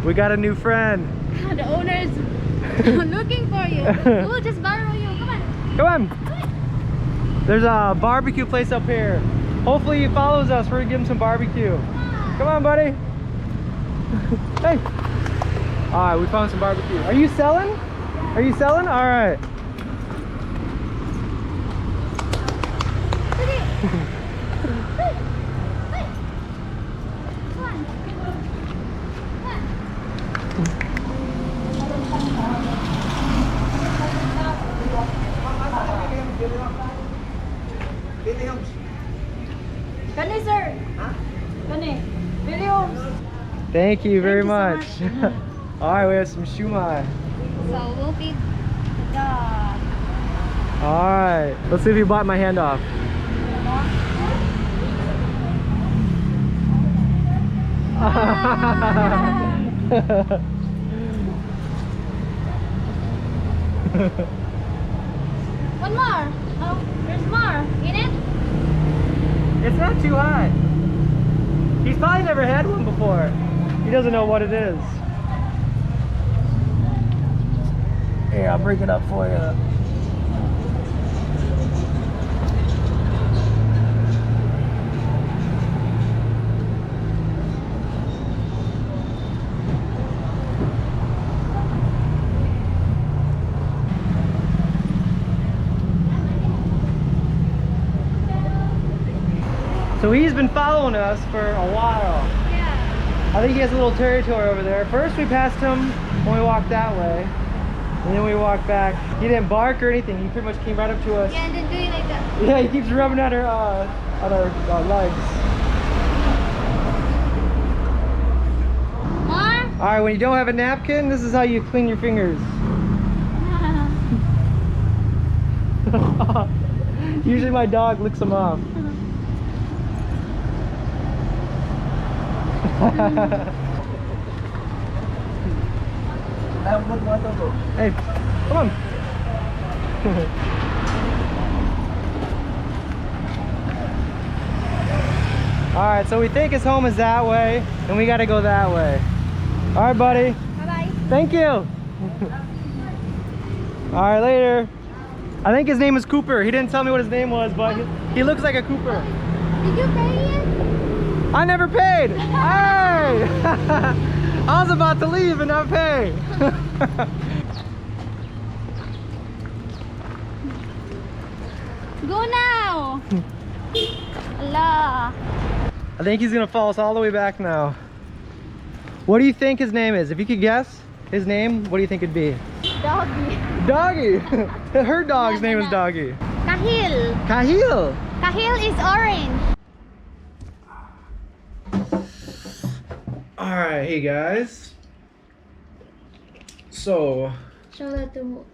We got a new friend. The owner's looking for you. We'll just borrow you. Come on. Come on. There's a barbecue place up here. Hopefully he follows us. We're gonna give him some barbecue. Come on, buddy. Hey. All right, we found some barbecue. Are you selling? Are you selling? All right. Kani, sir. Kani. Williams. Thank you very Thank much. you so much. All right, we have some shumai. So we'll feed the dog. All right, let's see if he bite my hand off. One more. Oh, there's more. In it? It's not too hot. He's probably never had one before. He doesn't know what it is. Here, I'll break it up for you. So he's been following us for a while. Yeah. I think he has a little territory over there. First we passed him when we walked that way. And then we walked back. He didn't bark or anything. He pretty much came right up to us. Yeah, and then do it like that. Yeah, he keeps rubbing at our legs. More? All right, when you don't have a napkin, this is how you clean your fingers. Usually my dog licks them off. Hey, come on. All right, so we think his home is that way, and we got to go that way. All right, buddy. Bye-bye. Thank you. All right, later. I think his name is Cooper. He didn't tell me what his name was, but he looks like a Cooper. Did you pay it? I never paid. Hey! I was about to leave and not pay. Go now. Allah. I think he's gonna follow us all the way back now. What do you think his name is? If you could guess his name, what do you think it'd be? Doggy. Doggy! Her dog's name is Doggy. Kahil. Kahil! Kahil is orange. Alright, hey guys. So, Show that to...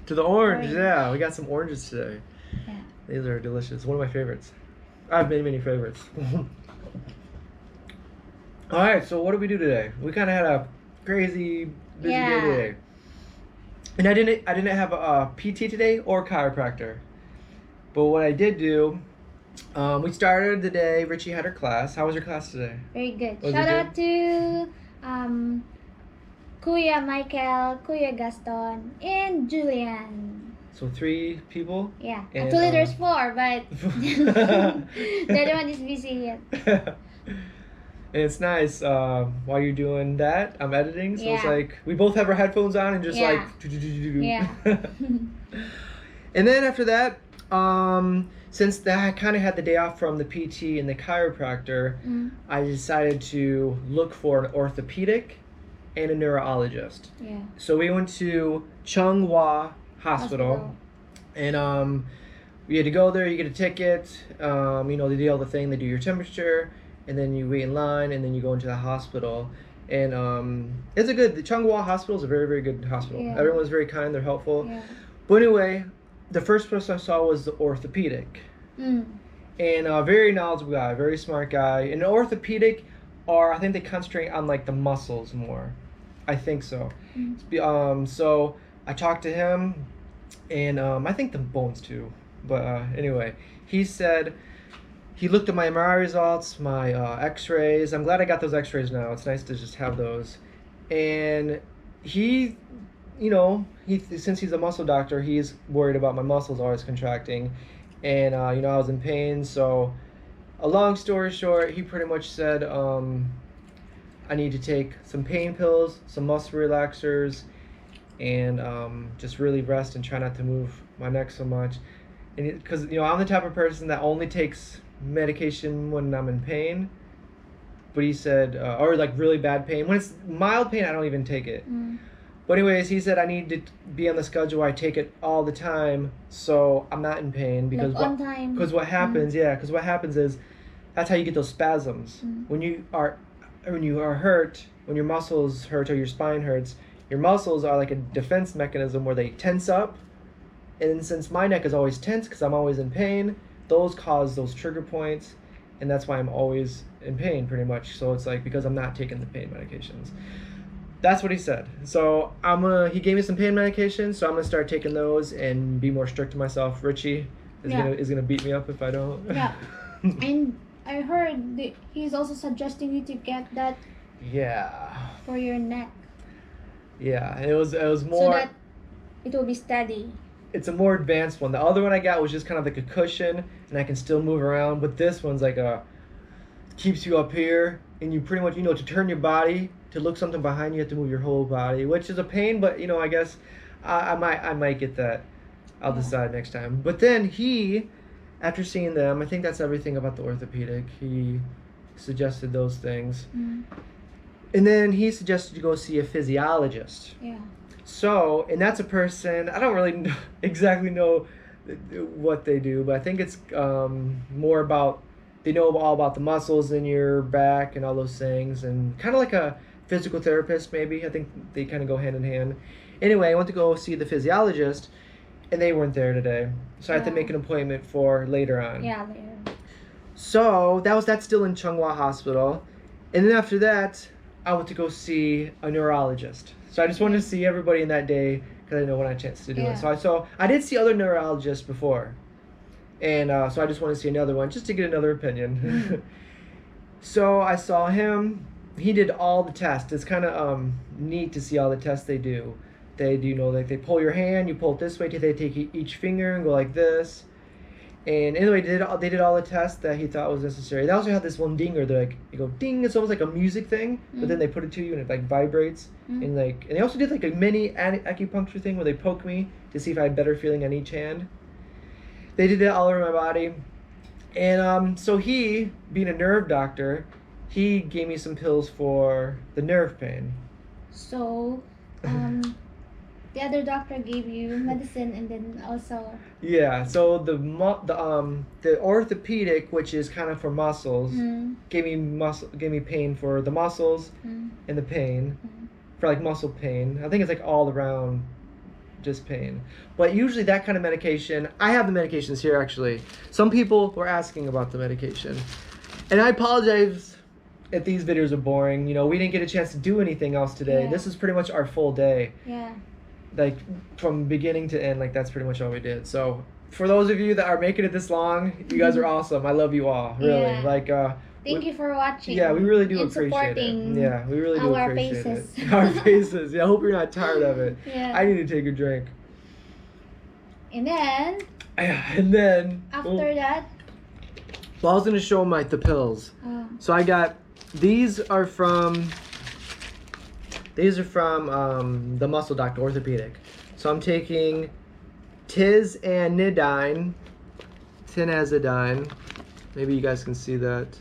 to the orange, Orange. yeah, we got some oranges today. Yeah. These are delicious. One of my favorites. I have many, many favorites. Alright, so what did we do today? We kind of had a crazy busy day today. And I didn't have a PT today or chiropractor. But what I did do, we started the day, Richie had her class. How was your class today? Very good. Was it Shout good? out to Kuya Michael, Kuya Gaston, and Julian. So 3 people? Yeah. And, Actually, there's 4, but the other one is busy yet. And it's nice while you're doing that, I'm editing, so it's Yeah. like we both have our headphones on and just Yeah. like Yeah. And then after that, since I kind of had the day off from the PT and the chiropractor, I decided to look for an orthopedic and a neurologist. Yeah. So we went to Chunghwa Hospital. And we had to go there. You get a ticket. You know, they do all the thing. They do your temperature, and then you wait in line, and then you go into the hospital. And the Chunghwa Hospital is a very, very good hospital. Yeah. Everyone was very kind. They're helpful. Yeah. But anyway, the first person I saw was the orthopedic, and a very knowledgeable guy, very smart guy. And the orthopedic I think they concentrate on like the muscles more. I think so. So I talked to him, and I think the bones too. But anyway, he said he looked at my MRI results, my X-rays. I'm glad I got those X-rays now. It's nice to just have those. and he, you know, since he's a muscle doctor, he's worried about my muscles always contracting, and you know, I was in pain. So, a long story short, he pretty much said I need to take some pain pills, some muscle relaxers, and just really rest and try not to move my neck so much. And because you know, I'm the type of person that only takes medication when I'm in pain. But he said, or like really bad pain. When it's mild pain, I don't even take it. But anyways, he said I need to be on the schedule where I take it all the time, so I'm not in pain. Because like on time. Because what happens, because what happens is, that's how you get those spasms. When you are hurt, when your muscles hurt or your spine hurts, your muscles are like a defense mechanism where they tense up. And since my neck is always tense because I'm always in pain, those cause those trigger points, and that's why I'm always in pain pretty much. So it's like because I'm not taking the pain medications. That's what he said. So he gave me some pain medications, so I'm gonna start taking those and be more strict to myself. Richie is gonna beat me up if I don't. Yeah. And I heard that he's also suggesting you to get that for your neck. Yeah, it was more so that it will be steady. It's a more advanced one. The other one I got was just kind of like a cushion, and I can still move around. But this one's like keeps you up here, and you pretty much, you know, to turn your body, to look something behind you, have to move your whole body, which is a pain. But you know, I guess I might get that. I'll decide next time. But then after seeing them, I think that's everything about the orthopedic. He suggested those things, and then he suggested you go see a physiologist. Yeah. So, and that's a person, I don't really exactly know what they do, but I think it's more about, they know all about the muscles in your back and all those things, and kind of like a physical therapist maybe. I think they kind of go hand in hand. Anyway, I went to go see the physiologist, and they weren't there today. So I had to make an appointment for later on. Yeah, later. So, that's still in Chunghwa Hospital. And then after that, I went to go see a neurologist. So I just wanted to see everybody in that day because I didn't know when I had a chance to do it. So I did see other neurologists before, and so I just wanted to see another one just to get another opinion. So I saw him. He did all the tests. It's kind of neat to see all the tests they do. They do, you know, like they pull your hand, you pull it this way. They take each finger and go like this. And anyway, they did all the tests that he thought was necessary. They also had this one dinger. They're like, you go ding. It's almost like a music thing, but then they put it to you and it like vibrates. And and they also did like a mini acupuncture thing where they poke me to see if I had better feeling on each hand. They did it all over my body, and so he, being a nerve doctor, he gave me some pills for the nerve pain. So, the other doctor gave you medicine, and then also. Yeah, so the orthopedic, which is kind of for muscles, gave me pain for the muscles and the pain for like muscle pain. I think it's like all around just pain. But usually that kind of medication, I have the medications here actually. Some people were asking about the medication. And I apologize if these videos are boring. You know, we didn't get a chance to do anything else today. This is pretty much our full day. Yeah. Like from beginning to end, like that's pretty much all we did. So for those of you that are making it this long, you guys are awesome. I love you all, really. Yeah. Like thank you for watching. Yeah, we really do and appreciate it. Yeah, we really do our appreciate faces. it. Our faces. Yeah, I hope you're not tired of it. Yeah. I need to take a drink. And then after that, well, I was gonna show them the pills. So I got these are from the muscle doctor, orthopedic. So I'm taking tinazidine. Maybe you guys can see that.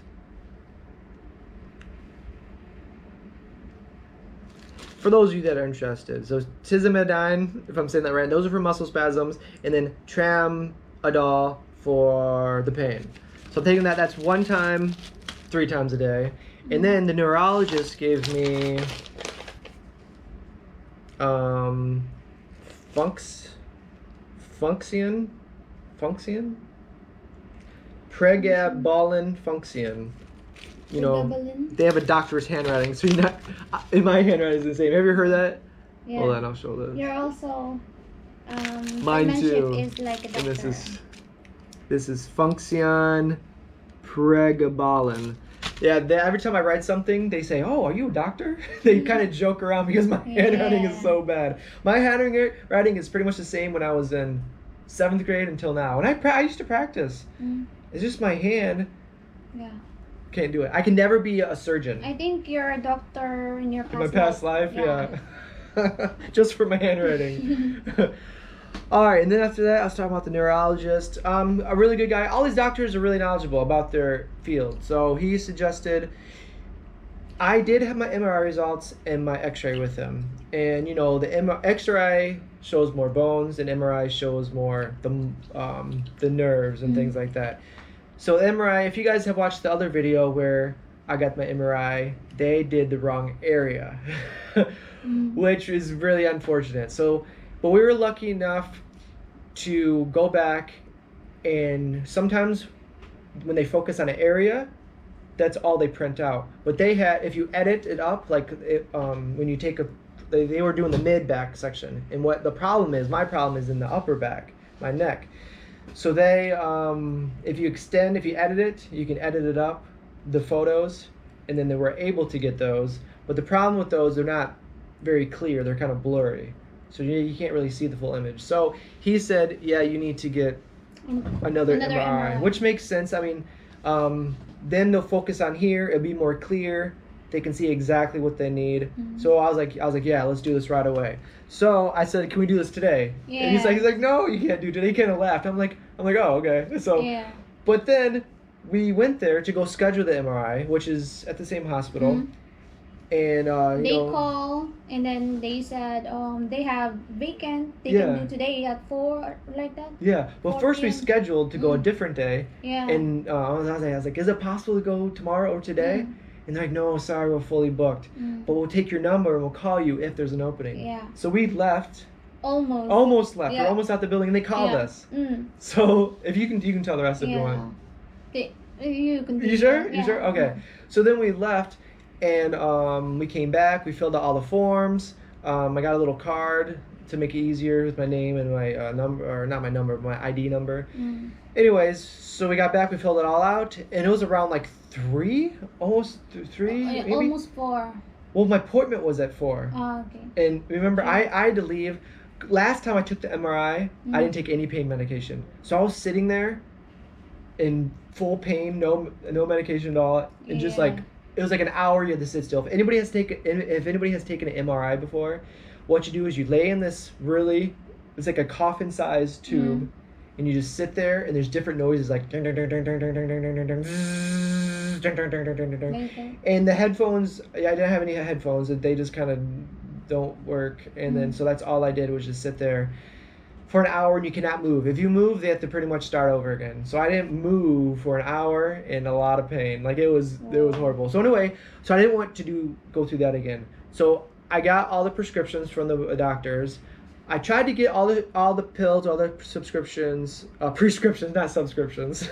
For those of you that are interested, so tinazidine, if I'm saying that right, those are for muscle spasms, and then tramadol for the pain. So I'm taking that. That's 1 time, 3 times a day, and then the neurologist gave me Function, pregabalin function. You know, they have a doctor's handwriting, so you're not. In my handwriting is the same. Have you heard that? Yeah. Hold on, I'll show this. You're also. Mine too. Is like a doctor. And this is function pregabalin. Yeah, every time I write something, they say, "Oh, are you a doctor?" They kind of joke around because my handwriting is so bad. My handwriting is pretty much the same when I was in 7th grade until now. And I used to practice. It's just my hand. Yeah. Can't do it. I can never be a surgeon. I think you're a doctor in your past life. In my past life, yeah. Just for my handwriting. All right, and then after that, I was talking about the neurologist. A really good guy. All these doctors are really knowledgeable about their field. So he suggested, I did have my MRI results and my X-ray with him. And, you know, the X-ray shows more bones and MRI shows more the nerves and things like that. So MRI, if you guys have watched the other video where I got my MRI, they did the wrong area, which is really unfortunate. So, but we were lucky enough to go back, and sometimes when they focus on an area, that's all they print out. But they had, if you edit it up, like when you take they were doing the mid back section, and what the problem is, my problem is in the upper back, my neck. So they, if you edit it, you can edit it up, the photos, and then they were able to get those. But the problem with those, they're not very clear. They're kind of blurry. So you can't really see the full image. So he said, yeah, you need to get another MRI, which makes sense. I mean, then they'll focus on here. It'll be more clear. They can see exactly what they need. So I was like, yeah, let's do this right away. So I said, can we do this today? Yeah. And he's like, no, you can't do it today. He kind of laughed. I'm like, oh, okay. So, but then we went there to go schedule the MRI, which is at the same hospital. And they call, and then they said they have vacant. They can do today at 4, like that. Yeah. Well, first we scheduled to go a different day. Yeah. And I was like, is it possible to go tomorrow or today? And they're like, no, sorry, we're fully booked. But we'll take your number and we'll call you if there's an opening. Yeah. So we left. Almost left. Yeah. We're almost out the building, and they called us. So if you can tell the rest if you want. You can. You sure? You sure? Okay. So then we left, and we came back. We filled out all the forms. I got a little card to make it easier with my name and my number, or not my number, but my ID number. Anyways, so we got back. We filled it all out, and it was around like 3, almost 3, maybe? Almost 4. Well, my appointment was at 4. Oh, okay. And remember, I had to leave. Last time I took the MRI, I didn't take any pain medication. So I was sitting there in full pain, no medication at all, and just like, it was like an hour you had to sit still. If anybody has taken an MRI before, what you do is you lay in this it's like a coffin-sized tube, and you just sit there, and there's different noises like and the headphones, I didn't have any headphones, they just kind of don't work, and then so that's all I did was just sit there for an hour, and you cannot move. If you move, they have to pretty much start over again. So I didn't move for an hour in a lot of pain. Like it was horrible. So anyway, so I didn't want to go through that again. So I got all the prescriptions from the doctors. I tried to get all the pills, all the prescriptions, not subscriptions,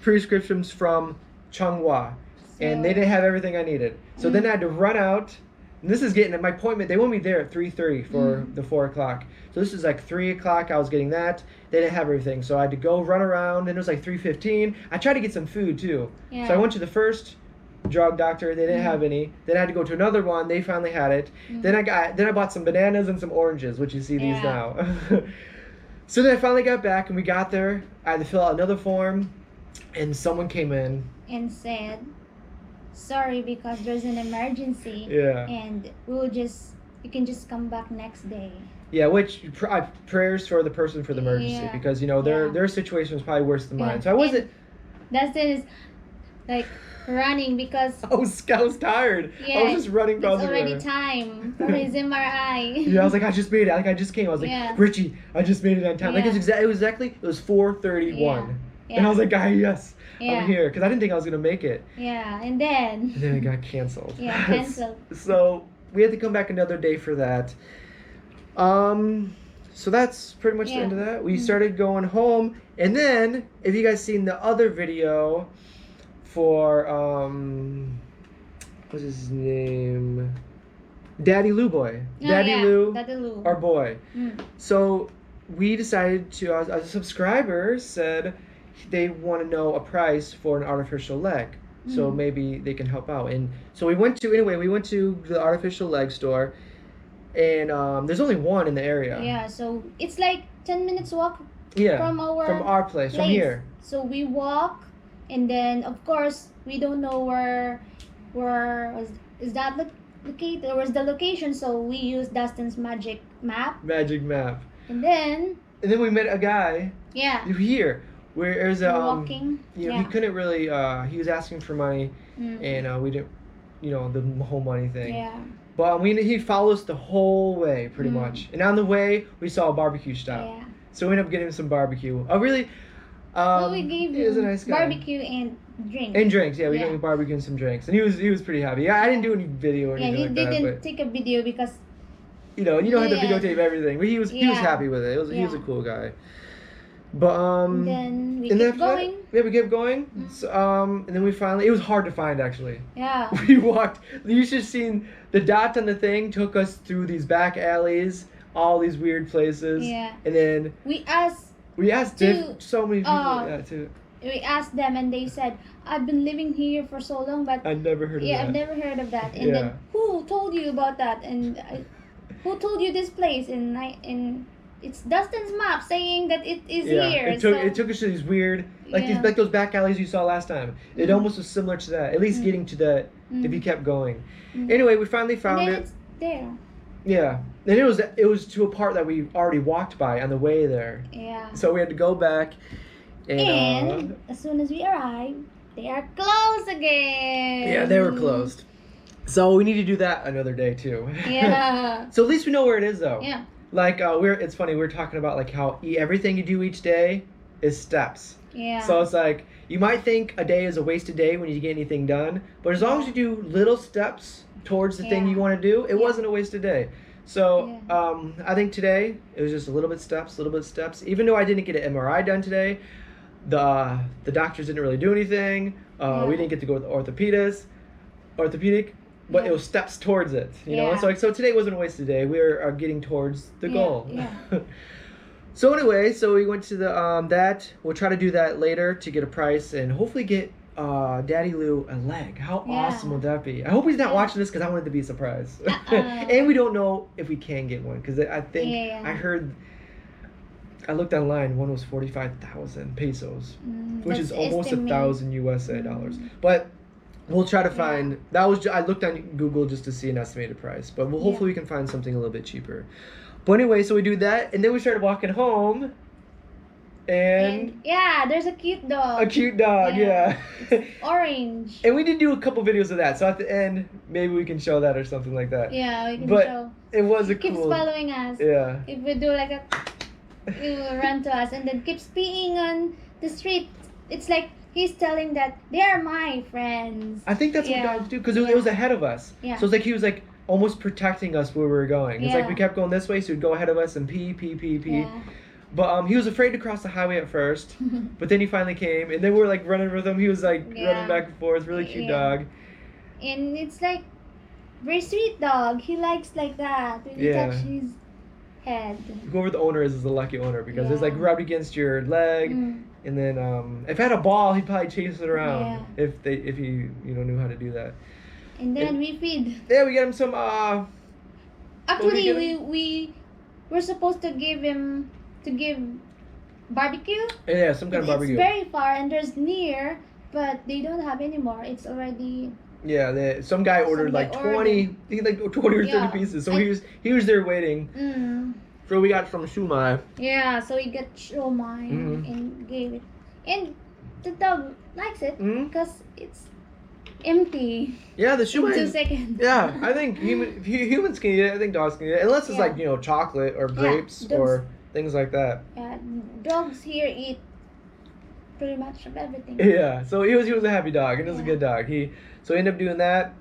prescriptions from Changhua, and they didn't have everything I needed. So then I had to run out. And this is getting at my appointment. They want me there at 3:30 for the 4 o'clock. So this is like 3 o'clock. I was getting that. They didn't have everything, so I had to go run around. And it was like 3:15. I tried to get some food too. Yeah. So I went to the first drug doctor. They didn't have any. Then I had to go to another one. They finally had it. Then I bought some bananas and some oranges, which you see these now. So then I finally got back, and we got there. I had to fill out another form, and someone came in and said, sorry, because there's an emergency. And you can just come back next day. Yeah, which prayers for the person for the emergency, because their situation was probably worse than mine. So I wasn't. Dustin is like running because I was tired. I was just running across the river. It's already time for his MRI. I was like, I just made it. Like I just came. I was like, Richie, I just made it on time. Like it was 4:31, and I was like, yes. I'm here, because I didn't think I was going to make it. Yeah, and then it got canceled. Yeah, canceled. So we had to come back another day for that. So that's pretty much the end of that. We started going home, and then, if you guys seen the other video for, what's his name? Daddyluboy. Daddy Lou, our boy. So we decided to, a subscriber said they want to know a price for an artificial leg. So maybe they can help out. And so we went to the artificial leg store, and there's only one in the area. Yeah, so it's like 10 minutes walk from our place, from here. So we walk, and then of course we don't know where is that located, or where's the location, so we use Dustin's magic map. And then we met a guy. Yeah. Here. Where there's walking. He couldn't really. He was asking for money, and we didn't, the whole money thing. Yeah. But he followed us the whole way, pretty much. And on the way, we saw a barbecue stop. Yeah. So we ended up getting some barbecue. We gave him a nice guy. barbecue and drinks. And drinks, yeah. We got barbecue and some drinks, and he was pretty happy. Yeah, I didn't do any video or anything like that. Yeah, he didn't take a video because. You don't have to videotape everything, but he was happy with it. He was a cool guy. But then we kept going. We kept going. So, and then we finally. It was hard to find actually. Yeah. We walked. You should have seen the dot on the thing. Took us through these back alleys, all these weird places. Yeah. And then we asked so many people too. We asked them, and they said, "I've been living here for so long, but I never heard of that." Yeah, I've never heard of that. And then who told you about that? And who told you this place? And it's Dustin's map saying that it is here. It took us to these weird, like those back alleys you saw last time. It almost was similar to that. At least getting to that if you kept going. Anyway, we finally found it. It's there. Yeah, and it was to a part that we already walked by on the way there. Yeah. So we had to go back. And as soon as we arrived, they are closed again. Yeah, they were closed. So we need to do that another day too. Yeah. So at least we know where it is though. Yeah. Like it's funny, we're talking about like how everything you do each day is steps. Yeah. So it's like you might think a day is a wasted day when you get anything done, but as long as you do little steps towards the thing you want to do, it wasn't a wasted day. So I think today it was just a little bit steps. Even though I didn't get an MRI done today, the doctors didn't really do anything. We didn't get to go with the orthopedic. But it was steps towards it, you know. So today wasn't a wasted day. We are getting towards the goal. Yeah. So anyway, we went to the that. We'll try to do that later to get a price and hopefully get Daddy Lou a leg. How awesome would that be? I hope he's not watching this because I want it to be a surprise. And we don't know if we can get one because I think I heard. I looked online. One was 45,000 pesos, which is almost $1,000 USA dollars. But we'll try to find I looked on Google just to see an estimated price, but hopefully we can find something a little bit cheaper. But anyway, so we do that, and then we started walking home, and there's a cute dog. A cute dog, yeah. It's orange. And we did do a couple videos of that, so at the end maybe we can show that or something like that. Yeah, we can show. It was Keeps following us. Yeah. If we do like he will run to us and then keeps peeing on the street. It's like he's telling that they are my friends. I think that's what dogs do because it was ahead of us. Yeah. So it's like he was like almost protecting us where we were going. It's like we kept going this way, so he'd go ahead of us and pee. Yeah. But he was afraid to cross the highway at first, but then he finally came, and then we were like running with him. He was like running back and forth, really cute dog. And it's like very sweet dog. He likes like that when you touch his head. Whoever the owner is the lucky owner because it's like rubbed against your leg, and then if I had a ball, he'd probably chase it around if he knew how to do that. And then we feed. Yeah, we get him some. Actually, we were supposed to give barbecue. Yeah, some kind of barbecue. It's very far and there's near, but they don't have anymore. It's already. Yeah, some guy ordered like 20. He had like 20 or 30 pieces. So he was there waiting. So we got from shumai. Yeah, so we got shumai and gave it, and the dog likes it because it's empty. Yeah, the shumai. In 2 seconds. Yeah, I think humans can eat it. I think dogs can eat it, unless it's like chocolate or grapes or things like that. Yeah, dogs here eat pretty much of everything. Yeah, so he was a happy dog, and he was a good dog. So he ended up doing that,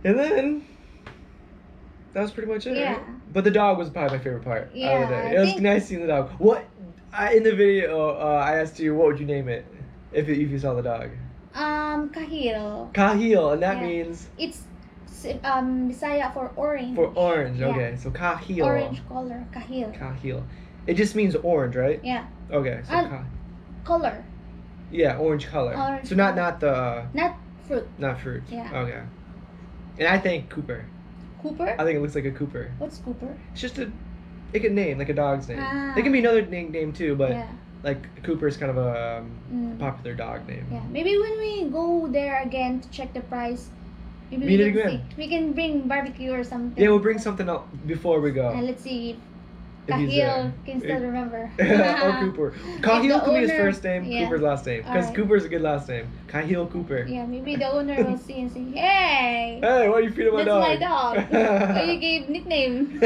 and then that was pretty much it. Yeah. Right? But the dog was probably my favorite part of the day. It was nice seeing the dog. In the video, I asked you what would you name it if you saw the dog. Kahil. Kahil, and that means it's Bisaya for orange. For orange, okay. So kahil. Orange color, kahil. Kahil. It just means orange, right? Yeah. Okay, so color. Yeah, orange color. Orange so not the. Not fruit. Not fruit. Yeah. Okay. And I think Cooper. Cooper? I think it looks like a Cooper. What's Cooper? It's just a name, like a dog's name. Ah. It can be another name too, but Yeah. like Cooper is kind of a popular dog name. Yeah. Maybe when we go there again to check the price, maybe Meet it we can again. we can bring barbecue or something. Yeah, we'll bring something up before we go. And let's see if If he's Kahil there. can still remember. Or Cooper. Kahil can be his owner- first name, yeah. Cooper's last name. Because Alright. Cooper's a good last name. Kahil Cooper. Yeah, maybe the owner will see and say, "Hey, Hey, why are you feeding my that's dog? my dog. Oh, you gave nickname."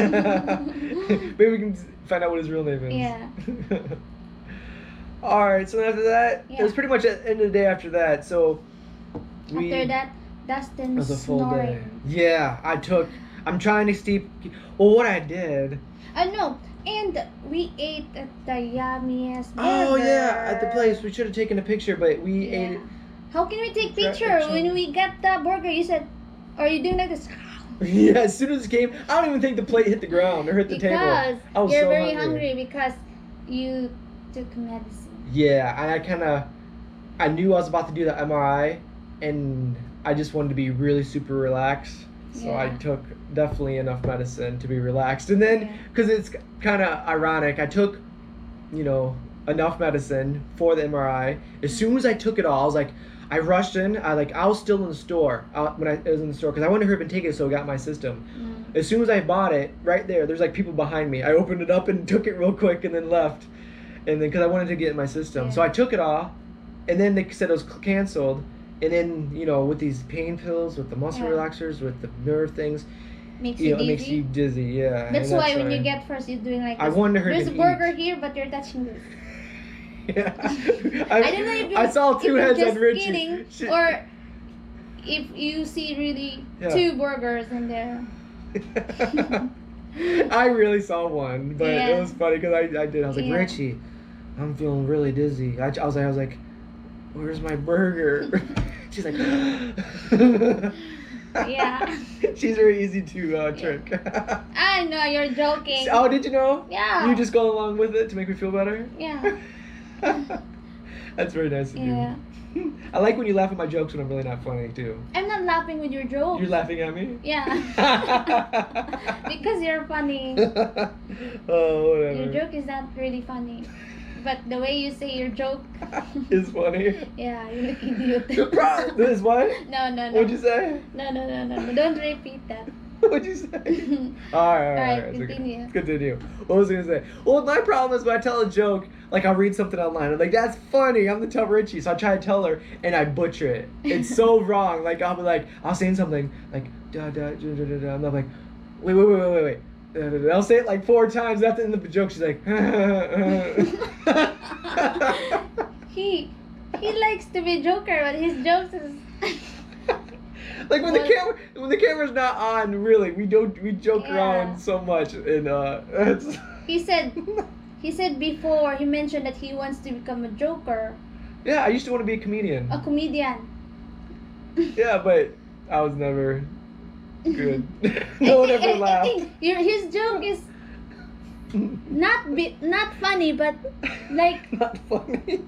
Maybe we can find out what his real name is. Yeah. Alright, so after that, it was Yeah. pretty much at the end of the day after that. So After that, it Dustin was a full snoring. day. Yeah, I'm trying to sleep. Well, what I did. No, and we ate at the yummiest burger. Oh yeah, at the place we should have taken a picture, but we Yeah. ate it. How can we take That picture picture. when we got the burger? You said, are you doing like this? Yeah, as soon as it came, I don't even think the plate hit the ground or hit the table. Because I was you're so very hungry because you took medicine. Yeah, and I knew I was about to do the MRI, and I just wanted to be really super relaxed. So I Yeah. took definitely enough medicine to be relaxed. And then, Yeah. because it's kind of ironic, I took, enough medicine for the MRI. As soon as I took it all, I was like, I rushed in. I was still in the store when I was in the store because I wanted to hurry up and take it so it got my system. As soon as I bought it, right there's like people behind me. I opened it up and took it real quick and then left. And then because I wanted to get in my system, so Yeah. I took it all, and then they said it was canceled. And then with these pain pills, with the muscle Yeah. relaxers, with the nerve things, Makes you it dizzy. makes you dizzy. Yeah. That's and why when you get first, you're doing like this. I wanted her There's to a burger eat. here, but you're touching this. Yeah. I don't know if you're, I saw if two you're heads just on Richie. kidding She- or if you see really Yeah. 2 burgers in there. I really saw one, but Yeah. it was funny because I did. I was like, Yeah. Richie, I'm feeling really dizzy. I was like, where's my burger? She's like, Yeah. She's very easy to trick. I know you're joking. Oh, did you know? Yeah. You just go along with it to make me feel better? Yeah. That's very nice of Yeah. you. I like when you laugh at my jokes when I'm really not funny too. I'm not laughing with your joke. You're laughing at me? Yeah. Because you're funny. Oh, whatever. Your joke is not really funny. But the way you say your joke. Is funny. Yeah, you look idiot. This is what? No. What'd you say? No. Don't repeat that. What'd you say? Alright, Alright, continue. Continue. What was I gonna say? Well, my problem is when I tell a joke, like I'll read something online, I'm like, that's funny, I'm the tell Richie. So I try to tell her and I butcher it. It's so wrong. Like I'll be like, I'll say something like da da da da da da. And I'm like, wait. Da, da, da. I'll say it like 4 times. At the end of the joke, she's like, He likes to be joker, but his jokes is like when the camera's not on, really, we joke Yeah. around so much, and it's He said before, he mentioned that he wants to become a joker, yeah. I used to want to be a comedian. a comedian. Yeah, but I was never good. No one ever I laughed. think his joke is not funny, but like Not funny.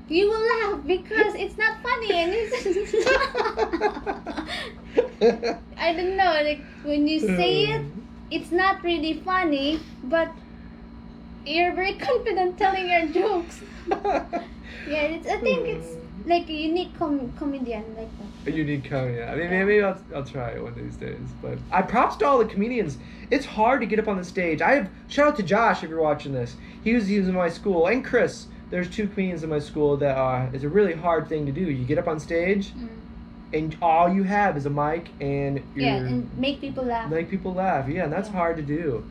you will laugh because it's not funny, and I don't know, like when you say it, it's not really funny, but you're very confident telling your jokes. Yeah, I think it's like a unique comedian like that. A unique comedian. I mean, maybe I'll try it one of these days. But I props to all the comedians. It's hard to get up on the stage. Shout out to Josh if you're watching this. He was in my school, and Chris. There's 2 comedians in my school that is a really hard thing to do. You get up on stage, and all you have is a mic and And make people laugh. make people laugh. Yeah, and that's Yeah. hard to do.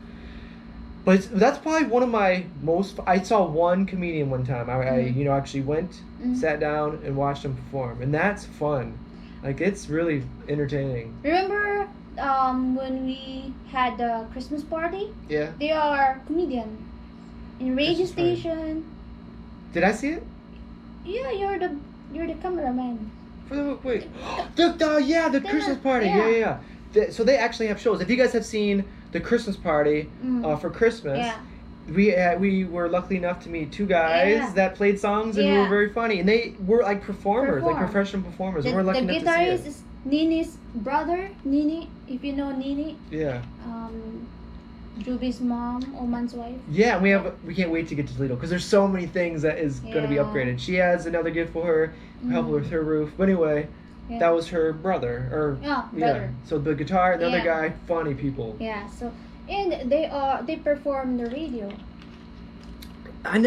But that's probably one of my most. I saw one comedian one time. I actually went, sat down, and watched him perform, and that's fun. Like it's really entertaining. Remember when we had the Christmas party? Yeah. They are comedian in radio Christmas party. station. Did I see it? Yeah, you're the cameraman. For the wait. The Christmas party. Yeah. Yeah. So they actually have shows. If you guys have seen the Christmas party for Christmas, Yeah. we were lucky enough to meet two guys that played songs and were very funny, and they were like performers, like professional performers. The, we're lucky the enough to see guitarist it. is Nini's brother, Nini. If you know Nini. Yeah. Juby's mom, Oman's wife. Yeah, and we can't wait to get to Toledo because there's so many things that is going to be upgraded. She has another gift for her, help with her roof. But anyway, that was her brother, or brother. So the guitar, the other guy, funny people. Yeah. So and they perform the radio. I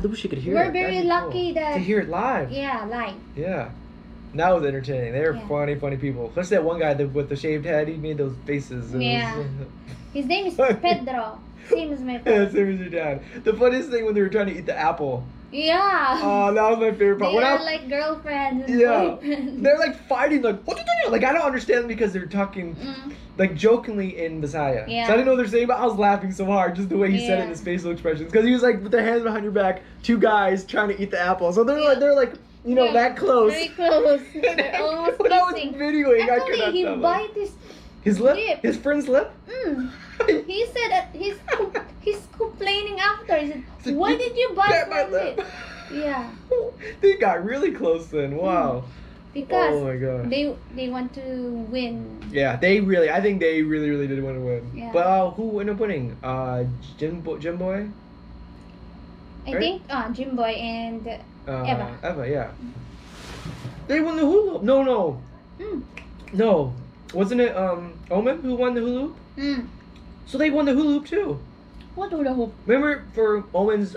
wish you could hear it. We're very lucky to hear it live. Yeah, live. Yeah. That was entertaining. They were funny people. Especially that one guy with the shaved head. He made those faces. His name is Pedro. Same as my father. Yeah, same as your dad. The funniest thing when they were trying to eat the apple. Yeah. Oh, that was my favorite part. They are like girlfriends and boyfriends. They're like fighting, like, what did they do? Like, I don't understand them because they're talking, like, jokingly in Bisaya. Yeah. So I didn't know what they're saying, but I was laughing so hard just the way he said it in his facial expressions. Because he was like, with their hands behind your back, two guys trying to eat the apple. So they're like, you know, that close. Very close. They're almost when I was kissing. videoing, I could Actually, not he tell bite his lip? His friend's lip? He said that he's complaining after. He said, why did you bite my lip? Yeah. They got really close then. Wow. Because oh my God. they want to win. Yeah, I think they really did want to win. Yeah. But who ended up winning? Jimboy? I think Jimboy and Eva. Eva, yeah. They won the hula hoop. No. No. Wasn't it Omen who won the hula hoop? So they won the hula hoop too. What hula hoop? Remember for Omen's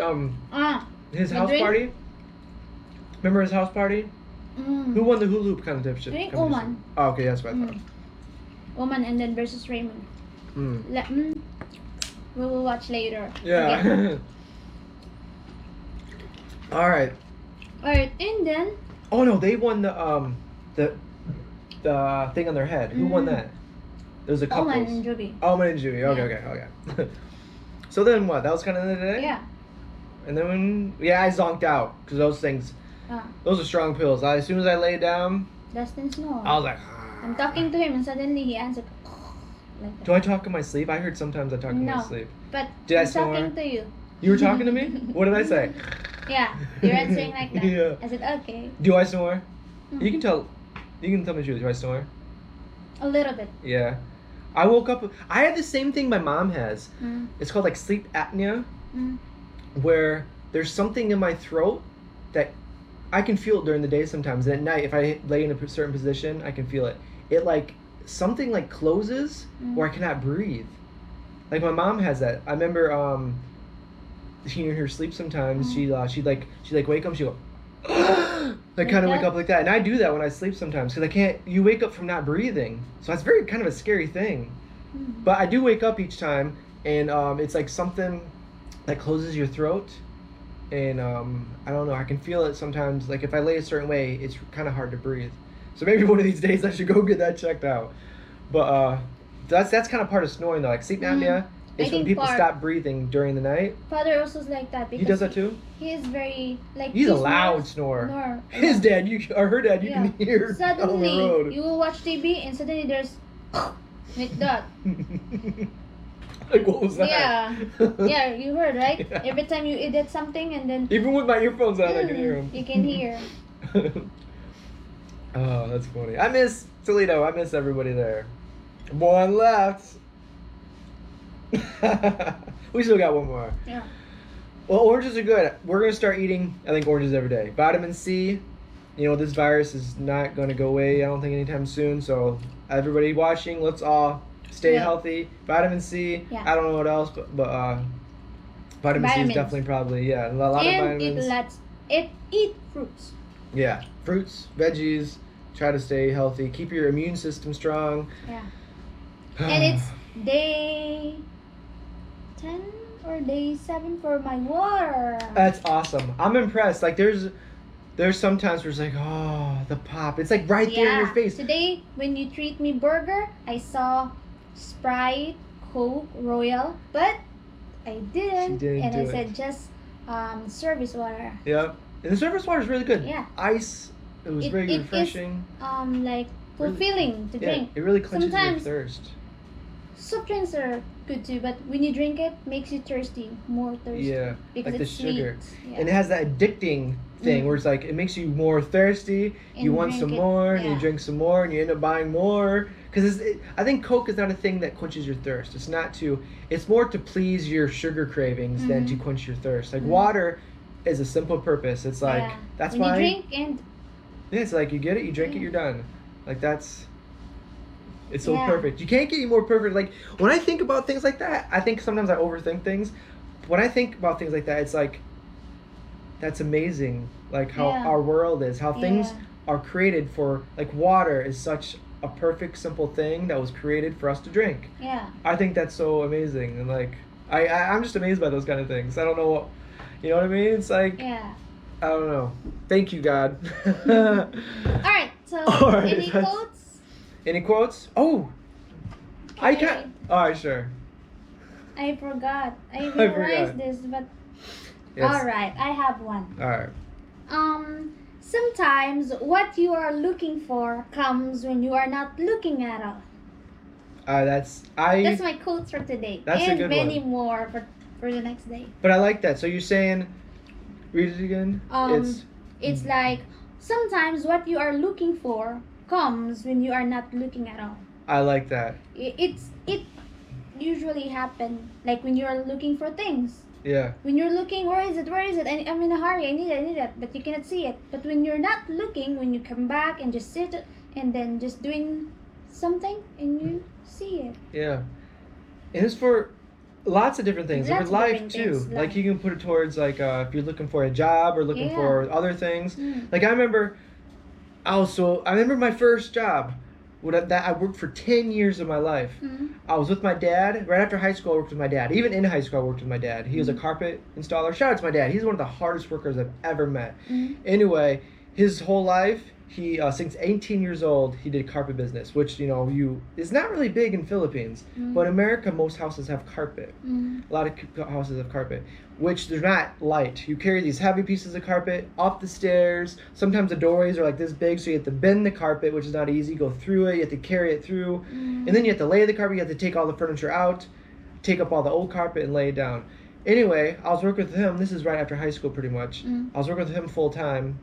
his house party? Remember his house party? Who won the hula hoop competition? I think Oman. Oh, okay, that's what I thought. Oman and then versus Raymond. We will watch later. Yeah. All right, and then. Oh no, they won the thing on their head. Who won that? There was a couple. Oman and Juby. Oman and Juby. Okay. So then what? That was kind of the day. Yeah. And then I zonked out because those things, those are strong pills. As soon as I lay down, Dustin snored. I was like, I'm talking to him and suddenly he answered. Like that. Do I talk in my sleep? I heard sometimes I talk in my sleep. But did I'm I snore? talking to you. You were talking to me? What did I say? Yeah, you're answering like that. Yeah. I said okay. Do I snore? You can tell me the truth. Do I snore? A little bit. Yeah. I woke up. I had the same thing my mom has. It's called like sleep apnea, where there's something in my throat that I can feel it during the day sometimes. And at night, if I lay in a certain position, I can feel it. It like something like closes where I cannot breathe. Like my mom has that. I remember she in her sleep sometimes she'd like wake up, she go like kind of wake up like that, and I do that when I sleep sometimes because I can't. You wake up from not breathing, so it's very kind of a scary thing. But I do wake up each time, and it's like something that closes your throat, and I don't know. I can feel it sometimes. Like if I lay a certain way, it's kind of hard to breathe. So maybe one of these days I should go get that checked out. But that's kind of part of snoring though. Like sleep apnea. It's when people stop breathing during the night. Father also is like that. He does that too? He is very like. He's a loud snorer. His dad, or her dad, you can hear suddenly, down the road. You will watch TV and suddenly there's like that. Like what was that? Yeah, you heard right? Yeah. Every time you edit something and then. Even with my earphones on, I can hear him. You can hear. Oh, that's funny. I miss Toledo. I miss everybody there. One left. We still got one more. Yeah. Well, oranges are good. We're going to start eating, I think, oranges every day. Vitamin C, you know, this virus is not going to go away, I don't think, anytime soon. So, everybody watching, let's all stay healthy. Vitamin C, I don't know what else, but vitamin C is definitely probably, a lot of vitamins. Eat fruits. Yeah, fruits, veggies, try to stay healthy. Keep your immune system strong. Yeah. And it's day 10 or day 7 for my water. That's awesome. I'm impressed. Like there's sometimes where it's like, oh, the pop. It's like right there in your face. Today when you treat me burger, I saw Sprite, Coke, Royal, but I didn't. And I said just service water. Yep. And the service water is really good. Yeah. Ice. It was very refreshing. Like fulfilling to drink. It really quenches your Sometimes thirst. soft drinks are good too, but when you drink it, makes you thirsty, more thirsty. Yeah, because like the it's sugar. sweet. Yeah. And it has that addicting thing where it's like it makes you more thirsty. And you want some drink it, more, and you yeah. drink some more, and you end up buying more. Because I think Coke is not a thing that quenches your thirst. It's not to. It's more to please your sugar cravings than to quench your thirst. Like water is a simple purpose. It's like that's when why. you drink and. Yeah, it's like you get it, you drink it, you're done. Like that's. It's so Yeah. perfect. You can't get any more perfect. Like when I think about things like that, I think sometimes I overthink things. When I think about things like that, it's like that's amazing. Like how our world is, how things are created for. Like water is such a perfect, simple thing that was created for us to drink. Yeah. I think that's so amazing, and like I'm just amazed by those kind of things. I don't know what, you know what I mean? It's like Yeah. I don't know. Thank you, God. All right. So Alright, any quotes? Any quotes? Oh, I Okay. can't. All right, sure. I forgot. I forgot. memorized this, but Yes. all right, I have one. All right. Sometimes what you are looking for comes when you are not looking at all. That's my quotes for today. That's a and good many one. more for the next day. But I like that. So you're saying, read it again. It's like sometimes what you are looking for comes when you are not looking at all. I like that. It usually happen like when you are looking for things. Yeah. When you're looking, where is it? And I'm in a hurry. I need it, but you cannot see it. But when you're not looking, when you come back and just sit and then just doing something and you see it. Yeah. And it's for lots of different things. Lots For of life different too. things, Like life. you can put it towards like if you're looking for a job or looking for other things. Like I remember my first job. That I worked for 10 years of my life. I was with my dad. Right after high school, I worked with my dad. Even in high school, I worked with my dad. He was a carpet installer. Shout out to my dad. He's one of the hardest workers I've ever met. Anyway, his whole life, he since 18 years old, he did carpet business, which is not really big in Philippines. But in America, most houses have carpet. A lot of houses have carpet, which they're not light. You carry these heavy pieces of carpet up the stairs. Sometimes the doorways are like this big, so you have to bend the carpet, which is not easy. Go through it. You have to carry it through, and then you have to lay the carpet. You have to take all the furniture out, take up all the old carpet, and lay it down. Anyway, I was working with him. This is right after high school, pretty much. I was working with him full time.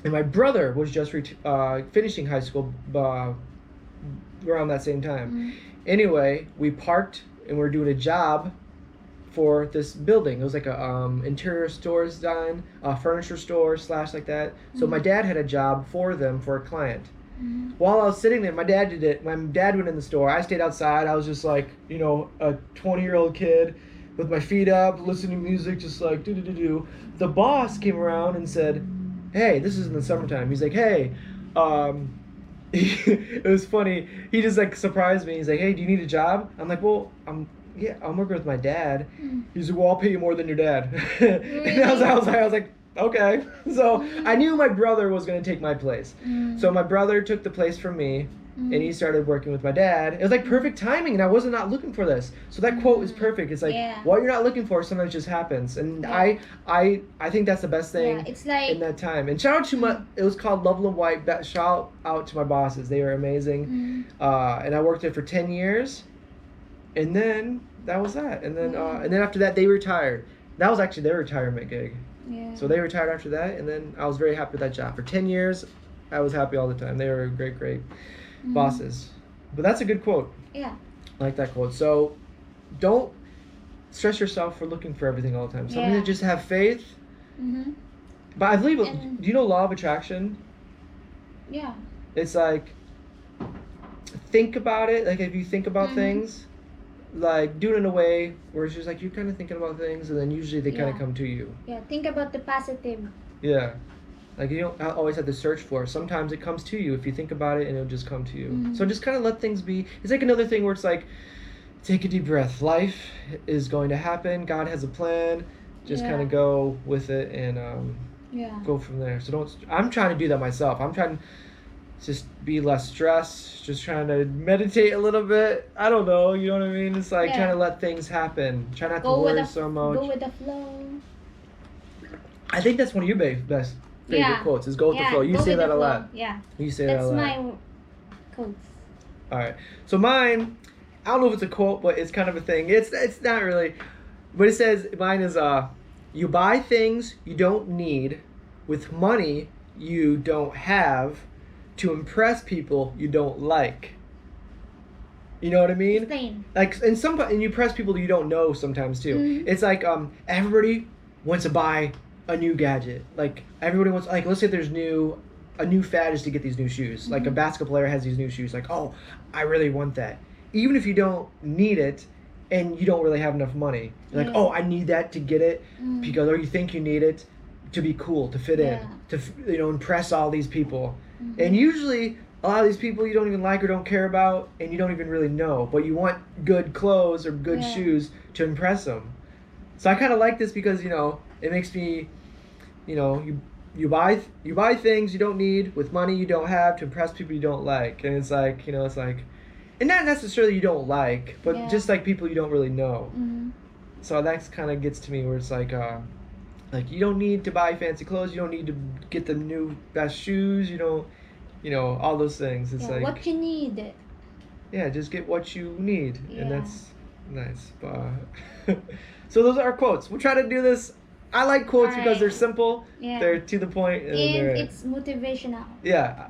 And my brother was just finishing high school around that same time. Anyway, we parked and we were doing a job for this building. It was like a interior store design, furniture store / like that. So my dad had a job for them for a client. While I was sitting there, my dad did it. My dad went in the store. I stayed outside. I was just like, a 20-year-old kid with my feet up, listening to music, just like do. The boss came around and said, "Hey," this is in the summertime. He's like, "Hey," it was funny. He just like surprised me. He's like, "Hey, do you need a job?" I'm like, "Well, I'm working with my dad." He's like, "Well, I'll pay you more than your dad." And I was like, okay. So I knew my brother was gonna take my place. So my brother took the place from me. And he started working with my dad. It was like perfect timing, and I wasn't not looking for this. So that quote is perfect. It's like what you're not looking for sometimes just happens, and I think that's the best thing it's like, in that time. And shout out to it was called Lovell and White. Shout out to my bosses; they were amazing. And I worked there for 10 years, and then that was that. And then after that, they retired. That was actually their retirement gig. So they retired after that, and then I was very happy with that job for 10 years. I was happy all the time. They were great bosses. But that's a good quote. I like that quote. So don't stress yourself for looking for everything all the time. Something to just have faith. But I believe, do you know law of attraction? It's like, think about it. Like if you think about things, like do it in a way where it's just like you're kind of thinking about things, and then usually they kind of come to you. Think about the positive. Like you don't always have to search for it. Sometimes it comes to you if you think about it, and it'll just come to you. So just kind of let things be. It's like another thing where it's like, take a deep breath. Life is going to happen. God has a plan. Just kind of go with it and go from there. So I'm trying to do that myself. I'm trying to just be less stressed. Just trying to meditate a little bit. I don't know. You know what I mean? It's like trying to let things happen. Try not to worry so much. Go with the flow. I think that's one of your best favorite quotes is go with the flow. You say that a lot. You say that a lot. That's my quotes. All right. So mine, I don't know if it's a quote, but it's kind of a thing. It's not really, but it says mine is you buy things you don't need with money you don't have to impress people you don't like. You know what I mean? Explain. Like, and you impress people you don't know sometimes too. Mm-hmm. It's like everybody wants to buy a new gadget. Like everybody wants, like, let's say there's a new fad is to get these new shoes. Mm-hmm. Like a basketball player has these new shoes. Like, oh, I really want that. Even if you don't need it and you don't really have enough money. You're like, oh, I need that to get it because, or you think you need it to be cool, to fit in, to, impress all these people. Mm-hmm. And usually a lot of these people you don't even like or don't care about and you don't even really know, but you want good clothes or good shoes to impress them. So I kind of like this because, it makes me, you buy things you don't need with money you don't have to impress people you don't like. And it's like, it's like, and not necessarily you don't like, but just like people you don't really know. Mm-hmm. So that kind of gets to me where it's like you don't need to buy fancy clothes, you don't need to get the new best shoes, you don't, all those things. It's like what you need. Yeah, just get what you need, and that's nice. But so those are our quotes. We'll try to do this. I like quotes because they're simple, they're to the point, and it's motivational. Yeah.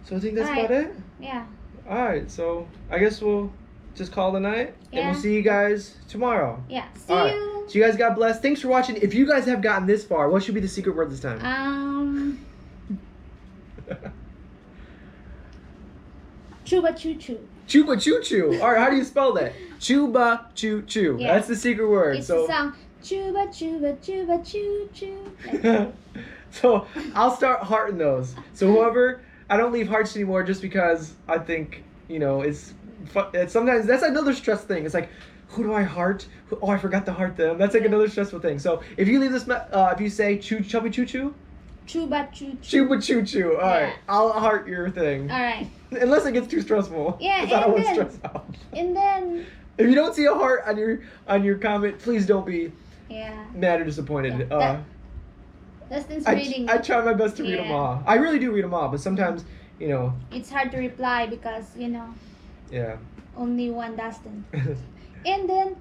So I think that's about it. Yeah. All right, so I guess we'll just call it a night, and we'll see you guys tomorrow. Yeah, see you. So you guys got blessed. Thanks for watching. If you guys have gotten this far, what should be the secret word this time? Chuba choo choo. Chuba choo choo. All right, how do you spell that? Chuba choo choo. Yeah. That's the secret word. It's the sound. Chuba chuba chuba choo choo. So I'll start hearting those. So whoever, I don't leave hearts anymore just because I think, it's sometimes that's another stress thing. It's like, who do I heart? Oh, I forgot to heart them. That's like another stressful thing. So if you leave this, if you say chubby choo choo. Chuba choo choo. Chuba choo choo. All right, I'll heart your thing. All right. Unless it gets too stressful. Yeah, I don't want to stress out. And then. If you don't see a heart on your comment, please don't be mad or disappointed. Dustin's reading. I try my best to read them all. I really do read them all, but sometimes, it's hard to reply because, Yeah. Only one Dustin. And then,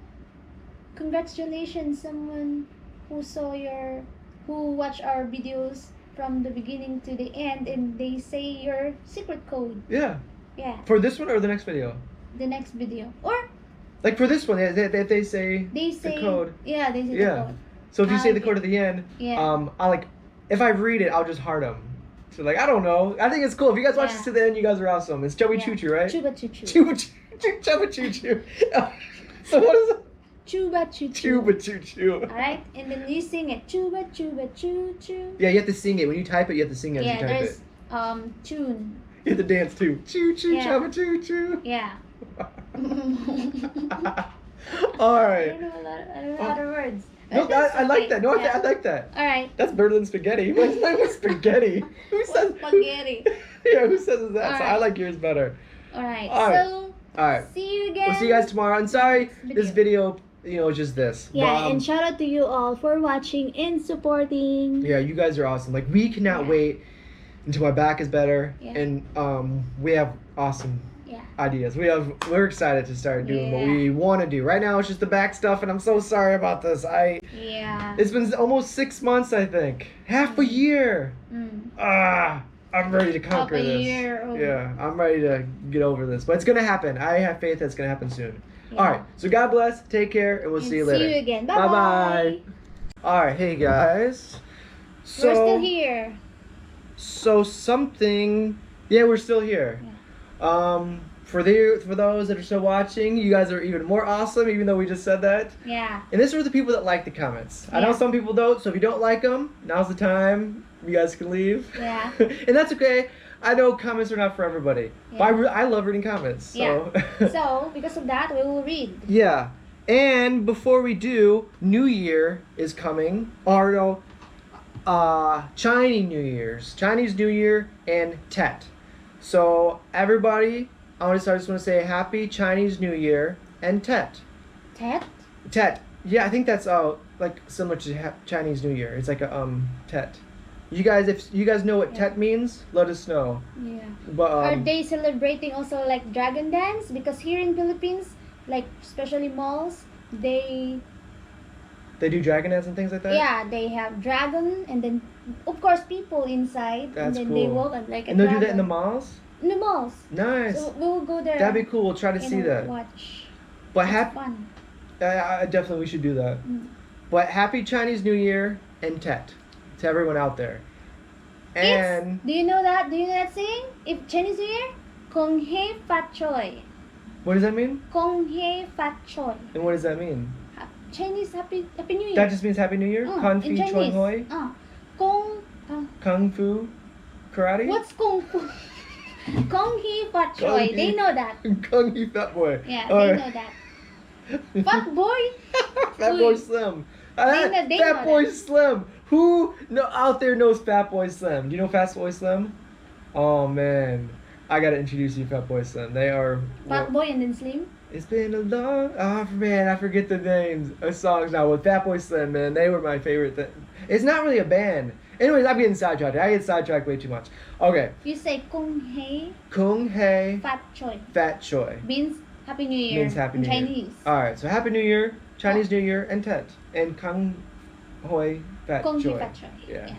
congratulations, someone who watched our videos from the beginning to the end, and they say your secret code. Yeah. Yeah. For this one or the next video? The next video. Or like for this one, they say the code. Yeah, they say the code. So if you say the code at the end, if I read it, I'll just heart them. So like, I don't know. I think it's cool. If you guys watch this to the end, you guys are awesome. It's Chubby Choo Choo, right? Chuba Choo Choo. Chuba Choo Choo. So what is it? Chuba Choo Choo. Chuba Choo Choo. Alright, and then you sing it. Chuba Choo Choo. Yeah, you have to sing it. When you type it, you have to sing it as you type it. Yeah, there's tune. You have to dance too. Choo choo, Chuba Choo Choo. Yeah. All right. I don't know other words. No, I like that. No, I like that. All right. That's better than spaghetti. What's spaghetti? Who says spaghetti? Yeah, who says that? All so right. I like yours better. All right. All right. See you again. We'll see you guys tomorrow. And sorry, this video, just this. Yeah, and shout out to you all for watching and supporting. Yeah, you guys are awesome. Like, we cannot wait until my back is better, and we have awesome ideas. We're excited to start doing what we want to do. Right now it's just the back stuff, and I'm so sorry about this. It's been almost 6 months, I think. Half a year. I'm ready to conquer this. Yeah, I'm ready to get over this. But it's gonna happen. I have faith that it's gonna happen soon. Alright, so God bless, take care, and we'll see you later. See you again. Bye-bye. Alright, hey guys. So, we're still here. So we're still here. For those that are still watching, you guys are even more awesome, even though we just said that. Yeah. And this are the people that like the comments. I know some people don't, so if you don't like them, now's the time. You guys can leave. Yeah. And that's okay. I know comments are not for everybody. Yeah. But I love reading comments. So. Yeah. So, because of that, we will read. Yeah. And before we do, New Year is coming. Or no, Chinese New Year, and Tet. So, everybody, I just want to say Happy Chinese New Year and Tet. Tet? Tet. Yeah, I think that's like similar to Chinese New Year. It's like a Tet. You guys, if you guys know what Tet means, let us know. Yeah. But Are they celebrating also like dragon dance? Because here in Philippines, like especially malls, they do dragon dance and things like that? yeah, they have dragon, and then of course people inside, That's and then cool. they walk like a And they'll dragon. do that in the malls? In the malls. Nice. So we'll go there. That'd be cool. We'll try to see that. Watch. But It's fun. I definitely we should do that. Mm. But happy Chinese New Year and Tet to everyone out there. And Do you know that? Do you know that saying? If Chinese New Year, Kong Hei Fat Choi. what does that mean? Kong Hei Fat Choi. And what does that mean? Chinese Happy New Year. That just means Happy New Year? Kung in Fu Choi Chinese. Hoi? Kung Fu Karate? What's Kung Fu? Kong Hei Fat Choi. They know that. Kung Fu Fat Boy. Yeah, All they right. know that. Fat boy. Fat Boy Slim. They Fat know Boy that. Slim. Who out there knows Fat Boy Slim? Do you know Fat Boy Slim? Oh man, I gotta introduce you, Fat Boy Slim. They are. Fat boy and then slim. It's been a long. Oh man, I forget the names of songs now. With Fat Boy Slim, man, they were my favorite. It's not really a band. Anyways, I'm getting sidetracked. I get sidetracked way too much. Okay. You say Kung Hei Kung Hei Fat Choi. Fat Choi. Means Happy New Year. Means Happy in New Year. Chinese. Alright, so Happy New Year, Chinese New Year, and Tet. And Kung Hoi Fat Kung Choi. Hei Fat Choi. Yeah.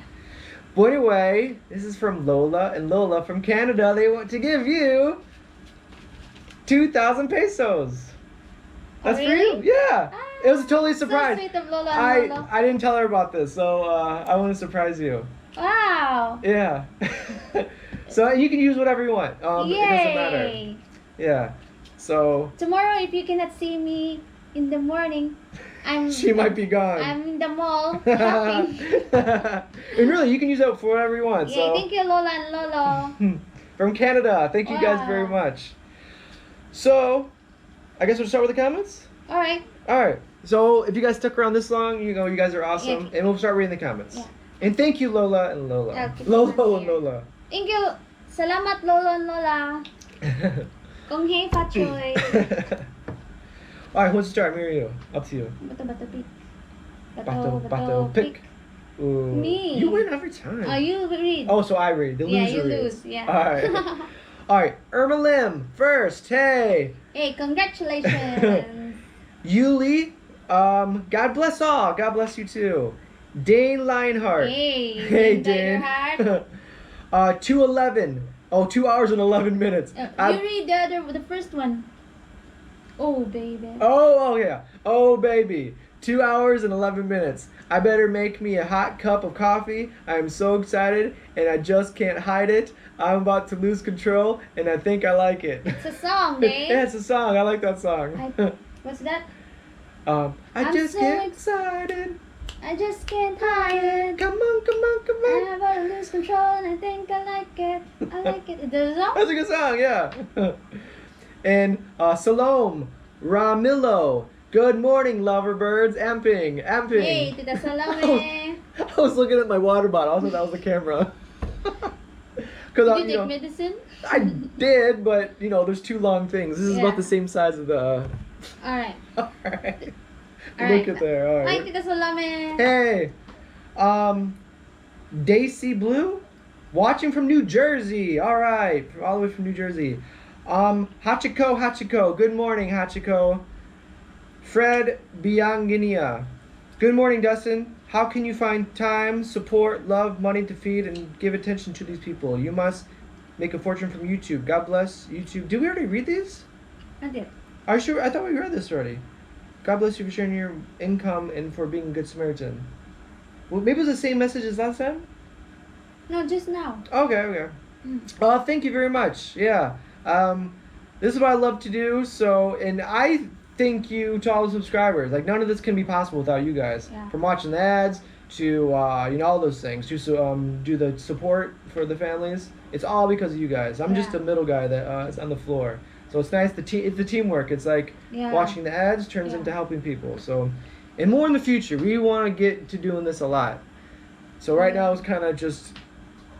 But anyway, this is from Lola, and Lola from Canada. They want to give you 2,000 pesos. That's for really? you? Yeah. It was a totally surprise. So sweet of Lola and Lola. I didn't tell her about this, so I want to surprise you. Wow. Yeah. So you can use whatever you want. It doesn't matter. Yay. Yeah. So Tomorrow, if you cannot see me in the morning, she might be gone. I'm in the mall shopping. And really, you can use that for whatever you want. Yay, So thank you, Lola and Lolo. from Canada, thank you guys very Wow. much. So, I guess we'll start with the comments. All right. All right. So if you guys stuck around this long, you guys are awesome, Yeah. and we'll start reading the comments. Yeah. And thank you, Lola and Lola. Okay, Lolo and here. Lola. Thank you. Salamat, Lolo and Lola. Kung Hei Fat Choi. All right, who wants to start? Me or you? Up to you. Bato, pick. Bato, pick. Ooh. Me. You win every time. Oh, you read. Oh, so I read. The yeah, loser you reads. lose. Yeah. All right. All right. Irma Lim first. Hey. Hey, congratulations. Yuli. God bless all. God bless you too. Dane Lionheart. Hey. Hey, Linda, Dane. your heart. 2:11. Oh, 2 hours and 11 minutes. You read the first one. Oh, baby. Oh, yeah. Oh, baby. 2 hours and 11 minutes. I better make me a hot cup of coffee. I am so excited, and I just can't hide it. I'm about to lose control, and I think I like it. It's a song, Dane. Yeah, it's a song. I like that song. What's that? I just so get excited. I just can't hide it. Come on, come on, come I on. have to lose control, and I think I like it. I like it. The song? That's a good song, yeah. And Salome Ramillo. Good morning, loverbirds. Amping. Hey, Tita Salome. I was looking at my water bottle. I thought that was the camera. Did you take medicine? I did, but there's two long things. This is about the same size of the. Alright. Alright. Alright. Look at there. All Hi, right. Tita Salome. Hey, Daisy Blue, watching from New Jersey. All right, all the way from New Jersey. Hachiko. Good morning, Hachiko. Fred Bianginia. Good morning, Dustin. How can you find time, support, love, money to feed, and give attention to these people? You must make a fortune from YouTube. God bless YouTube. Did we already read these? I did. Are you sure? I thought we read this already. God bless you for sharing your income and for being a good Samaritan. Well, maybe it was the same message as last time? No, just now. Okay. Mm. Thank you very much. Yeah. This is what I love to do. So, and I thank you to all the subscribers. Like, none of this can be possible without you guys. Yeah. From watching the ads to, all those things. To do the support for the families. It's all because of you guys. I'm just a middle guy that is on the floor. So it's nice. It's the teamwork. It's like watching the ads turns into helping people. So, and more in the future. We want to get to doing this a lot. So right now it's kind of just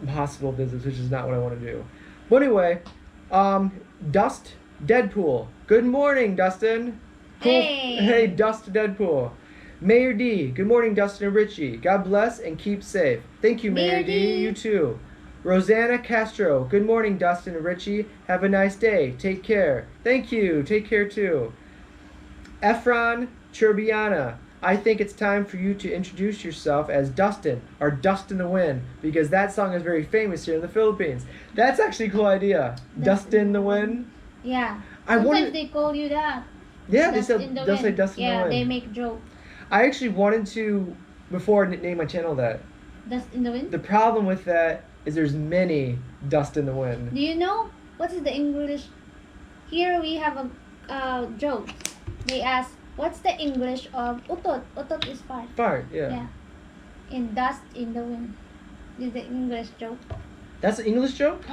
hospital visits, which is not what I want to do. But anyway, Dust Deadpool. Good morning, Dustin. Cool. Hey. Hey, Dust Deadpool. Mayor D, good morning, Dustin and Richie. God bless and keep safe. Thank you, Mayor D. You too. Rosanna Castro, good morning, Dustin and Richie. Have a nice day. Take care. Thank you. Take care too. Efron Churbiana, I think it's time for you to introduce yourself as Dustin, or Dust in the Wind, because that song is very famous here in the Philippines. That's actually a cool idea. Dust in the Wind. Yeah. Sometimes they call you that. Yeah, Dust they'll in the say Wind. Dust in the Wind. Yeah, they make joke. I actually wanted to, before, name my channel that. Dust in the Wind? The problem with that is there's many Dust in the Wind. Do you know what is the English? Here we have a joke. They ask, what's the English of utot? Utot is fart. Fart, yeah. Yeah. In Dust in the Wind. Is the English joke. That's an English joke?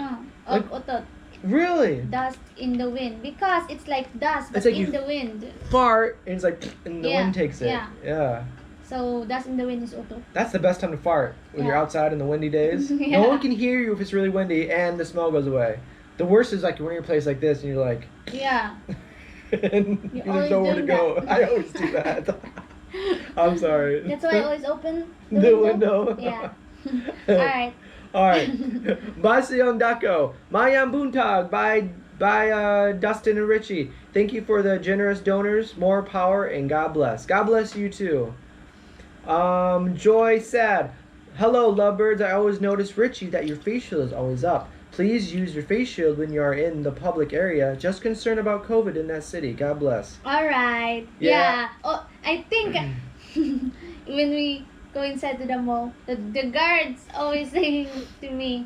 Of utot. Really? Dust in the wind. Because it's like dust, but it's like in the wind. Fart, and it's like, and the wind takes it. Yeah. So, dust in the wind is utot. That's the best time to fart, when you're outside in the windy days. Yeah. No one can hear you if it's really windy, and the smell goes away. The worst is like when you're in a place like this, and you're like... Yeah. and there's nowhere to go. I always do that. I'm sorry. That's why I always open the window. Yeah. Alright. Alright. Baseon Dako. Mayang Buntag by Dustin and Richie. Thank you for the generous donors. More power and God bless. God bless you too. Joy Sad. Hello, lovebirds. I always notice, Richie, that your face shield is always up. Please use your face shield when you are in the public area. Just concerned about COVID in that city. God bless. Alright. Yeah. Oh, I think when we go inside to the mall, the guards always saying to me,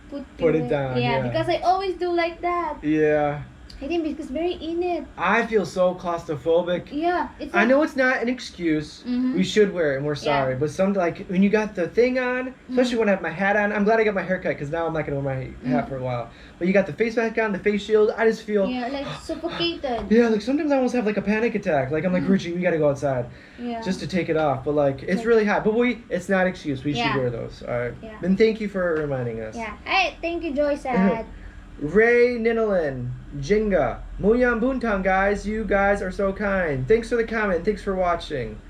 put it down. Yeah, because I always do like that. Yeah. I think because very init. I feel so claustrophobic. Yeah, it's I know it's not an excuse. Mm-hmm. We should wear it, and we're sorry. But some, like, when you got the thing on, especially when I have my hat on, I'm glad I got my hair cut because now I'm not going to wear my hat for a while. But you got the face mask on, the face shield, I just feel... Yeah, like suffocated. Yeah, like sometimes I almost have like a panic attack. Like, I'm like, Richie, we got to go outside. Yeah. Just to take it off. But like, it's really hot. But it's not an excuse. We should wear those. All right. Yeah. And thank you for reminding us. Yeah. Alright, thank you, Joy Sad. Ray Ninalin, Jinga, Muyang Buntang, guys. You guys are so kind. Thanks for the comment. Thanks for watching.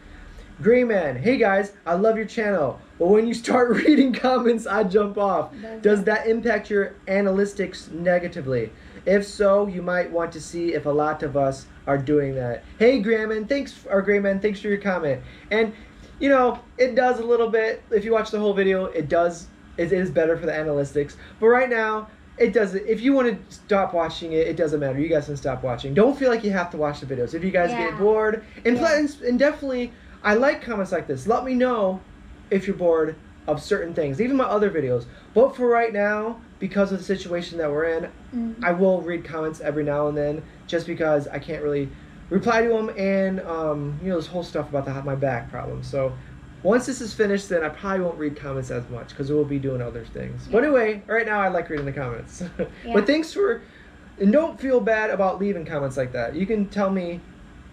Greyman, hey guys, I love your channel, but when you start reading comments, I jump off. Does that impact your analytics negatively? If so, you might want to see if a lot of us are doing that. Hey Greyman, thanks for your comment. And you know, it does a little bit. If you watch the whole video, it is better for the analytics. But right now, it doesn't. If you want to stop watching it, it doesn't matter. You guys can stop watching. Don't feel like you have to watch the videos. If you guys get bored, and definitely, I like comments like this. Let me know if you're bored of certain things, even my other videos. But for right now, because of the situation that we're in, I will read comments every now and then, just because I can't really reply to them, and you know, this whole stuff about my back problem. So once this is finished, then I probably won't read comments as much because we'll be doing other things. But anyway, right now I like reading the comments. But thanks for, and don't feel bad about leaving comments like that. You can tell me,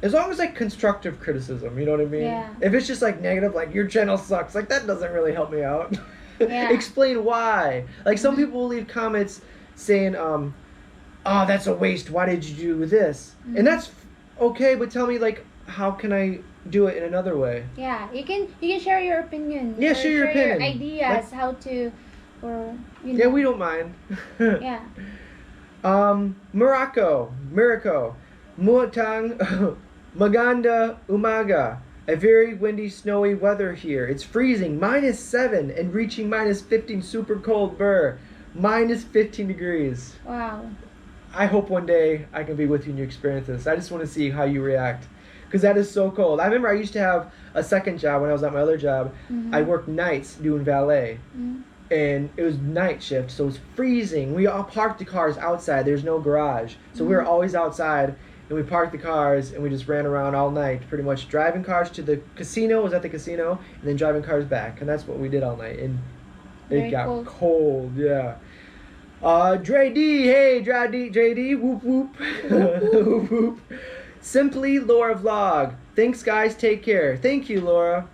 as long as like constructive criticism, you know what I mean? Yeah. If it's just like negative, like your channel sucks, like that doesn't really help me out. Yeah. Explain why. Like some people will leave comments saying, oh, that's a waste. Why did you do this? And that's okay, but tell me like, how can I do it in another way? Yeah, you can share your opinion. Yeah, share your opinion. Your ideas, how to, or you know. Yeah, we don't mind. Yeah. Miraco, Muatang, Maganda, Umaga. A very windy, snowy weather here. It's freezing, -7 and reaching -15. Super cold, burr. -15 degrees. Wow. I hope one day I can be with you and you experience this. I just want to see how you react. Because that is so cold. I remember I used to have a second job when I was at my other job. I worked nights doing valet. And it was night shift, so it was freezing. We all parked the cars outside. There's no garage. So we were always outside, and we parked the cars, and we just ran around all night, pretty much driving cars to the casino, was at the casino, and then driving cars back. And that's what we did all night. And it got cold, yeah. Dre D, hey, JD, whoop whoop. Whoop whoop. Simply Laura Vlog. Thanks, guys. Take care. Thank you, Laura.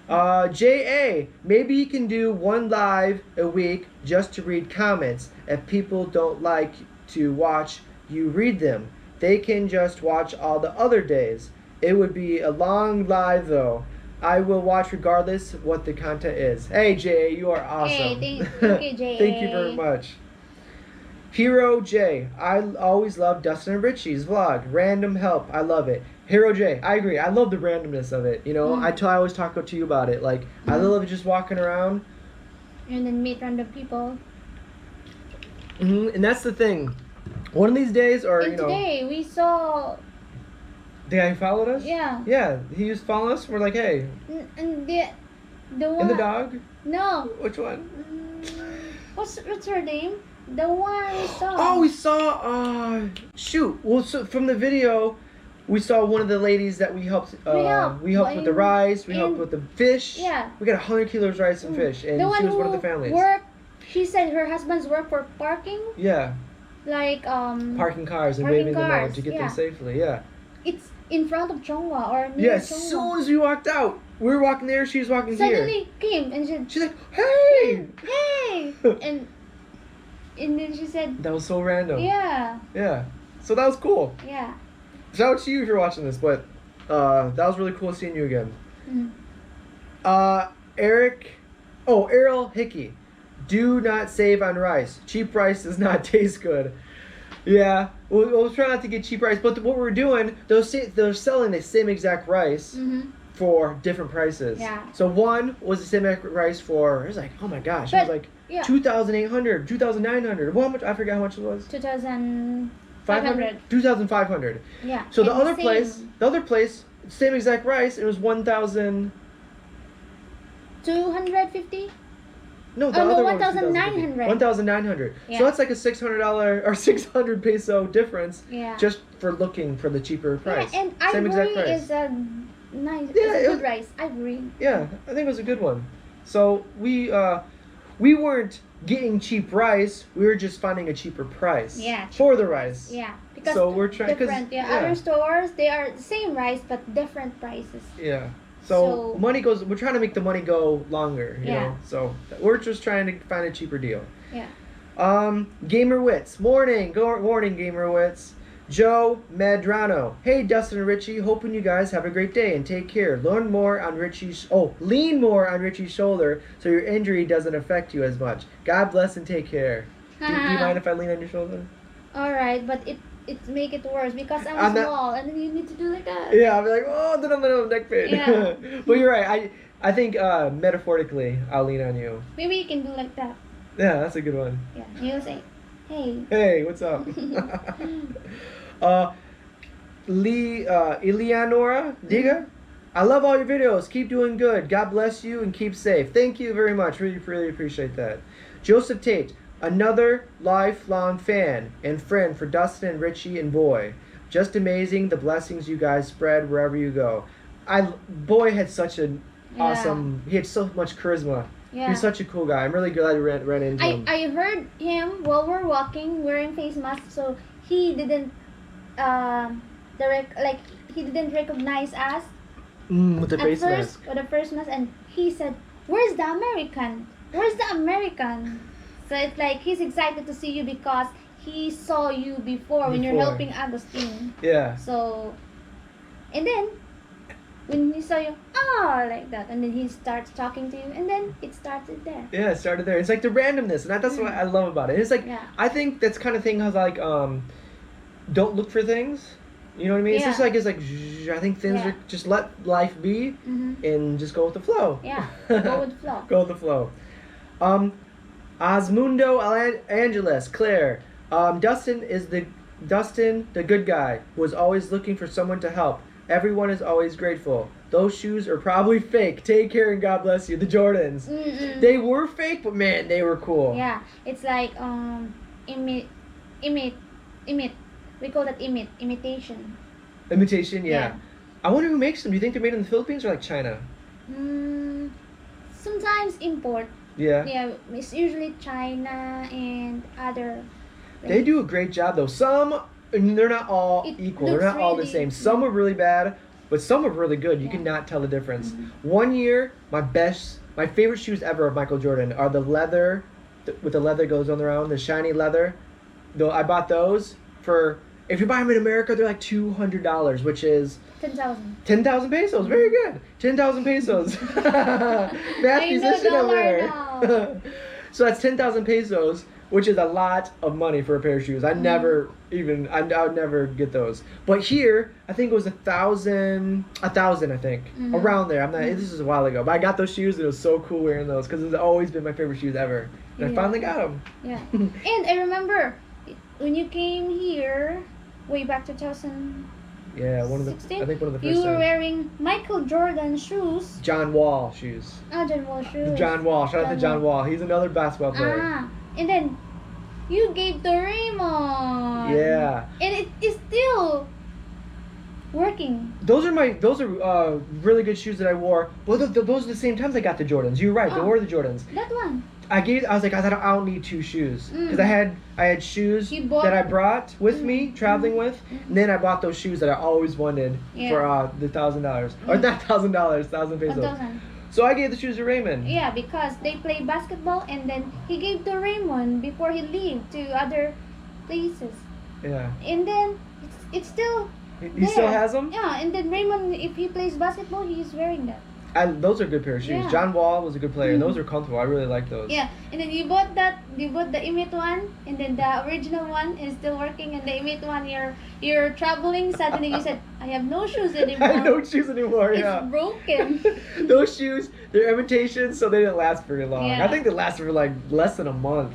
J.A. Maybe you can do one live a week just to read comments. If people don't like to watch you read them, they can just watch all the other days. It would be a long live though. I will watch regardless of what the content is. Hey Jay, you are awesome. Hey, thank you, Jay. Thank you very much. Hero J, I always love Dustin and Richie's vlog. Random help, I love it. Hero J, I agree. I love the randomness of it. You know, I always talk to you about it. Like, I love just walking around. And then meet random people. And that's the thing. One of these days, or, and you know. Today, we saw. The guy who followed us? Yeah. Yeah, he used to follow us. We're like, hey. And the one. And the dog? No. Which one? What's her name? The one we saw. Oh, we saw. Shoot. Well, so from the video, we saw one of the ladies that we helped. We helped with the rice. We helped with the fish. Yeah. We got 100 kilos rice and fish, and she was one of the families. She said her husband's work for parking. Yeah. Like parking cars and waving them out to get them safely. Yeah. It's in front of Chongwa or near As soon as we walked out, we were walking there. She was walking here. Suddenly came and she's like, "Hey, hey!" and then she said, "That was so random." Yeah. Yeah. So that was cool. Yeah. Shout out to you if you're watching this, but that was really cool seeing you again. Errol Hickey. Do not save on rice. Cheap rice does not taste good. Yeah, we'll try not to get cheap rice. But what we're doing, they're selling the same exact rice for different prices. Yeah. So one was the same exact rice for, it was like, oh my gosh, it was like 2,800, 2,900. Well, how much? I forgot how much it was. 2,500. 2,500. Yeah. So the other place, same exact rice, it was 1,000. 250. No, the other one was 1,900. 1,900. Yeah. So that's like a $600 or 600 peso difference. Yeah. Just for looking for the cheaper price. Yeah, and same exact ivory price. is a nice. Yeah, it's a good rice. Ivory. Yeah, I think it was a good one. So we weren't getting cheap rice. We were just finding a cheaper price. Yeah. For the rice. Yeah. Because so we're trying different. Other stores they are the same rice but different prices. Yeah. So money goes. We're trying to make the money go longer, you know. So we're just trying to find a cheaper deal. Yeah. Gamer Wits. Morning, Gamer Wits. Joe Medrano. Hey, Dustin and Richie. Hoping you guys have a great day and take care. Lean more on Richie's shoulder so your injury doesn't affect you as much. God bless and take care. Do you mind if I lean on your shoulder? All right, but it make it worse because I'm small and then you need to do like that. Yeah, I'll be like, oh, then I'm gonna have neck pain. Yeah. But you're right. I think metaphorically, I'll lean on you. Maybe you can do like that. Yeah, that's a good one. Yeah, you'll say, hey. Hey, what's up? Eleonora Diga. I love all your videos. Keep doing good. God bless you and keep safe. Thank you very much. Really, really appreciate that. Joseph Tate. Another lifelong fan and friend for Dustin and Richie and Boy. Just amazing the blessings you guys spread wherever you go. Boy had such an awesome, he had so much charisma. Yeah. He's such a cool guy. I'm really glad I ran into him. I heard him while we're walking wearing face mask, so he didn't he didn't recognize us. With the face mask. With the first mask, and he said, "Where's the American? Where's the American?" So it's like he's excited to see you because he saw you before when you're helping Agustin. Yeah. So, and then when he saw you, like that, and then he starts talking to you, and then it started there. Yeah, it started there. It's like the randomness, and that's what I love about it. It's like I think that's kind of thing has like don't look for things. You know what I mean? Yeah. It's like I think things are just let life be and just go with the flow. Yeah, go with the flow. Go with the flow. Osmundo Angeles, Claire. Dustin, the good guy, who is always looking for someone to help. Everyone is always grateful. Those shoes are probably fake. Take care and God bless you. The Jordans. They were fake, but man, they were cool. Yeah, it's like imit. We call that imitation. Imitation, yeah. I wonder who makes them. Do you think they're made in the Philippines or like China? Sometimes import. Yeah. Yeah, it's usually China and other. They do a great job though. Some, they're not all equal. They're not all the same. Some are really bad, but some are really good. You cannot tell the difference. One year, my favorite shoes ever of Michael Jordan are the leather, with the leather goes on around, the shiny leather. Though I bought those for If you buy them in America, they're like $200, which is 10,000. 10,000 pesos. Very good. 10,000 pesos. Math musician over there. So that's 10,000 pesos, which is a lot of money for a pair of shoes. I would never get those. But here, I think it was 1,000, I think, around there. This is a while ago, but I got those shoes and it was so cool wearing those because it's always been my favorite shoes ever. And I finally got them. Yeah. And I remember when you came here, way back 2000. Yeah, I think one of the first you were times. wearing Michael Jordan shoes. John Wall shoes. John Wall shoes. John Wall. Shout out to John Wall. He's another basketball player. And then you gave to Raymond. Yeah. And it is still working. Those are really good shoes that I wore. Well, those are the same times I got the Jordans. You're right. They were the Jordans. That one. I was like, I don't need two shoes because I had shoes that I brought with me traveling with, and then I bought those shoes that I always wanted for the $1,000 or not $1,000, 1,000 pesos. 1,000. So I gave the shoes to Raymond. Yeah, because they play basketball, and then he gave to Raymond before he leave to other places. Yeah. And then it's still. He still has them. Yeah, and then Raymond, if he plays basketball, he's wearing that. Those are good pair of shoes. Yeah. John Wall was a good player, and those are comfortable. I really like those. Yeah, and then you bought the Imit one, and then the original one is still working, and the Imit one you're traveling. Suddenly you said, I have no shoes anymore. I have no shoes anymore. It's broken. Those shoes, they're imitations, so they didn't last very long. Yeah. I think they lasted for like less than a month.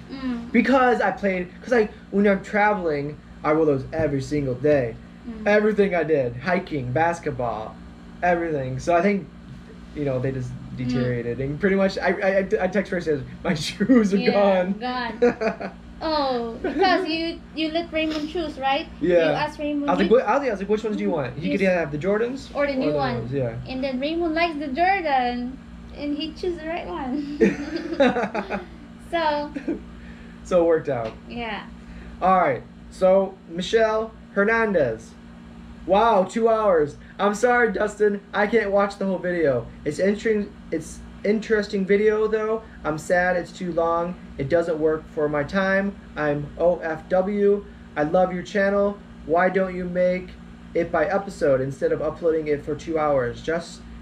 Because when I'm traveling, I wore those every single day. Everything I did, hiking, basketball, everything. So I think, they just deteriorated, and pretty much I text her and says my shoes are gone. Oh, because you let Raymond choose, right? Yeah. You asked Raymond. I was like, which ones do you want? He could either have the Jordans or the new one. Ones, yeah. And then Raymond likes the Jordan, and he chose the right one. So it worked out. Yeah. All right. So Michelle Hernandez. Wow, 2 hours. I'm sorry, Dustin. I can't watch the whole video. It's interesting video though. I'm sad it's too long. It doesn't work for my time. I'm OFW. I love your channel. Why don't you make it by episode instead of uploading it for 2 hours?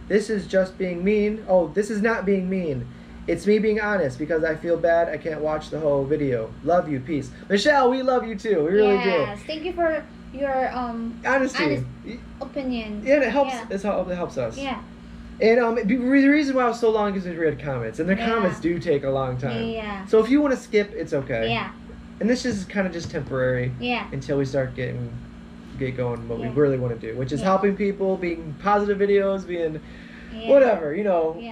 This is just being mean. Oh, this is not being mean. It's me being honest because I feel bad I can't watch the whole video. Love you. Peace. Michelle, we love you too. We really do. Yes. Thank you for your honesty. Honest opinion. Yeah, it helps. It helps us. Yeah. And the reason why it was so long is because we read comments, and the comments do take a long time. Yeah. So if you want to skip, it's okay. Yeah. And this is kind of just temporary. Yeah. Until we start get going what we really want to do, which is helping people, being positive videos, being whatever,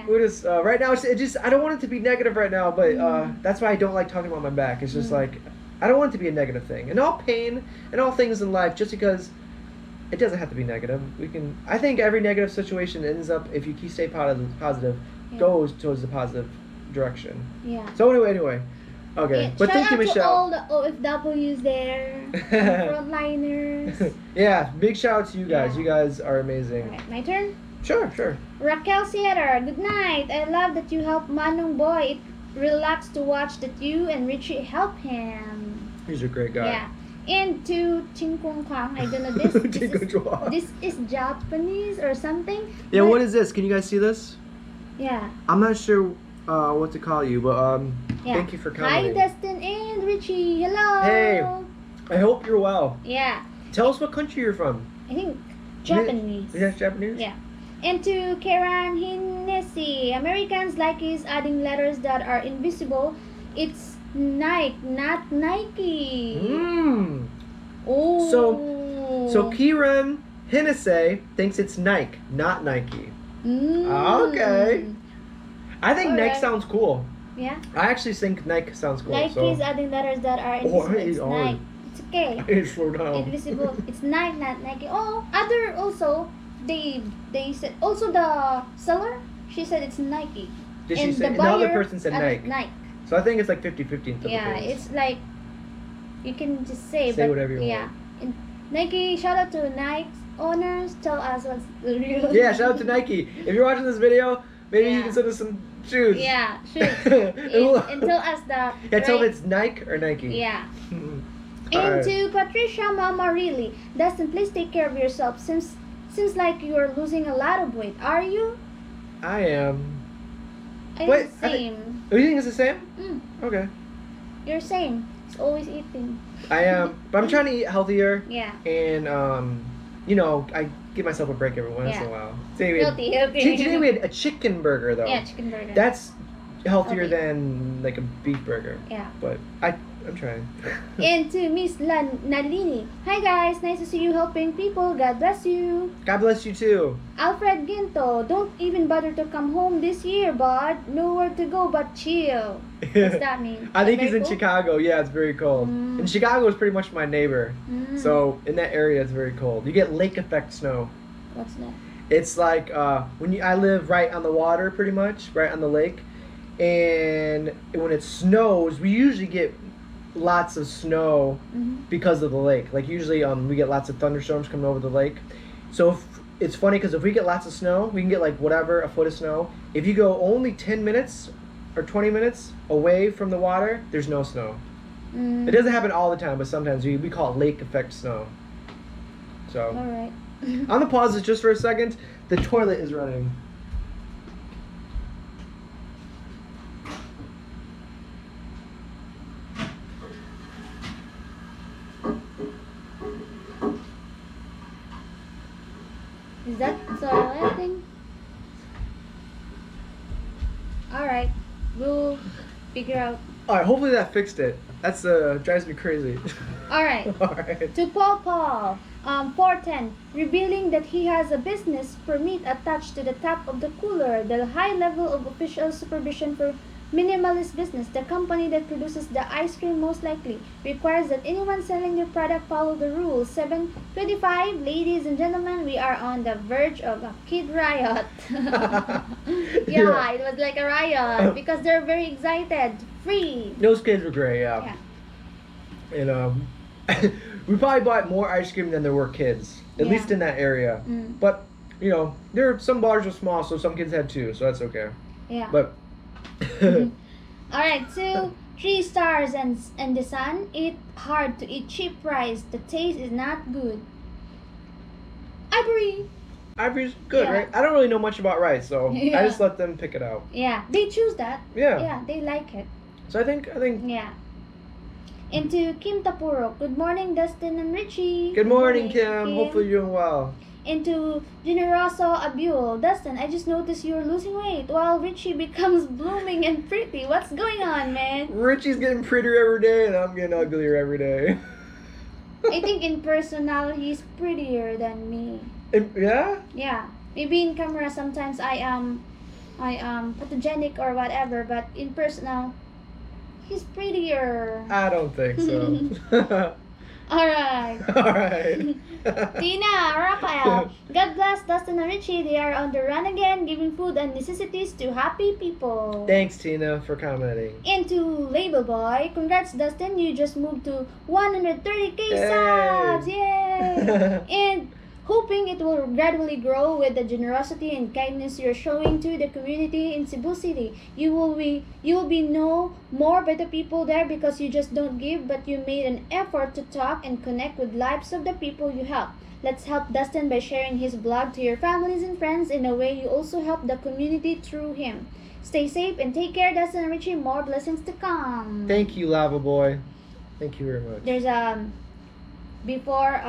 we're just right now I don't want it to be negative right now, but that's why I don't like talking about my back. It's just like I don't want it to be a negative thing, and all pain and all things in life, just because it doesn't have to be negative. I think every negative situation ends up, if you stay positive, goes towards the positive direction. Yeah. So anyway, okay. Yeah. But thank you, Michelle. Shout out to all the OFWs there, frontliners. Yeah, big shout out to you guys. Yeah. You guys are amazing. All right, my turn. Sure. Raquel Sierra, good night. I love that you help Manong Boy. It relaxed to watch that you and Richie help him. He's a great guy. Yeah. And to Chingkong Kwang, I don't know this is Japanese or something. Yeah, what is this? Can you guys see this? Yeah. I'm not sure what to call you, but thank you for commenting. Hi, Dustin and Richie. Hello. Hey, I hope you're well. Yeah. Tell us what country you're from. I think Japanese. Is that Japanese? Yeah. And to Karen Hennessy, Americans like is adding letters that are invisible. It's Nike, not Nike. Oh. So Kieran Hennessy thinks it's Nike, not Nike. Okay. I think Nike sounds cool. Yeah. I actually think Nike sounds cool. Nike is adding letters that are invisible. It's Nike. It's okay. I slow down. Invisible. It's Nike, not Nike. Oh, other also. They said also the seller. She said it's Nike. Did she say? The other person said Nike. Nike. So I think it's like 50-50. Yeah, it's like you can just say whatever you want. Yeah. And Nike, shout out to Nike's owners. Tell us what's the real. Yeah, shout out to Nike. If you're watching this video, maybe you can send us some shoes. Yeah, shoes. and tell us the. Yeah, tell them it's Nike or Nike. Yeah. And to Patricia Mama Really, Dustin, please take care of yourself. Seems like you're losing a lot of weight. Are you? I am. I'm Wait, the same. You think it's the same? Okay. You're same. It's always eating. I am, but I'm trying to eat healthier. Yeah. And I give myself a break every once in a while. Healthy. Today we had a chicken burger though. Yeah, chicken burger. That's healthier than like a beef burger. Yeah. But I'm trying. And to Miss Nalini. Hi guys, nice to see you helping people. God bless you. God bless you too. Alfred Ginto, don't even bother to come home this year, bud. Nowhere to go but chill. What's that mean? I think he's in Chicago. Yeah, it's very cold. And Chicago is pretty much my neighbor. So in that area, it's very cold. You get lake effect snow. What's that? It's like I live right on the water, pretty much, right on the lake. And when it snows, we usually get lots of snow because of the lake. Like usually we get lots of thunderstorms coming over the lake. So it's funny because if we get lots of snow, we can get like whatever, a foot of snow. If you go only 10 minutes or 20 minutes away from the water, there's no snow. It doesn't happen all the time, but sometimes we call it lake effect snow. So all right. I'm gonna pause this just for a second. The toilet is running. Is that toilet thing? Alright, we'll figure out. Alright, hopefully that fixed it. That's drives me crazy. Alright. Alright. To Paul, 410, revealing that he has a business permit attached to the top of the cooler, the high level of official supervision for minimalist business. The company that produces the ice cream most likely requires that anyone selling their product follow the rules. 7:25, ladies and gentlemen, we are on the verge of a kid riot. Yeah, it was like a riot because they're very excited. Free. Those kids were great, yeah. And we probably bought more ice cream than there were kids, at least in that area. But some bars are small, so some kids had two, so that's okay. Yeah. But Alright, so 3 stars and the sun. Eat hard to eat cheap rice. The taste is not good. Ivory's good, right? I don't really know much about rice, so I just let them pick it out. Yeah, they choose that. Yeah, they like it. So I think. Yeah. And to Kim Tapuro. Good morning, Dustin and Richie. Good morning, Kim. Hopefully you're doing well. And to Generoso Abul. Dustin, I just noticed you're losing weight while Richie becomes blooming and pretty. What's going on, man? Richie's getting prettier every day, and I'm getting uglier every day. I think in personal, he's prettier than me. Yeah? Yeah. Maybe in camera, sometimes I am photogenic or whatever, but in personal, he's prettier. I don't think so. Alright. Alright. Tina, Raphael. God bless Dustin and Richie. They are on the run again, giving food and necessities to happy people. Thanks, Tina, for commenting. And to Label Boy. Congrats, Dustin. You just moved to 130k subs. Yay! And hoping it will gradually grow with the generosity and kindness you're showing to the community in Cebu City. You will be known more by the people there because you just don't give, but you made an effort to talk and connect with lives of the people you help. Let's help Dustin by sharing his blog to your families and friends. In a way, you also help the community through him. Stay safe and take care, Dustin and Richie. More blessings to come. Thank you, Lava Boy. Thank you very much. There's before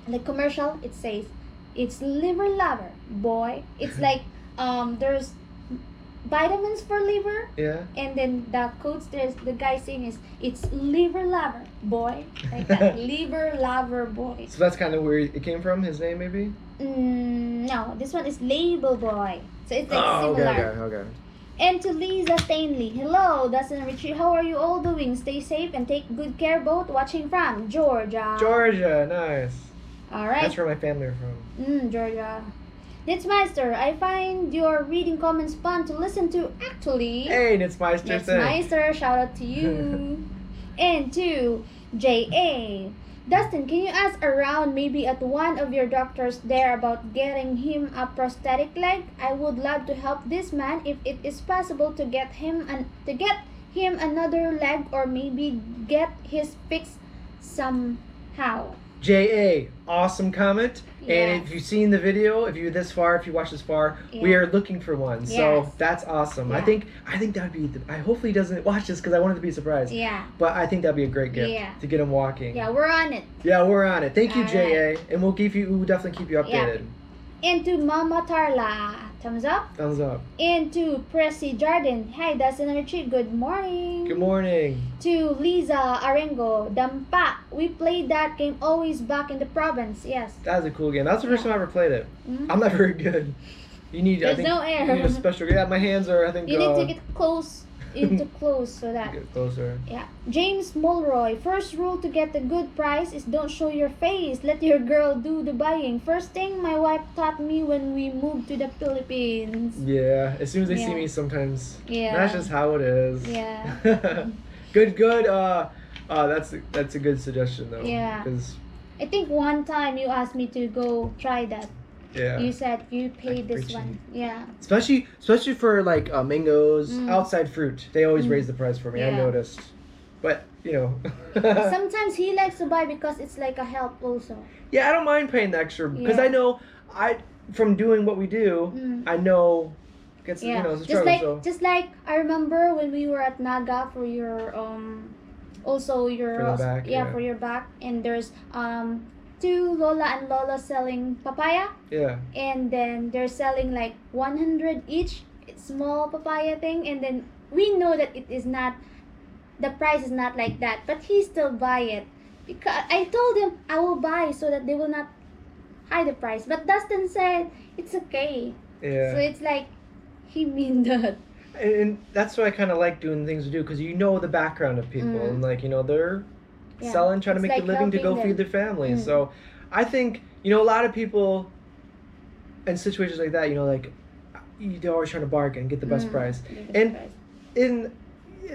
the commercial, it says it's liver lover boy. It's like there's vitamins for liver, and then the quotes, there's the guy saying is it's liver lover boy, like that. Liver lover boy. So that's kind of where it came from, his name maybe? No, this one is Label Boy, so it's like similar. Okay. And to Lisa Stanley, hello, Dustin and Richie, how are you all doing? Stay safe and take good care, both watching from Georgia. Georgia, nice. Alright. That's where my family are from. Georgia. Nitzmeister, I find your reading comments fun to listen to, actually. Hey, Nitzmeister, Nitzmeister, shout out to you. And to J.A. Dustin, can you ask around maybe at one of your doctors there about getting him a prosthetic leg? I would love to help this man if it is possible to get him another leg, or maybe get his fixed somehow. J.A. Awesome comment. Yeah. And if you've seen the video, if you watch this far, we are looking for one. So that's awesome. Yeah. I think that would be. I hopefully he doesn't watch this because I want it to be a surprise. Yeah. But I think that'd be a great gift to get him walking. Yeah, we're on it. Yeah, we're on it. Thank you, All J.A. And we'll definitely keep you updated. Yeah. And to Mama Tarla, thumbs up. Thumbs up. And to Pressy Jordan, hi, Dustin and Richie, good morning. Good morning. To Liza Arengo, Dampa, we played that game always back in the province, yes. That was a cool game. That's the first time I ever played it. Mm-hmm. I'm not very good. There's no air. You need a special. Yeah, my hands are. I think. You need to get close. So that. Get closer. Yeah. James Mulroy. First rule to get a good price is don't show your face. Let your girl do the buying. First thing my wife taught me when we moved to the Philippines. Yeah. As soon as they see me, sometimes. Yeah. That's just how it is. Yeah. Good. That's a good suggestion though. Yeah. Because. I think one time you asked me to go try that. Yeah. You said you paid this one. Yeah. Especially for like mangoes, outside fruit. They always raise the price for me. Yeah. I noticed. But, sometimes he likes to buy because it's like a help also. Yeah, I don't mind paying the extra because I know from doing what we do, I know it's it's a struggle. Just like I remember when we were at Naga for your also your for the back, for your back, and there's two Lola and Lola selling papaya. Yeah. And then they're selling like 100 each. It's small papaya thing, and then we know that it is not, the price is not like that, but he still buy it because I told him I will buy so that they will not hide the price. But Dustin said it's okay. Yeah. So it's like he mean that. And that's why I kind of like doing things to do because you know the background of people and like they're selling, trying to make a living to go feed their family. So I think a lot of people in situations like that, like they're always trying to bargain, get the best price,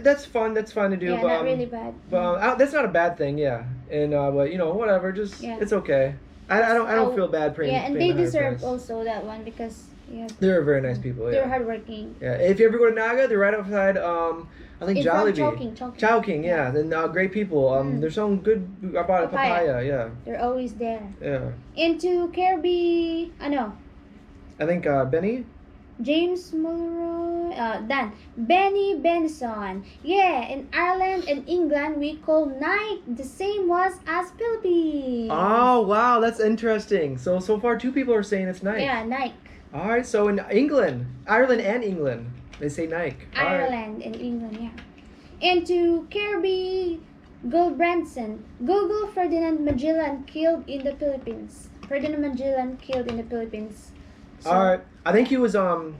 that's fun to do. Yeah, but, not really bad. But that's not a bad thing, yeah. And but whatever, just it's okay. I don't feel bad paying. Yeah, and they deserve also that one because they're very nice people. They're hardworking. Yeah, if you ever go to Naga, they're right outside. I think Jollibee. Chowking, yeah. Then great people. There's some good about papaya, yeah. They're always there. Yeah. Into Kirby, I think Benny. James Mulroy, Dan. Benny Benson. Yeah, in Ireland and England, we call Nike the same as Philippines. Oh, wow, that's interesting. So far, two people are saying it's Nike. Yeah, Nike. All right, so in England, Ireland and England, they say Nike. Ireland and England, yeah. And to Kirby Gulbrandson, Google Ferdinand Magellan killed in the Philippines. Ferdinand Magellan killed in the Philippines. So, all right, I think he was a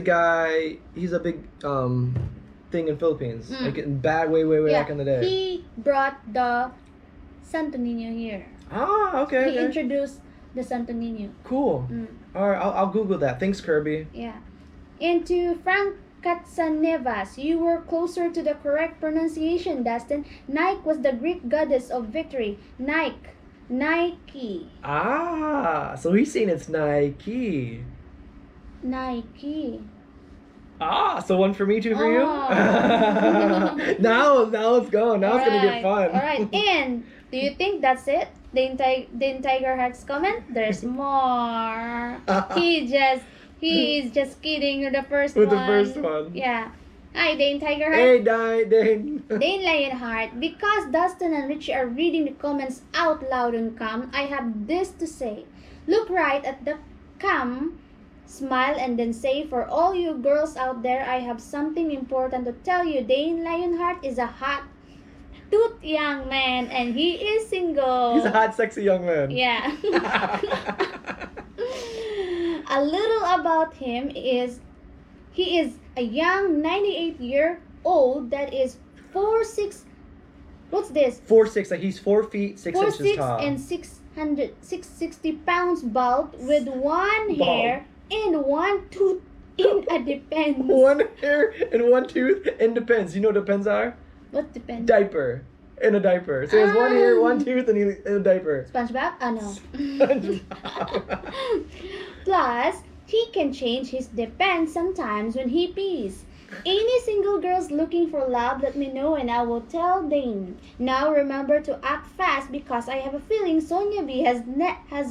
guy. He's a big thing in Philippines, like way back in the day. He brought the Santo Niño here. Ah, okay. He introduced the Santo Niño. Cool. All right, I'll Google that. Thanks, Kirby. Yeah. And to Frank Katsanevas, you were closer to the correct pronunciation, Dustin. Nike was the Greek goddess of victory. Nike. Ah, so he's saying it's Nike. Nike. Ah, so one for me, two for you? Now let's go. Now it's going to get fun. All right, and do you think that's it? Didn't Tiger Hearts comment? There's more. He is just kidding with the first one. With the first one. Yeah. Hi, Dane Tiger Heart. Hey, Dane. Dane Lionheart. Because Dustin and Richie are reading the comments out loud on cam, I have this to say. Look right at the cam, smile, and then say, for all you girls out there, I have something important to tell you. Dane Lionheart is a hot toot young man, and he is single. He's a hot, sexy young man. Yeah. A little about him is he is a young 98-year-old that is 4'6". What's this? 4'6", like he's 4 feet 6 inches tall. 4'6" and 660 pounds bald with one hair and one tooth in a depends. One hair and one tooth and depends. You know what depends are? What depends? Diaper. In a diaper. So he has one hair, one tooth, and in a diaper. SpongeBob? No. SpongeBob. Plus, he can change his depends sometimes when he pees. Any single girls looking for love, let me know and I will tell Dane. Now remember to act fast because I have a feeling Sonia B has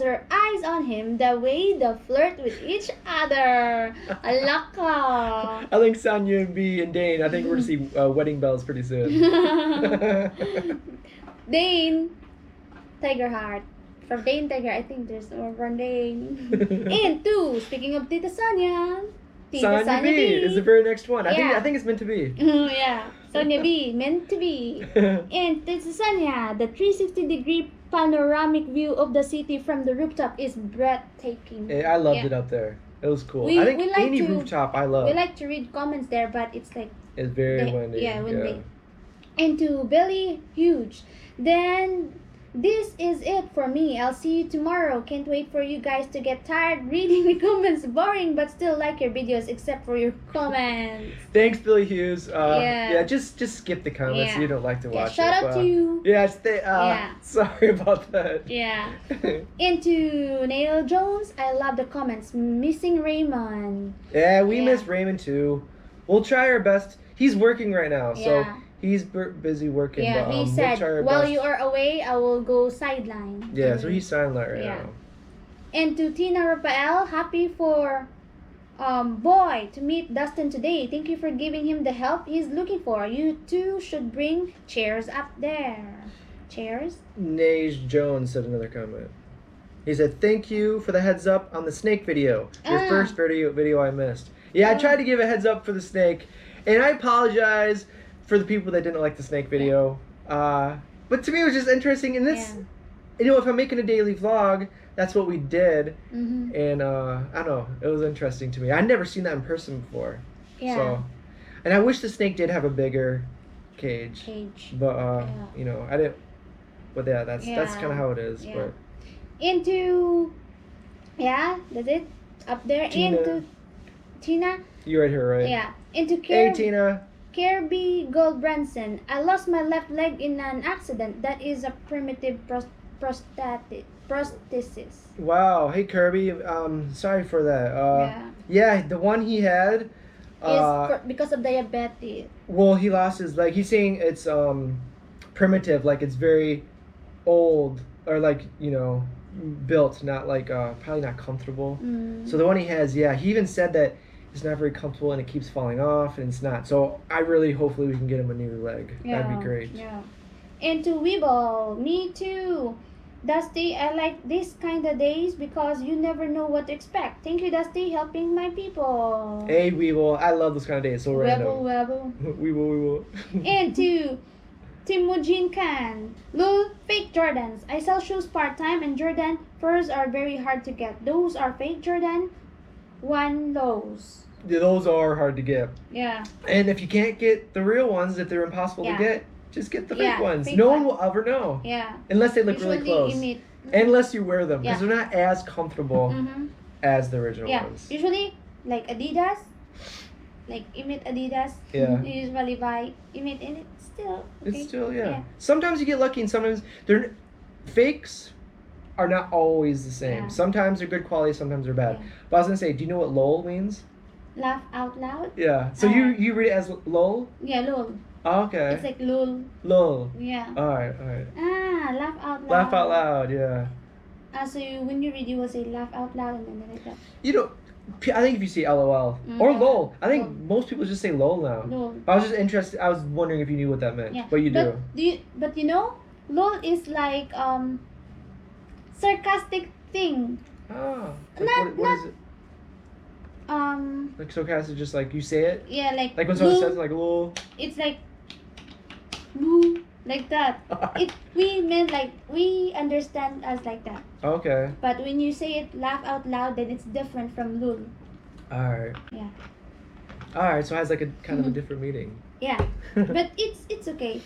her eyes on him the way they flirt with each other. Alaka. I think Sonia B and Dane, I think we're going to see wedding bells pretty soon. Dane, Tiger Heart. From Dane Tiger, I think there's more from Dane. And two, speaking of Tita Sonia. Sonia B is the very next one. Yeah. I think it's meant to be. Yeah. Sonia B, meant to be. And Tita Sonia, the 360-degree panoramic view of the city from the rooftop is breathtaking. I loved it up there. It was cool. We I think like any rooftop I love. We like to read comments there, but it's like... It's very windy. Yeah, windy. And to Billy, huge. Then... This is it for me. I'll see you tomorrow. Can't wait for you guys to get tired reading the comments. Boring, but still like your videos except for your comments. Thanks, Billy Hughes. Yeah, just skip the comments. Yeah. You don't like to watch Shout out to you. Yeah, sorry about that. Yeah. Into Neil Jones, I love the comments. Missing Raymond. Yeah, we miss Raymond too. We'll try our best. He's working right now, so he's busy working. Yeah, but, he said, we'll while you are away, I will go sideline. Yeah, so he's silent right now. And to Tina Rafael, happy for boy to meet Dustin today. Thank you for giving him the help he's looking for. You two should bring chairs up there. Chairs? Nage Jones said another comment. He said, thank you for the heads up on the snake video. Your first video I missed. Yeah, I tried to give a heads up for the snake. And I apologize for the people that didn't like the snake video. But to me it was just interesting. And this, you know, if I'm making a daily vlog, that's what we did. And I don't know, it was interesting to me. I'd never seen that in person before. Yeah. So, and I wish the snake did have a bigger cage. But, you know, I didn't. But yeah, that's kind of how it is. Yeah. But into, that's it. Up there. Tina. Into Tina. You right here, right? Yeah. Into Hey, Tina. Kirby Goldbranson. I lost my left leg in an accident. That is a primitive prosthesis. Wow. Hey, Kirby. Sorry for that. Yeah, the one he had. Because of diabetes. Well, he lost his leg. He's saying it's primitive, like it's very old, or like, you know, built, not like probably not comfortable. So the one he has, he even said that it's not very comfortable and it keeps falling off, and it's not. So I really, hopefully we can get him a new leg. That'd be great. Yeah. And to Weeble, me too. Dusty, I like this kind of days because you never know what to expect. Thank you, Dusty, helping my people. Hey, Weeble, I love those kind of days. So random. Weeble. Weeble. And to Timujin Khan, Lul, fake Jordans. I sell shoes part-time and Jordan furs are very hard to get. Those are fake Jordan 1 lows. Yeah, those are hard to get. Yeah. And if you can't get the real ones, if they're impossible to get, just get the fake ones. No one will ever know. Yeah. Unless they look really close. Unless you wear them, because they're not as comfortable as the original ones. Usually, like Adidas, like imitate Adidas. Yeah. You usually buy imitate, and it's still. Okay. It's still Sometimes you get lucky, and sometimes they're fakes. Are not always the same. Sometimes they're good quality, sometimes they're bad. But I was gonna say, do you know what LOL means? Laugh out loud. Yeah. So you read it as LOL? Yeah, lol. Oh, okay. It's like lol. LOL. Yeah. All right. Laugh out loud. Laugh out loud. Yeah. So when you read, you will say laugh out loud and then like that. You know, I think if you say LOL or LOL, I think most people just say LOL now. LOL. I was just interested. I was wondering if you knew what that meant. Yeah. But you do. But you know, LOL is like sarcastic thing. Oh. Like what is it? Like sarcastic, just like you say it. Yeah, like when someone says like lol. It's like lol, like that. We meant like we understand as like that. Okay. But when you say it laugh out loud, then it's different from lol. All right. Yeah. All right, so it has like a kind of a different meaning. Yeah, but it's okay.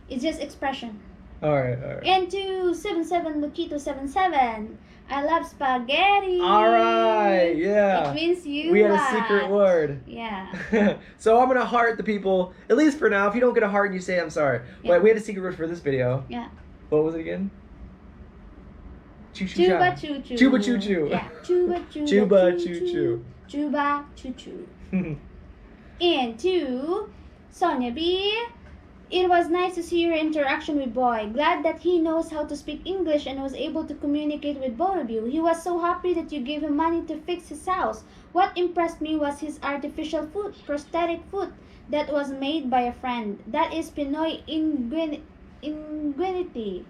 It's just expression. All right. And to 77 Luquito 77, I love spaghetti. All right, yeah. It means you. We had a secret word. Yeah. So I'm gonna heart the people, at least for now. If you don't get a heart, you say I'm sorry. Yeah. But we had a secret word for this video. Yeah. What was it again? Chuba choo choo. Chuba choo choo. Yeah. Chuba choo. Chuba choo choo. Chuba choo choo. And to Sonia B. It was nice to see your interaction with Boy. Glad that he knows how to speak English and was able to communicate with both of you. He was so happy that you gave him money to fix his house. What impressed me was his artificial foot, prosthetic foot, that was made by a friend. That is Pinoy ingenuity.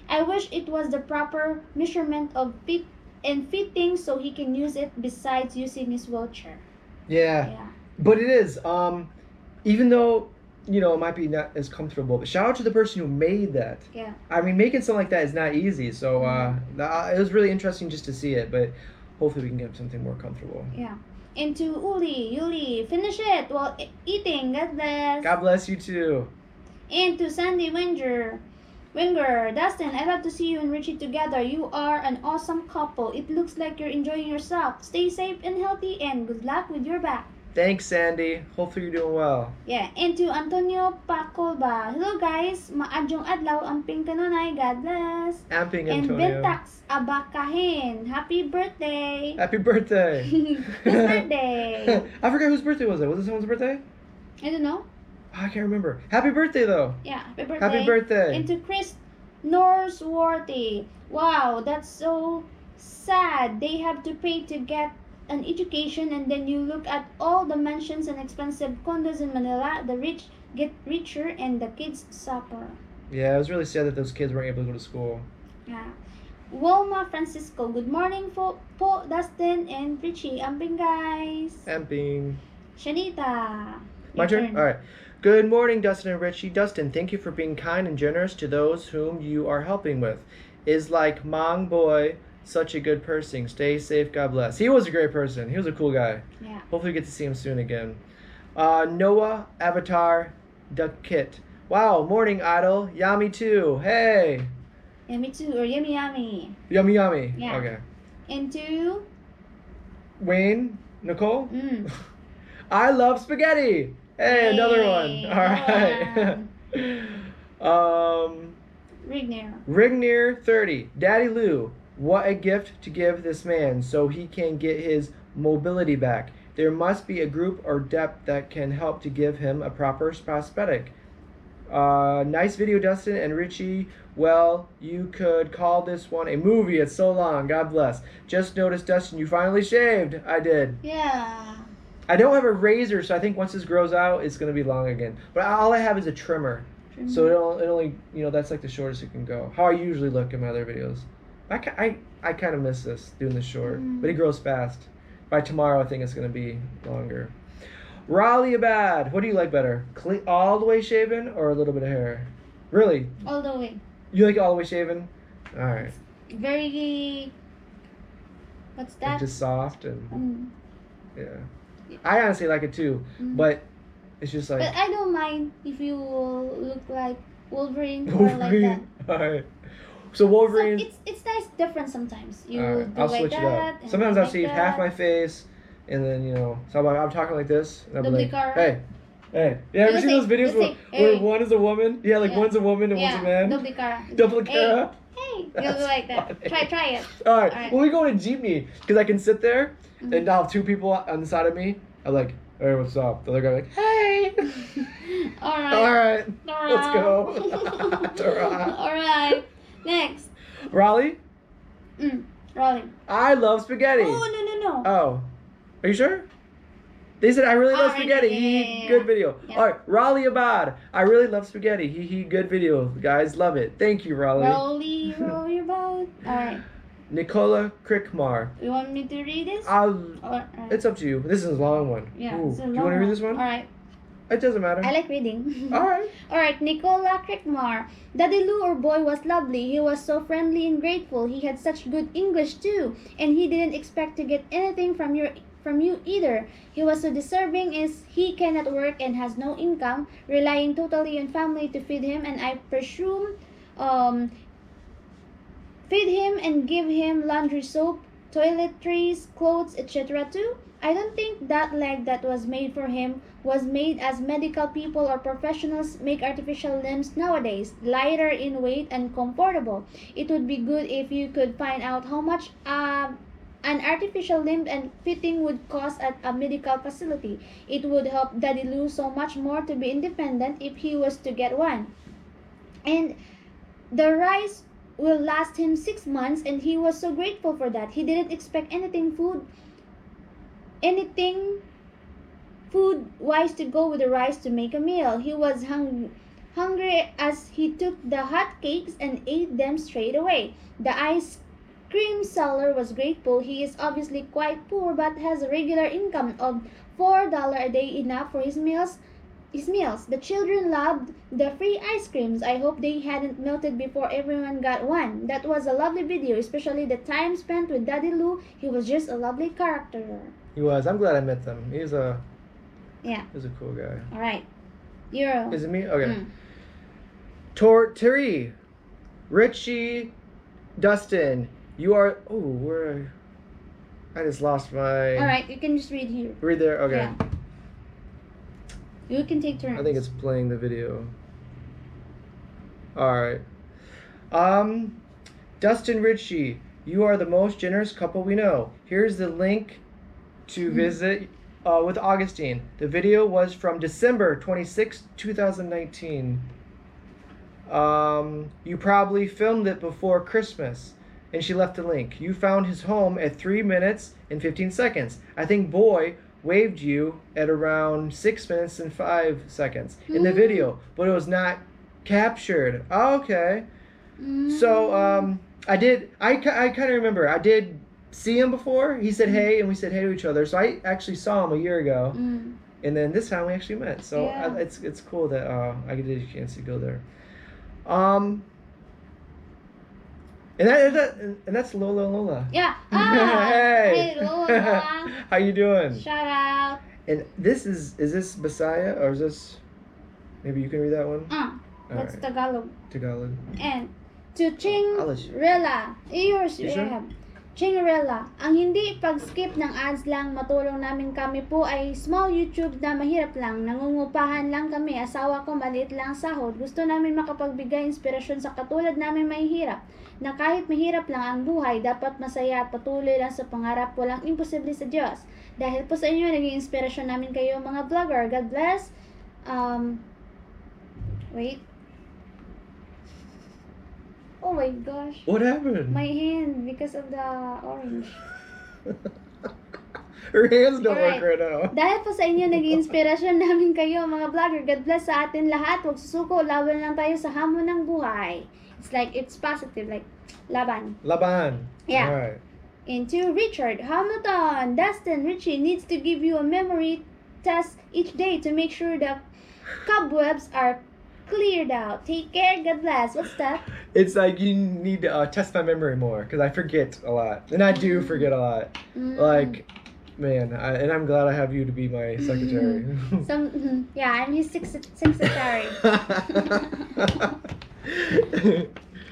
I wish it was the proper measurement of fit and fitting so he can use it besides using his wheelchair. Yeah. But it is. Even though, you know, it might be not as comfortable, but shout out to the person who made that. Yeah. I mean, making something like that is not easy. So it was really interesting just to see it, but hopefully we can get something more comfortable. Yeah. And to Yuli, finish it while eating. God bless. God bless you too. And to Sandy Winger, Dustin, I love to see you and Richie together. You are an awesome couple. It looks like you're enjoying yourself. Stay safe and healthy, and good luck with your back. Thanks, Sandy. Hopefully you're doing well. Yeah, and to Antonio Pacolba. Hello guys, maadjong adlaw amping kanunay. God bless. Amping And Antonio. Bentax Abakahin. Happy birthday. Happy birthday. Whose birthday? I forgot whose birthday was it. Was it someone's birthday? I don't know. I can't remember. Happy birthday though. Yeah, happy birthday. Happy birthday. And to Chris Norsworthy. Wow, that's so sad. They have to pay to get an education, and then you look at all the mansions and expensive condos in Manila. The rich get richer and the kids suffer. Yeah, it was really sad that those kids weren't able to go to school. Yeah. Wilma Francisco, good morning po Dustin and Richie. Amping guys. Amping. Shanita. My turn? Alright. Good morning, Dustin and Richie. Dustin, thank you for being kind and generous to those whom you are helping with. Is like Mang Boy such a good person. Stay safe, God bless. He was a great person. He was a cool guy. Yeah. Hopefully we get to see him soon again. Noah Avatar Duck Kit. Wow, morning idol. Yummy too. Hey. Yummy too, or yummy yummy. Yummy yummy. Yeah. Okay. And to Wayne, Nicole. mm. I love spaghetti. Hey, another one. All right. Rignier 30. Daddy Lou, what a gift to give this man so he can get his mobility back. There must be a group or depth that can help to give him a proper prosthetic. Nice video, Dustin and Richie. Well, you could call this one a movie. It's so long. God bless. Just noticed, Dustin, you finally shaved. I did. Yeah. I don't have a razor, so I think once this grows out, it's going to be long again. But all I have is a trimmer. So it only, you know, that's like the shortest it can go. How I usually look in my other videos. I kind of miss this, doing this short. But it grows fast. By tomorrow, I think it's going to be longer. Raleigh Abad, what do you like better? All the way shaven or a little bit of hair? Really? All the way. You like it all the way shaven? All right. Very... What's that? Like just soft and... Yeah. I honestly like it too, but it's just like... But I don't mind if you look like Wolverine or like that. Alright. So Wolverine... So it's nice different sometimes. You do I'll like switch it that. up. Sometimes I'll shave half my face, and then, you know... So I'm talking like this, and I'll be like, hey. Hey. Yeah, ever seen those videos where one is a woman? Yeah, like one's a woman and one's a man? Double cara. Double cara? Hey. You'll be like that. Try it. Alright. Well, we go in a jeepney, because I can sit there, and I'll have two people on the side of me. I'm like, hey, what's up? The other guy like, hey. Alright. Let's go. Alright. Next. Raleigh? Raleigh. I love spaghetti. Oh, no. Oh. Are you sure? They said I really love spaghetti. Yeah. Good video. Yeah. Alright, Raleigh Abad. I really love spaghetti. Good video. Guys, love it. Thank you, Raleigh. Raleigh, roll your boat. Alright. Nicola Crickmar. You want me to read this? It's up to you. This is a long one. Yeah. Do you want to read this one? Alright. It doesn't matter. I like reading. Alright, Nicola Crickmar. Daddy Lou or boy was lovely. He was so friendly and grateful. He had such good English too. And he didn't expect to get anything from you either. He was so deserving as he cannot work and has no income, relying totally on family to feed him, and I presume feed him and give him laundry soap, toiletries, clothes, etc. too. I don't think that leg that was made for him was made as medical people or professionals make artificial limbs nowadays, lighter in weight and comfortable. It would be good if you could find out how much an artificial limb and fitting would cost at a medical facility. It would help Daddy Lou so much more to be independent if he was to get one. And the rice will last him 6 months, and he was so grateful for that. He didn't expect anything food wise to go with the rice to make a meal. He was hungry as he took the hot cakes and ate them straight away. The ice cream seller was grateful. He is obviously quite poor but has a regular income of $4 a day, enough for his meals. The children loved the free ice creams. I hope they hadn't melted before everyone got one. That was a lovely video, especially the time spent with Daddy Lou. He was just a lovely character. He was. I'm glad I met them. He was a cool guy. All right. You're. Is it me? Okay. Terry, Richie, Dustin, you are. Oh, where? I just lost my. All right, you can just read here. Read there. Okay. Yeah. You can take turns. I think it's playing the video. All right. Dustin, Richie, you are the most generous couple we know. Here's the link to visit with Augustine. The video was from December 26, 2019. You probably filmed it before Christmas, and she left a link. You found his home at 3 minutes and 15 seconds. I think Boy waved you at around 6 minutes and 5 seconds in the video, but it was not captured. Oh, okay. So I kind of remember I did see him before. He said hey, and we said hey to each other. So I actually saw him a year ago, and then this time we actually met. So it's cool that I did a chance to go there. And that's Lola. Yeah. Hey. Lola. How you doing? Shout out. And this is this Messiah, or is this? Maybe you can read that one. That's right. Tagalog. Tagalog. And to Ching-rella. Yours, you sure? have. Ching-rella. Ang hindi pag-skip ng ads lang matulong namin kami po ay small YouTube na mahirap lang. Nangungupahan lang kami. Asawa ko maliit lang sahod. Gusto namin makapagbigay inspirasyon sa katulad namin mahihirap. Na kahit mahirap lang ang buhay, dapat masaya at patuloy lang sa pangarap. Walang imposible sa Diyos. Dahil po sa inyo, naging inspirasyon namin kayo mga vlogger. God bless. Wait. Oh my gosh. What happened? My hand, because of the orange. Her hands don't Alright. work right now. Dahil po sa inyo, naging inspirasyon namin kayo, mga vlogger. God bless sa atin lahat. Huwag susuko, laban lang tayo sa hamon ng buhay. It's like, it's positive, like, laban. Laban. Yeah. Alright. Into Richard Hamilton. Dustin, Richie needs to give you a memory test each day to make sure the cobwebs are cleared out. Take care. God bless. What's that? It's like you need to test my memory more, because I forget a lot. And I do forget a lot. Like, man, and I'm glad I have you to be my secretary. Yeah, I'm his secretary.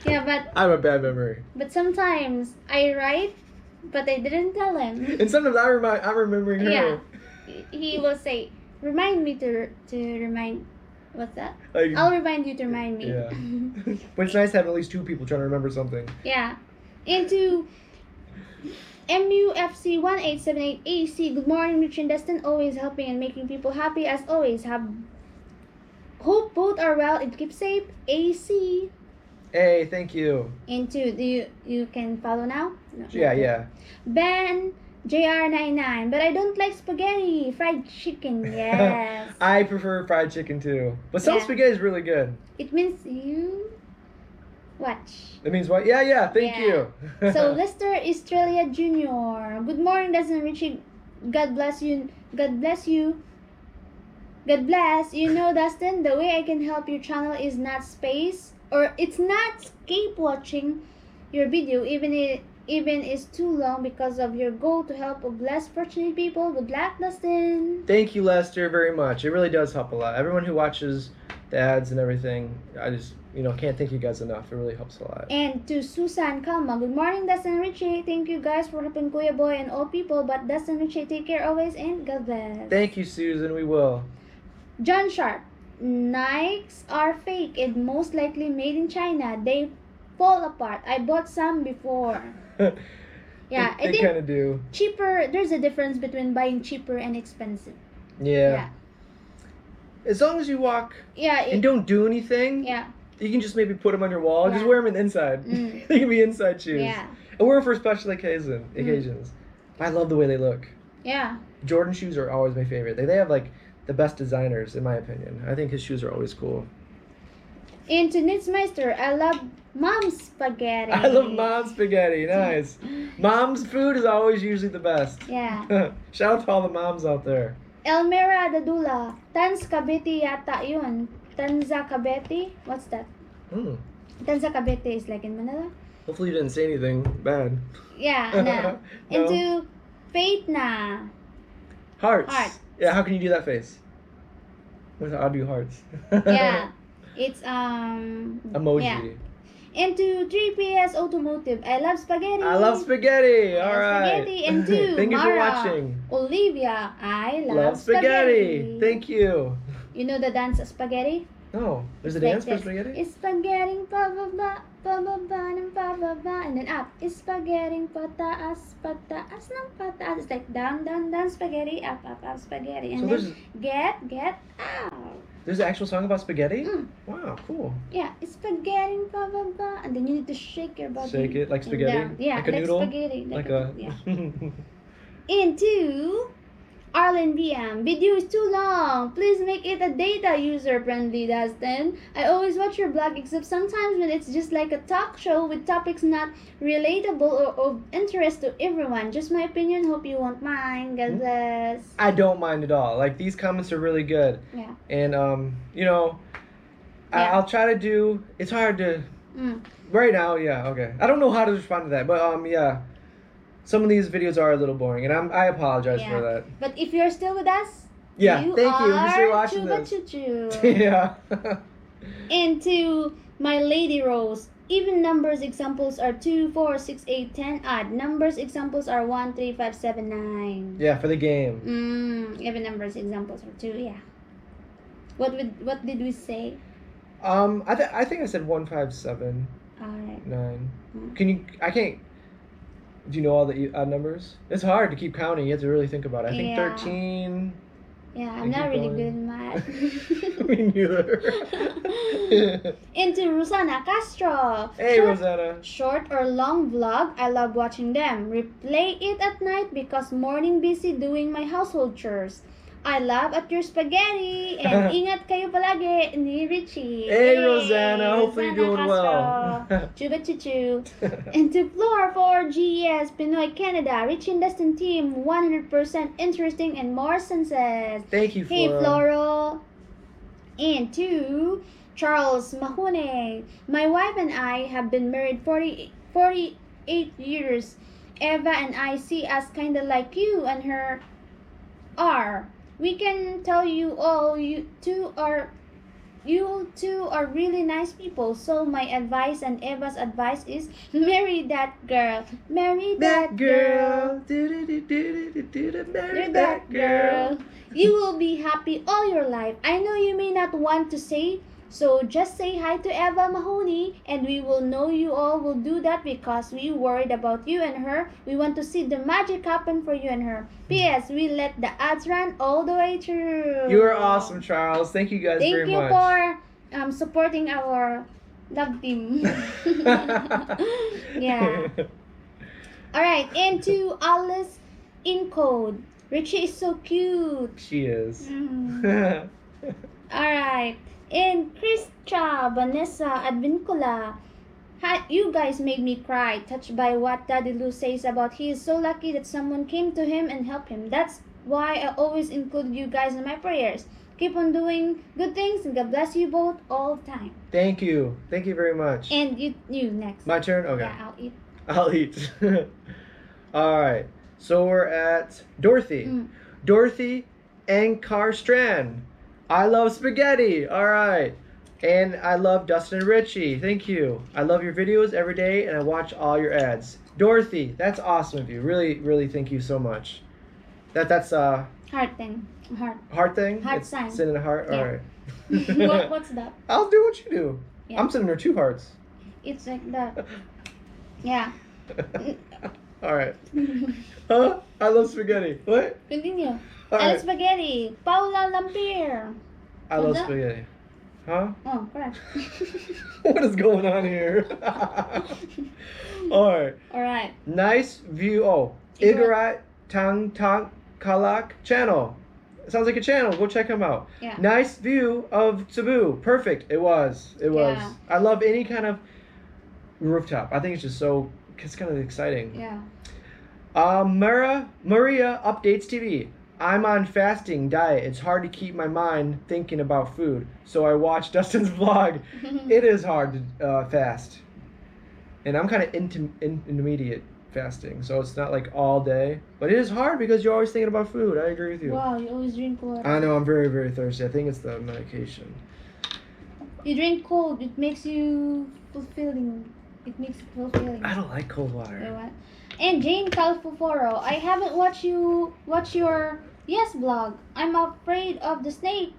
Yeah, but I have a bad memory. But sometimes I write, but I didn't tell him. And sometimes I'm remembering her. Yeah, he will say, "Remind me to remind." What's that? Like, I'll remind you to remind me. Yeah. But it's nice to have at least two people trying to remember something. Yeah. Into MUFC 1878 AC. Good morning, Rich and Dustin. Always helping and making people happy as always. Hope both are well and keep safe. AC. Hey, thank you. Into you can follow now? No, Yeah. Ben JR99, but I don't like spaghetti. Fried chicken, yes. I prefer fried chicken too. But some spaghetti is really good. It means you watch. It means what? Yeah, thank you. So Lester Estrella Jr. Good morning, Dustin and Richie. God bless you. God bless you. God bless. You know, Dustin, the way I can help your channel is not it's not escape watching your video, even is too long, because of your goal to help of less fortunate people. Good luck, Dustin. Thank you, Lester, very much. It really does help a lot. Everyone who watches the ads and everything, I just can't thank you guys enough. It really helps a lot. And to Susan Kalma, good morning, Dustin and Richie. Thank you guys for helping Kuya Boy and all people. But Dustin and Richie, take care always and God bless. Thank you, Susan. We will. John Sharp, Nikes are fake and most likely made in China. They fall apart. I bought some before. Yeah, I they think kind of do. cheaper. There's a difference between buying cheaper and expensive. Yeah. As long as you walk and don't do anything, you can just maybe put them on your wall. Just wear them inside. They can be inside shoes. Yeah. And wear them for special occasions. I love the way they look. Yeah. Jordan shoes are always my favorite. They have like the best designers in my opinion. I think his shoes are always cool. Into Nitzmeister, I love mom's spaghetti. I love mom's spaghetti. Nice. Mom's food is always usually the best. Yeah. Shout out to all the moms out there. Elmira Dadula, Tanz Cavite yata yun. Tanza Cavite? What's that? Tanza Cavite is like in Manila. Hopefully you didn't say anything bad. Yeah, no. Into Faith na. Hearts. Yeah, how can you do that face? I'll do hearts. Yeah. It's emoji. Yeah. Into 3PS Automotive. I love spaghetti. I love spaghetti. All right. Spaghetti. And two. Thank you Mara, for watching. Olivia. I love spaghetti. Thank you. You know the dance of spaghetti? No. There's a dance for spaghetti? It's spaghetti pa-ba-ba, pa-ba-ba, ng pa-ba-ba, and then up. It's spaghetti pataas, pataas ng pataas. It's like down, down, down, spaghetti, up, up, up, spaghetti. And so then get out. There's an actual song about spaghetti? Wow, cool. Yeah, it's spaghetti pa-ba-ba, and then you need to shake your body. Shake it like spaghetti? Yeah, like a noodle? Spaghetti. Yeah. Into Arlen BM, video is too long. Please make it a data user friendly, Dustin. I always watch your blog except sometimes when it's just like a talk show with topics not relatable or of interest to everyone. Just my opinion, hope you won't mind. God bless. I don't mind at all. Like these comments are really good. Yeah. And I'll try to do, it's hard to right now, okay. I don't know how to respond to that, but some of these videos are a little boring, and I apologize for that. But if you're still with us, thank you. If you're still watching this. Yeah. Into my lady Rose. Even numbers examples are 2, 4, 6, 8, 10. Odd numbers examples are 1, 3, 5, 7, 9. Yeah, for the game. Even numbers examples are 2. Yeah. What did we say? I think I said 1, 5, 7. All right. 9. Can you? I can't. Do you know all the odd numbers? It's hard to keep counting. You have to really think about it. I think 13. Yeah, I'm not really good in math. Me neither. Into Rosanna Castro. Hey, Rosanna. Short or long vlog, I love watching them. Replay it at night because morning busy doing my household chores. I love at your spaghetti. And ingat kayo palagi ni Richie. Hey, Rosanna. Hopefully you're doing well. Chuba chuchu. And to Floor for GES Pinoy Canada. Richie and Dustin team. 100% interesting and more senses. Thank you, Flora. Hey, Floro. And to Charles Mahone. My wife and I have been married 48 years. Eva and I see us kind of like you and her are. We can tell you all you two are really nice people. So my advice and Eva's advice is marry that girl. Marry that girl. Marry that girl. You will be happy all your life. I know you may not want to say, so just say hi to Eva Mahoney and we will know you all will do that because we worried about you and her. We want to see the magic happen for you and her. P.S. We let the ads run all the way through. You are awesome, Charles. Thank you guys very much. Thank you for supporting our love team. Yeah. Alright, and to Alice in code. Richie is so cute. She is. Alright. And Christia, Vanessa, Advincula. You guys made me cry, touched by what Daddy Lou says about he is so lucky that someone came to him and helped him. That's why I always include you guys in my prayers. Keep on doing good things and God bless you both all the time. Thank you. Thank you very much. And you next. My turn? Okay. Yeah, I'll eat. I'll eat. Alright. So we're at Dorothy. Dorothy Ankar Strand. I love spaghetti. All right. And I love Dustin and Richie. Thank you. I love your videos every day and I watch all your ads. Dorothy, that's awesome of you. Really, really thank you so much. That's Heart thing. Heart thing? Heart sign. Sending a heart? Yeah. All right. What's that? I'll do what you do. Yeah. I'm sending her 2 hearts. It's like that. Yeah. All right. Huh? I love spaghetti. What? Continue. All I love right. spaghetti. Paula Lampier. I love What's that? spaghetti. Huh? Oh, correct. What is going on here? All right. Alright. Nice view. Oh, Igarat Tang Tang Kalak channel. Sounds like a channel. Go check him out. Yeah. Nice view of Cebu. Perfect. It was. It was. Yeah. I love any kind of rooftop. I think it's just so. It's kind of exciting. Yeah. Maria updates TV. I'm on fasting diet. It's hard to keep my mind thinking about food, so I watch Dustin's vlog. It is hard to fast, and I'm kind of intermediate fasting, so it's not like all day, but it is hard because you're always thinking about food. I agree with you. Wow, you always drink water. I know I'm very, very thirsty. I think it's the medication. You drink cold. It makes you fulfilling. It makes it fulfilling. I don't like cold You know water. what? And Jane Calfuforo, I haven't watched your blog. I'm afraid of the snake.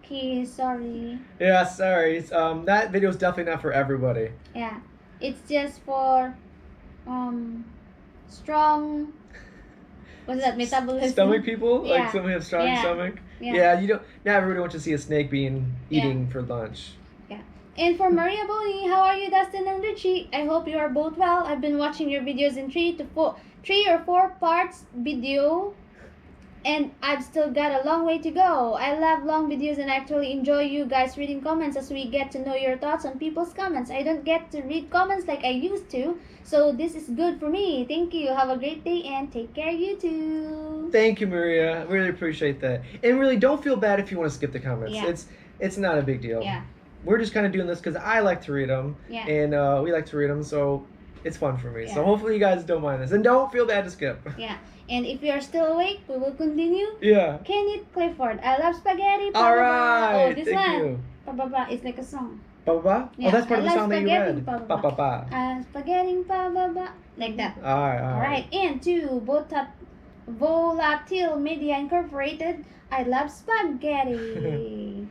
Sorry. Yeah, sorry. That video is definitely not for everybody. Yeah, it's just for strong. What's that? Metabolism. Stomach people, Yeah. like some who have strong Yeah. stomach. Yeah. Yeah, you don't. Not everybody wants to see a snake being eating for lunch. And for Maria Boney, how are you, Dustin and Richie? I hope you are both well. I've been watching your videos in 3 or 4 parts video, and I've still got a long way to go. I love long videos and actually enjoy you guys reading comments as we get to know your thoughts on people's comments. I don't get to read comments like I used to, so this is good for me. Thank you. Have a great day and take care, you too. Thank you, Maria. I really appreciate that. And really, don't feel bad if you want to skip the comments. Yeah. It's not a big deal. Yeah. We're just kind of doing this because I like to read them, Yeah. and we like to read them, so it's fun for me. Yeah. So hopefully you guys don't mind this, and don't feel bad to skip. Yeah. And if you are still awake, we will continue. Yeah. Kenneth Clifford, I love spaghetti. All pa-ba-ba. right. Oh, this Thank one. you. Pa-ba-ba. It's like a song. Pa-ba-ba? Yeah, Oh, that's part of I the like song that you spaghetti, read. pa-ba-ba. Pa-pa-pa. Spaghetti pa-ba-ba. Like that. All right. All right. And to Volatile Media Incorporated, I love spaghetti.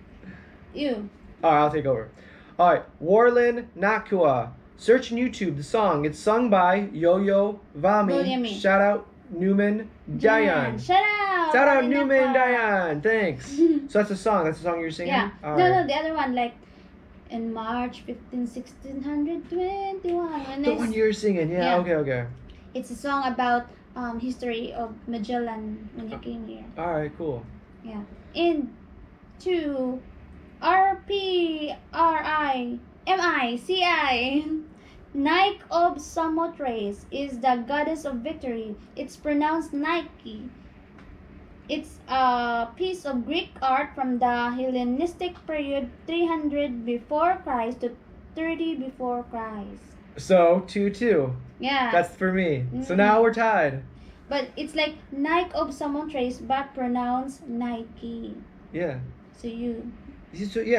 You. All right, I'll take over. All right, Warlin Nakua. Search in YouTube the song. It's sung by Yo-Yo Vami. Williamy. Shout out Newman Dayan. Shout out. Shout out Rolling Newman Aqua. Dayan. Thanks. So that's a song. That's the song you're singing? Yeah. All No, right. no, the other one, like in March 15, 1621. When The I one you're singing. Yeah, Yeah. okay, okay. It's a song about history of Magellan when he came here. All right, cool. Yeah. And to RPRIMICI, Nike of Samothrace is the goddess of victory. It's pronounced Nike. It's a piece of Greek art from the Hellenistic period 300 before Christ to 30 before Christ. So, 2-2. Yeah. That's for me. So Mm. now we're tied. But it's like Nike of Samothrace but pronounced Nike. Yeah. So you.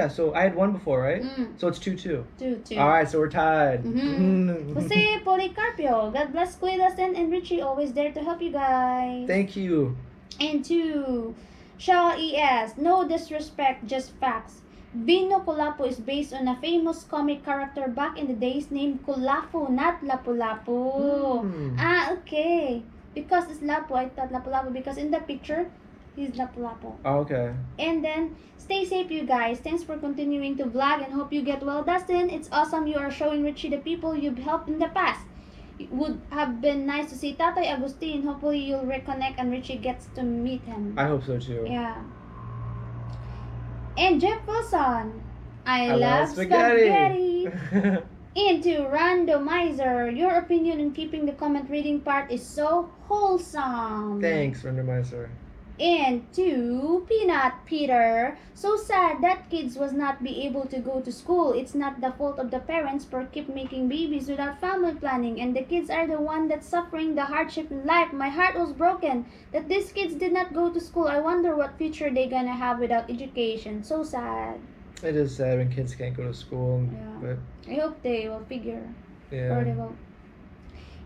So I had one before, right? Mm. So it's 2-2. 2-2. All right, so we're tied. Mhm. Jose Policarpio, God bless Kuya Dustin and Richie, always there to help you guys. Thank you. And to Shaw ES, no disrespect, just facts. Bino Kulapo is based on a famous comic character back in the days named Kulapo, not Lapu-Lapu. Mm. Okay. Because it's Lapu, I thought Lapu-Lapu because in the picture, he's Lapu-Lapu. Oh, okay. And then, stay safe you guys. Thanks for continuing to vlog and hope you get well, Dustin. It's awesome you are showing Richie the people you've helped in the past. It would have been nice to see Tatay Agustin. Hopefully you'll reconnect and Richie gets to meet him. I hope so too. Yeah. And Jeff Wilson. I love love spaghetti. Into randomizer. Your opinion on keeping the comment reading part is so wholesome. Thanks, randomizer. And to Peanut Peter. So sad that kids was not be able to go to school. It's not the fault of the parents for keep making babies without family planning, and the kids are the one that's suffering the hardship in life. My heart was broken that these kids did not go to school. I wonder what future they gonna have without education. So sad. It is sad when kids can't go to school, Yeah. but I hope they will figure or yeah. they will.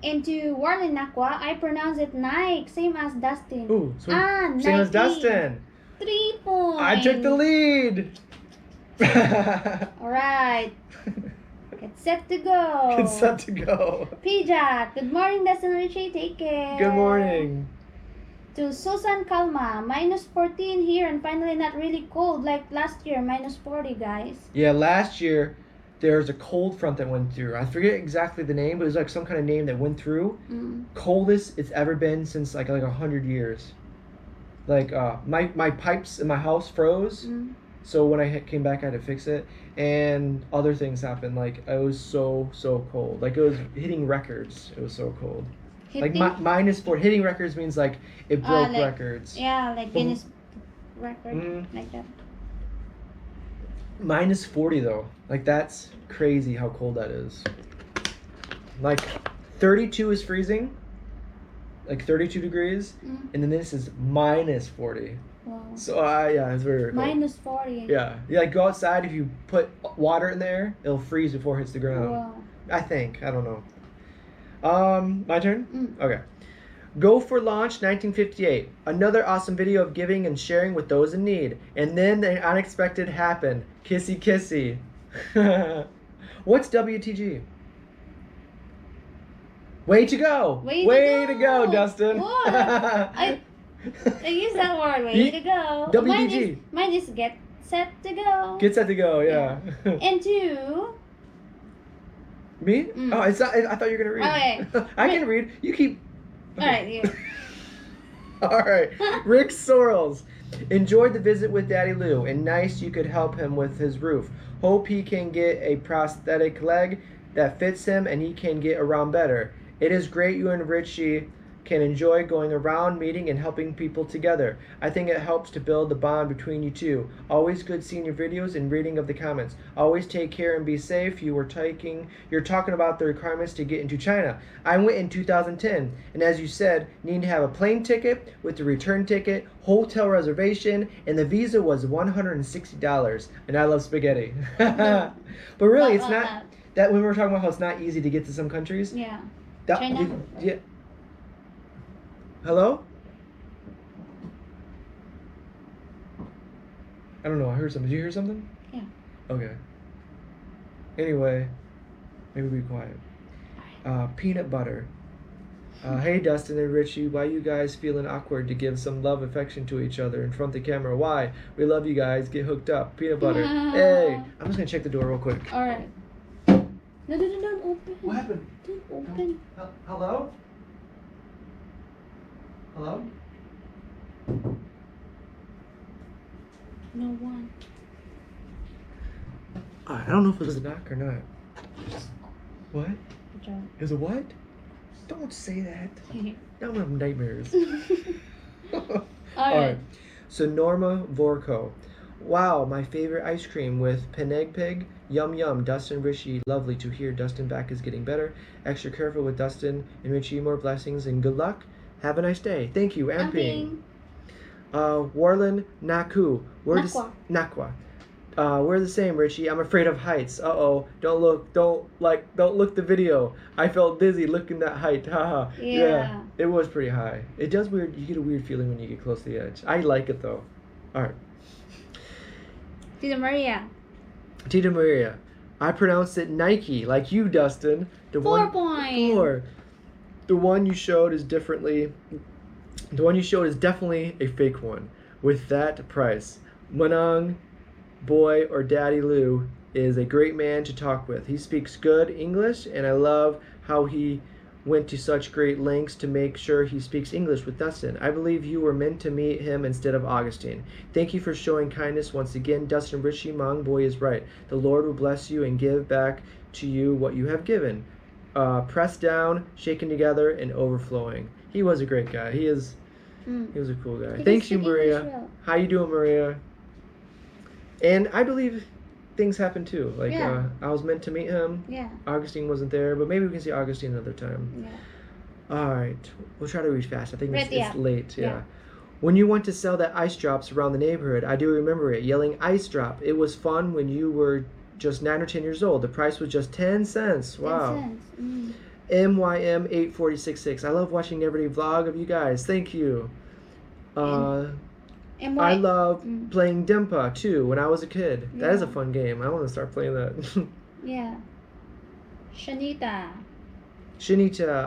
And to Warlin Nakwa, I pronounce it Nike, same as Dustin. Ooh, sweet. Nike. Same as Dustin. 3 points. I took the lead. Alright. Get set to go. Get set to go. P-Jack, good morning, Dustin and Richie. Take care. Good morning. To Susan Calma, -14 here and finally not really cold like last year, -40, guys. Yeah, last year there was a cold front that went through. I forget exactly the name, but it was like some kind of name that went through. Coldest it's ever been since like 100 years. Like my pipes in my house froze. So when I came back, I had to fix it, and other things happened. Like it was so cold. Like it was hitting records. It was so cold. Hitting? Like -4. Hitting records means like it broke records. Yeah, like Guinness record, like that. -40 though. Like that's crazy how cold that is. Like 32 is freezing. Like 32 degrees, and then this is -40. Wow. So yeah, it's very cold. -40. Yeah, you like go outside. If you put water in there, it'll freeze before it hits the ground. Wow. I think. I don't know. My turn. Okay. Go for Launch 1958. Another awesome video of giving and sharing with those in need. And then the unexpected happened. Kissy kissy. What's WTG? Way to go! Way to go, Dustin! What? I use that word. Way to go. WTG. Mine is get set to go. Get set to go. Yeah. And two. Me? Oh, it's not, I thought you were gonna read. Okay. I can read. You keep. Okay. All right. You. All right. Rick Sorrells. Enjoyed the visit with Daddy Lou, and nice you could help him with his roof. Hope he can get a prosthetic leg that fits him and he can get around better. It is great you and Richie can enjoy going around, meeting, and helping people together. I think it helps to build the bond between you two. Always good seeing your videos and reading of the comments. Always take care and be safe. You're talking about the requirements to get into China. I went in 2010, and as you said, need to have a plane ticket with the return ticket, hotel reservation, and the visa was $160. And I love spaghetti. But really, it's not that when we were talking about how it's not easy to get to some countries. Yeah. China. Yeah. Hello? I don't know. I heard something. Did you hear something? Yeah. Okay. Anyway, maybe be quiet. Peanut butter. Hey, Dustin and Richie. Why you guys feeling awkward to give some love affection to each other in front of the camera? Why? We love you guys. Get hooked up. Peanut butter. Hey. I'm just going to check the door real quick. All right. No, don't open. What happened? Don't open. Hello? Hello? No one. I don't know if it was a knock or not. What? Good job. Is it what? Don't say that. Now I'm gonna have nightmares. All right. So Norma Vorko. Wow, my favorite ice cream with Peneg Pig. Yum yum. Dustin, Richie. Lovely to hear Dustin back is getting better. Extra careful with Dustin and Richie. More blessings and good luck. Have a nice day. Thank you, Amping. Warlin Naku. Nakwa. We're the same, Richie. I'm afraid of heights. Uh-oh. Don't look the video. I felt dizzy looking that height. Haha. Yeah. It was pretty high. It does you get a weird feeling when you get close to the edge. I like it though. Alright. Tita Maria. I pronounced it Nike, like you, Dustin. 4 points. 4. The one you showed is definitely a fake one. With that price. Manang Boy or Daddy Lou is a great man to talk with. He speaks good English, and I love how he went to such great lengths to make sure he speaks English with Dustin. I believe you were meant to meet him instead of Augustine. Thank you for showing kindness once again. Dustin Richie Mang Boy is right. The Lord will bless you and give back to you what you have given. Pressed down, shaken together, and overflowing. He was a great guy. He was a cool guy. Thank you, Maria. How you doing, Maria? And I believe things happen too. Like I was meant to meet him. Yeah. Augustine wasn't there, but maybe we can see Augustine another time. Yeah. All right. We'll try to reach fast. I think it's late. Yeah. When you went to sell that ice drops around the neighborhood, I do remember it, yelling ice drop. It was fun when you were just 9 or 10 years old. The price was just 10 cents. Wow. 10 cents. MYM8466. I love watching every vlog of you guys. Thank you. I love playing Dimpa too when I was a kid. That is a fun game. I want to start playing that. Yeah. Shanita,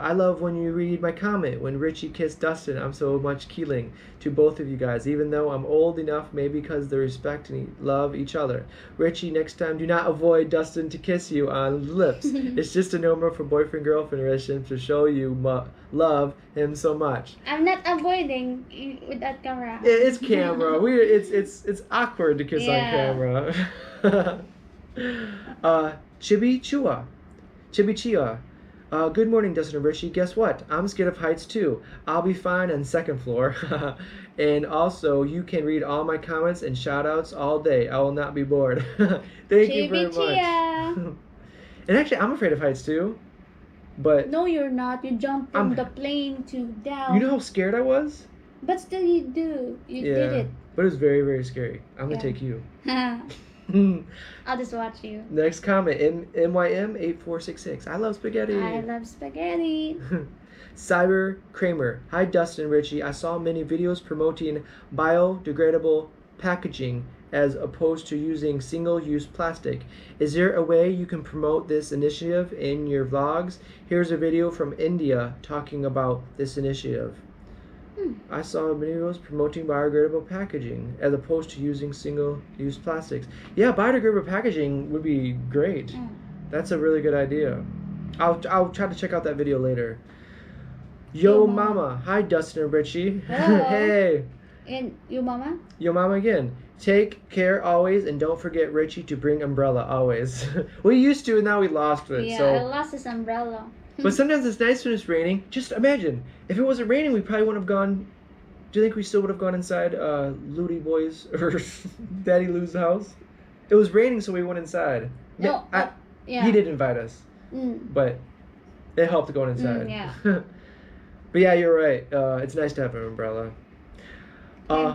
I love when you read my comment when Richie kissed Dustin. I'm so much killing to both of you guys, even though I'm old enough, maybe because they respect and love each other. Richie, next time do not avoid Dustin to kiss you on the lips. It's just a normal for boyfriend-girlfriend relationship to show you love him so much. I'm not avoiding with that camera. It's camera. It's awkward to kiss on camera. Chibi Chia. Good morning, Dustin and Richie. Guess what? I'm scared of heights too. I'll be fine on second floor. And also, you can read all my comments and shout-outs all day. I will not be bored. Thank you very much. And actually, I'm afraid of heights too. But no, you're not. You jumped from the plane to down. You know how scared I was? But still, you do. You did it. But it was very, very scary. I'm going to take you. I'll just watch you. Next comment, MYM8466. I love spaghetti. I love spaghetti. Cyber Kramer. Hi, Dustin and Richie. I saw many videos promoting biodegradable packaging as opposed to using single-use plastic. Is there a way you can promote this initiative in your vlogs? Here's a video from India talking about this initiative. I saw videos promoting biodegradable packaging as opposed to using single-use plastics. Yeah, biodegradable packaging would be great. That's a really good idea. I'll try to check out that video later. Yo mama. Hi, Dustin and Richie. Hey. And yo mama? Yo mama again. Take care always, and don't forget Richie to bring umbrella always. We used to, and now we lost it. Yeah, so. I lost his umbrella. But sometimes it's nice when it's raining. Just imagine, if it wasn't raining, we probably wouldn't have gone. Do you think we still would have gone inside Ludi Boy's or Daddy Lou's house? It was raining, so we went inside. No, He did invite us, but it helped going inside. Yeah. But yeah, you're right. It's nice to have an umbrella.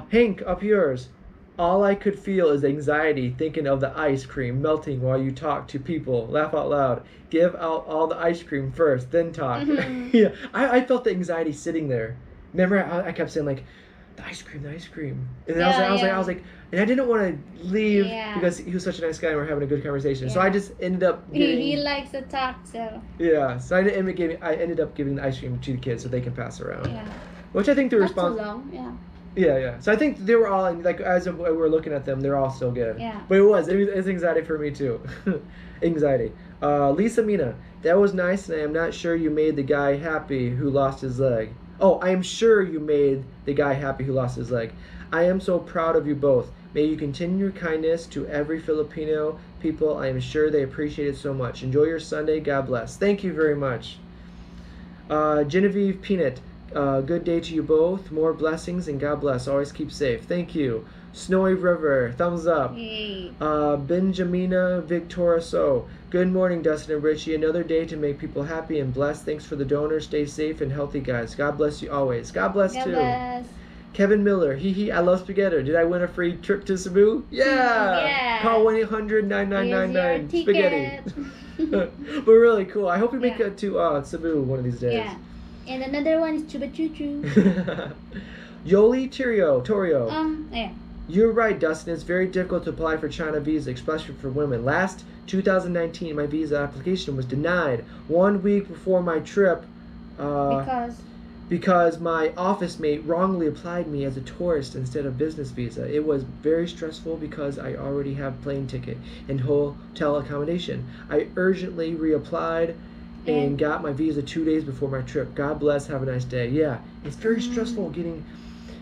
Hank, up yours. All I could feel is anxiety thinking of the ice cream melting while you talk to people. Laugh out loud. Give out all the ice cream first, then talk. Yeah, I felt the anxiety sitting there. Remember, I kept saying like, the ice cream. And I was like, and I didn't want to leave because he was such a nice guy and we're having a good conversation. So I just ended up giving. He likes to talk, so. Yeah, so I ended up giving the ice cream to the kids so they can pass around. Yeah. Which I think the response. Not too long, yeah. Yeah. So I think they were all like as we were looking at them, they're all still good. Yeah. But it was anxiety for me too. Anxiety. Lisa Mina, that was nice, and I am not sure you made the guy happy who lost his leg. Oh, I am sure you made the guy happy who lost his leg. I am so proud of you both. May you continue your kindness to every Filipino people. I am sure they appreciate it so much. Enjoy your Sunday. God bless. Thank you very much. Genevieve Peanut. Good day to you both. More blessings and God bless. Always keep safe. Thank you. Snowy River. Thumbs up. Yay. Benjamina Victoria So. Good morning, Dustin and Richie. Another day to make people happy and blessed. Thanks for the donors. Stay safe and healthy, guys. God bless you always. God bless God too. Bless. Kevin Miller. I love spaghetti. Did I win a free trip to Cebu? Yeah. Call 1-800-9999 spaghetti. But really cool. I hope we make it to Cebu one of these days. Yeah. And another one is Chuba Choo Choo. Yoli Torio. Yeah. You're right, Dustin. It's very difficult to apply for China visa, especially for women. Last 2019, my visa application was denied 1 week before my trip. Because my office mate wrongly applied me as a tourist instead of business visa. It was very stressful because I already have plane ticket and hotel accommodation. I urgently reapplied and got my visa 2 days before my trip. God bless. Have a nice day. Yeah, it's very stressful getting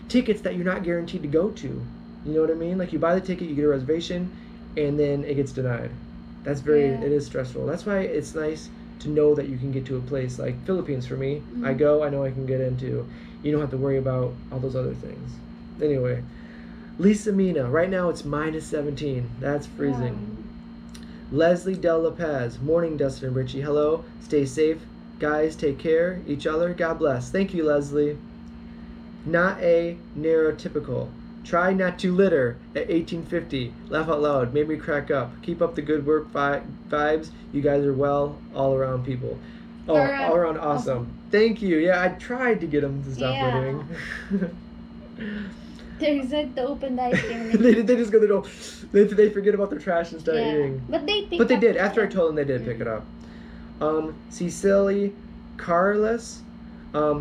tickets that you're not guaranteed to go to. You know what I mean? Like you buy the ticket, you get a reservation, and then it gets denied. That's it is stressful. That's why it's nice to know that you can get to a place like Philippines for me. I know I can get into. You don't have to worry about all those other things. Anyway, Lisa Mina, right now it's -17. That's freezing. Leslie Del Lopez, morning, Dustin and Richie. Hello, stay safe. Guys, take care. Each other. God bless. Thank you, Leslie. Not a neurotypical. Try not to litter at 1850. Laugh out loud. Made me crack up. Keep up the good work vibes. You guys are well all around people. Oh, all around awesome. Thank you. Yeah, I tried to get them to stop littering. They said to open the ice cream. They just go to the they forget about their trash and start eating. But they did. After I told them, they did pick it up. Cecily Carlos.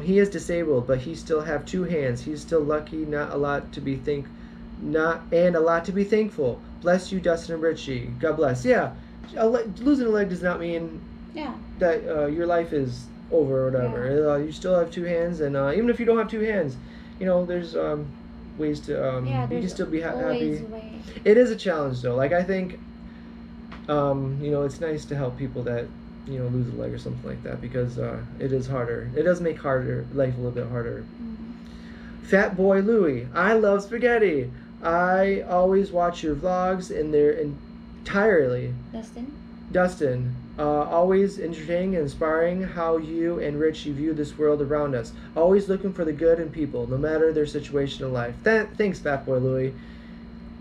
He is disabled, but he still have 2 hands. He's still lucky. Not a lot to be a lot to be thankful. Bless you, Dustin and Richie. God bless. Yeah, losing a leg does not mean that your life is over or whatever. Yeah. You still have 2 hands, and even if you don't have 2 hands, there's ways to you can still be happy. It is a challenge though. Like I think it's nice to help people that lose a leg or something like that, because it is harder. It does make life a little bit harder. Fat Boy Louie, I love spaghetti. I always watch your vlogs and they're entirely Dustin, always entertaining and inspiring how you and Richie view this world around us. Always looking for the good in people, no matter their situation in life. Thanks, Fat Boy Louie.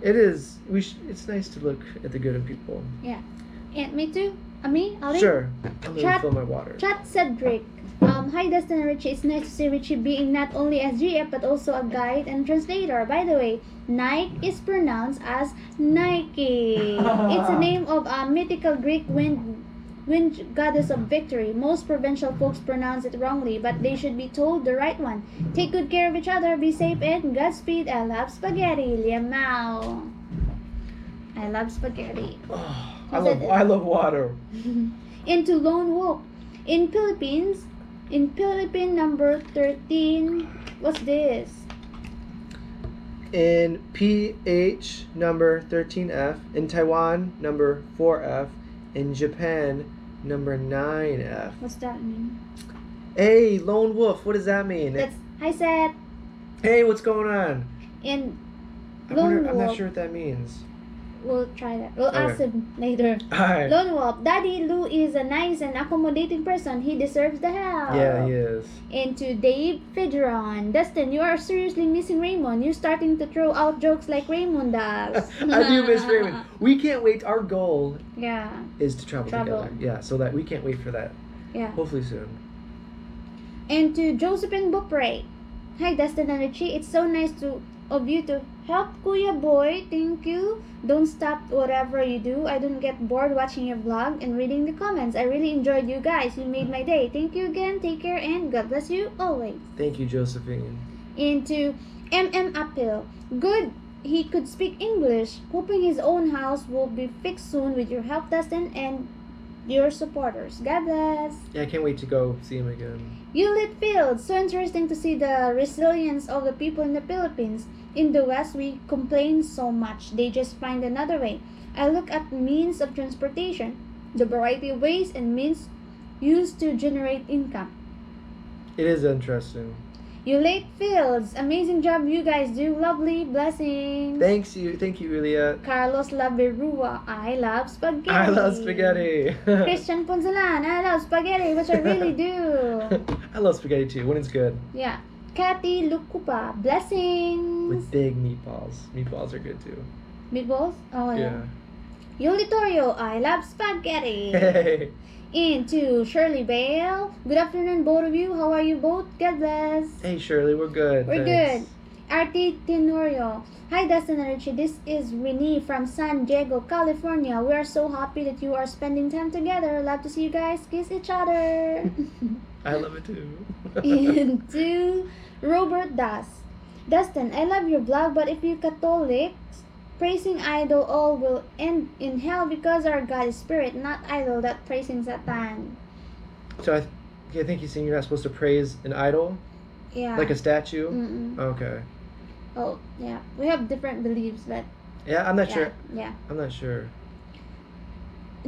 It is. It's nice to look at the good in people. Yeah, and me too. Me, Ali? Sure. I'm gonna fill my water. Chat Cedric. Hi Dustin and Richie. It's nice to see Richie being not only SGF but also a guide and translator. By the way, Nike is pronounced as Nike. It's a name of a mythical Greek wind goddess of victory. Most provincial folks pronounce it wrongly, but they should be told the right one. Take good care of each other, be safe, and Godspeed. I love spaghetti. Liam Mao. I love spaghetti. Oh, I love water. Into Lone Wolf. In Philippine number 13. What's this? In PH number 13F. In Taiwan number 4F. In Japan number 9F. What's that mean? Hey, Lone Wolf, what does that mean? Hi, Seth. Hey, what's going on? In I'm not sure what that means. We'll try that. We'll ask him later. Alright. Lone Wolf. Daddy Lou is a nice and accommodating person. He deserves the help. Yeah, he is. Into Dave Fidgeron. Dustin, you are seriously missing Raymond. You're starting to throw out jokes like Raymond does. I do miss Raymond. We can't wait. Our goal is to travel together. Yeah, so that we can't wait for that. Yeah. Hopefully soon. And to Josephine Bupre. Hi, Dustin and Richie. It's so nice of you to help Kuya Boy. Thank you. Don't stop whatever you do. I don't get bored watching your vlog and reading the comments. I really enjoyed you guys. You made my day. Thank you again. Take care and God bless you always. Thank you, Josephine. Into Apple. Good. He could speak English. Hoping his own house will be fixed soon with your help, Dustin, and your supporters. God bless. Yeah, I can't wait to go see him again. Lit Fields. So interesting to see the resilience of the people in the Philippines. In the West, we complain so much. They just find another way. I look at means of transportation, the variety of ways and means used to generate income. It is interesting. Lit Fields. Amazing job you guys do. Lovely. Blessings. Thank you, Ilya. Carlos Laverua. I love spaghetti. I love spaghetti. Christian Ponzalan. I love spaghetti, which I really do. I love spaghetti too, when it's good. Yeah. Kathy Lukupa. Blessings. With big meatballs. Meatballs are good too. Meatballs? Oh, yeah. Yolitorio. I love spaghetti. Hey. Into Shirley Bale. Good afternoon, both of you. How are you both? God bless. Hey, Shirley. We're good. We're Thanks. good. Artie Tenorio. Hi, Dustin and Richie. This is Renee from San Diego, California. We are so happy that you are spending time together. Love to see you guys kiss each other. I love it too. Into Robert Das. Dustin, I love your vlog, but if you Catholics praising idol, all will end in hell because our God is spirit, not idol that praising Satan. So I think he's saying you're not supposed to praise an idol? Yeah. Like a statue? Mm-mm. Okay. Oh, yeah. We have different beliefs, but... Yeah, I'm not sure. Yeah. I'm not sure.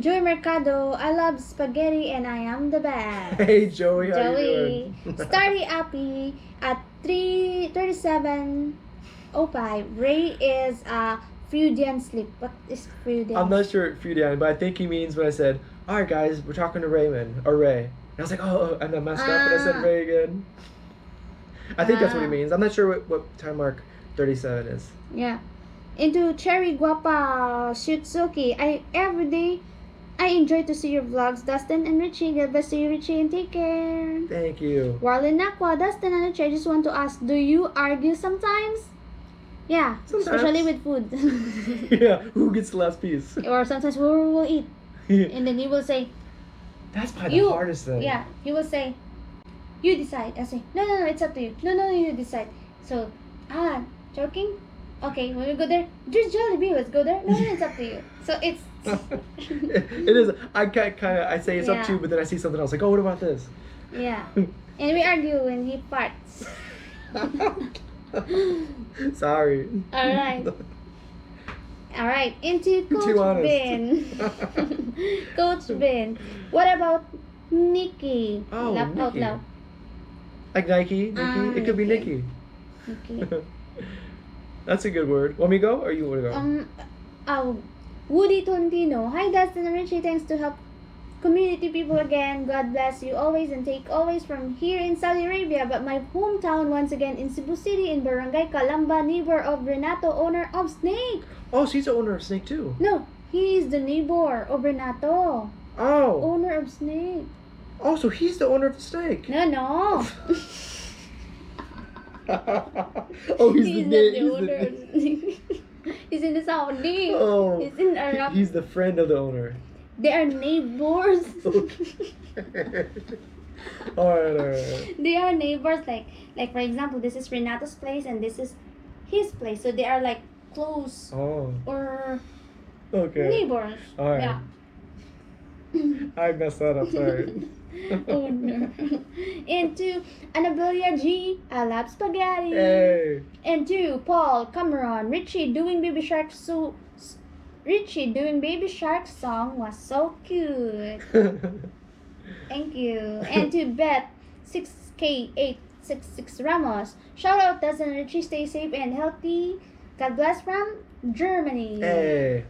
Joey Mercado, I love spaghetti and I am the best. Hey, Joey, how you doing? Starry Appy at 37:05. Ray is a Freudian sleep. What is Freudian? I'm not sure Freudian, but I think he means when I said, alright guys, we're talking to Raymond, or Ray. And I was like, oh, and I messed up and I said Ray again. I think that's what he means. I'm not sure what time mark 37 is. Yeah. Into Cherry Guapa Shutsuki. Every day I enjoy to see your vlogs, Dustin and Richie. God bless you, Richie, and take care. Thank you. Warlen Nakwa, Dustin and Richie, I just want to ask, do you argue sometimes? Yeah, sometimes. Especially with food. Yeah, who gets the last piece? Or sometimes we will eat. And then you will say, That's probably the hardest thing. Yeah, he will say, you decide. I say, no, it's up to you. No, you decide. So, joking? Okay, when we go there, there's Jollibee, let's go there. No, it's up to you. So it's... it is. I say it's up to you, but then I see something else. Like, oh, what about this? Yeah. And we argue when he farts. Sorry. Alright, into Coach Ben. Coach Ben. What about Nikki? Oh, Laugh out Nikki. loud. Like Nike? It could be Nikki. That's a good word. Want me to go or you want to go? Woody Tontino. Hi Dustin and Richie, thanks to help community people again. God bless you always and take always from here in Saudi Arabia. But my hometown once again in Cebu City in Barangay Calamba, neighbor of Renato, owner of Snake. Oh, so he's the owner of Snake too. No, he is the neighbor of Renato. Oh. Owner of Snake. Oh, so he's the owner of the Snake. No. Oh, he's not the owner of Snake. He's in the Saudi. Oh. He's in Arab. He's the friend of the owner. They are neighbors. Okay. Alright. They are neighbors. Like for example, this is Renato's place and this is his place. So they are like close. Oh. Or Okay. neighbors. Alright. Yeah. I messed that up, sorry. Oh no. And to Annabella G, I love spaghetti. Hey. And to Paul Cameron, Richie doing Baby Shark song was so cute. Thank you. And to Beth 6K866 Ramos, shout out Dustin and Richie, stay safe and healthy. God bless from Germany. Hey.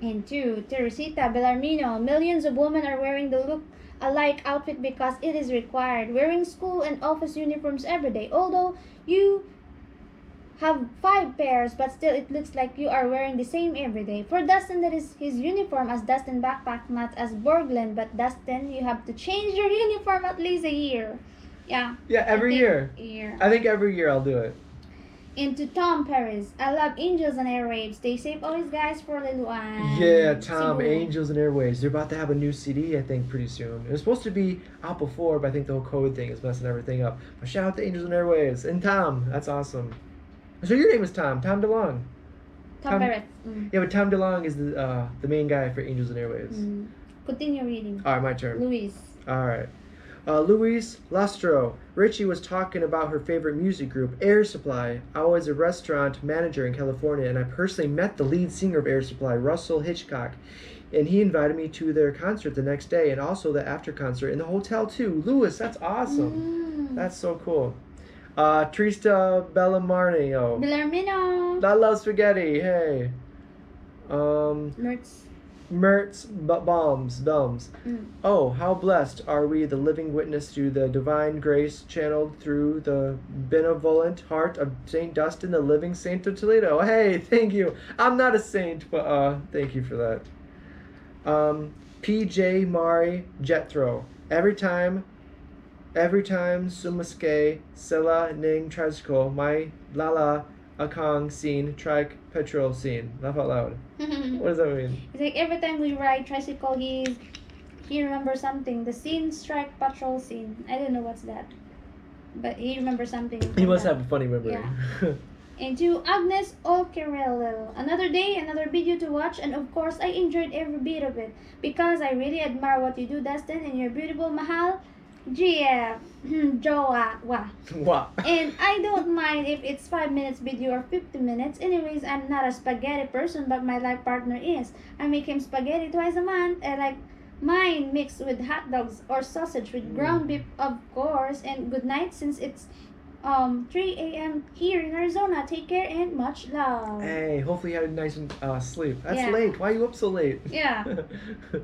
And to Teresita Bellarmino, millions of women are wearing the look alike outfit because it is required. Wearing school and office uniforms every day. Although you have 5 pairs, but still it looks like you are wearing the same every day. For Dustin, that is his uniform as Dustin backpack, not as Borgland. But Dustin, you have to change your uniform at least a year. Yeah. Yeah, every year. Year. I think every year I'll do it. And to Tom Paris, I love Angels and Airwaves. Stay safe always, guys, for Liluan. Yeah, Tom, Cebu. Angels and Airwaves. They're about to have a new CD, I think, pretty soon. It was supposed to be out before, but I think the whole COVID thing is messing everything up. But shout out to Angels and Airwaves. And Tom, that's awesome. So your name is Tom DeLong. Tom Paris. Yeah, but Tom DeLong is the main guy for Angels and Airwaves. Continue reading. All right, my turn. Luis. All right. Luis Lastro. Richie was talking about her favorite music group, Air Supply. I was a restaurant manager in California, and I personally met the lead singer of Air Supply, Russell Hitchcock. And he invited me to their concert the next day, and also the after concert in the hotel, too. Louis, that's awesome. That's so cool. Trista Bellamarnio. Bellarmino. I love spaghetti. Hey. Mertz Bombs. Oh, how blessed are we, the living witness to the divine grace channeled through the benevolent heart of St. Dustin, the living saint of Toledo. Hey, thank you. I'm not a saint, but thank you for that. PJ Mari Jethro. Every time sumaske sela ning tricycle, my lala akong scene trike petrol scene. Laugh out loud. What does that mean? It's like every time we ride tricycle, he remembers something. The scene strike patrol scene. I don't know what's that, but he remembers something. He must have a funny memory. Yeah. And to Agnes Olkerello, another day, another video to watch, and of course I enjoyed every bit of it because I really admire what you do, Dustin, and your beautiful mahal GF Joa. Wow. And I don't mind if it's 5 minutes video or 50 minutes. Anyways, I'm not a spaghetti person, but my life partner is. I make him spaghetti twice a month. I like mine mixed with hot dogs or sausage with ground beef, of course. And good night, since it's 3 a.m. here in Arizona. Take care and much love. Hey, hopefully you had a nice sleep. That's Yeah. late. Why are you up so late? Yeah.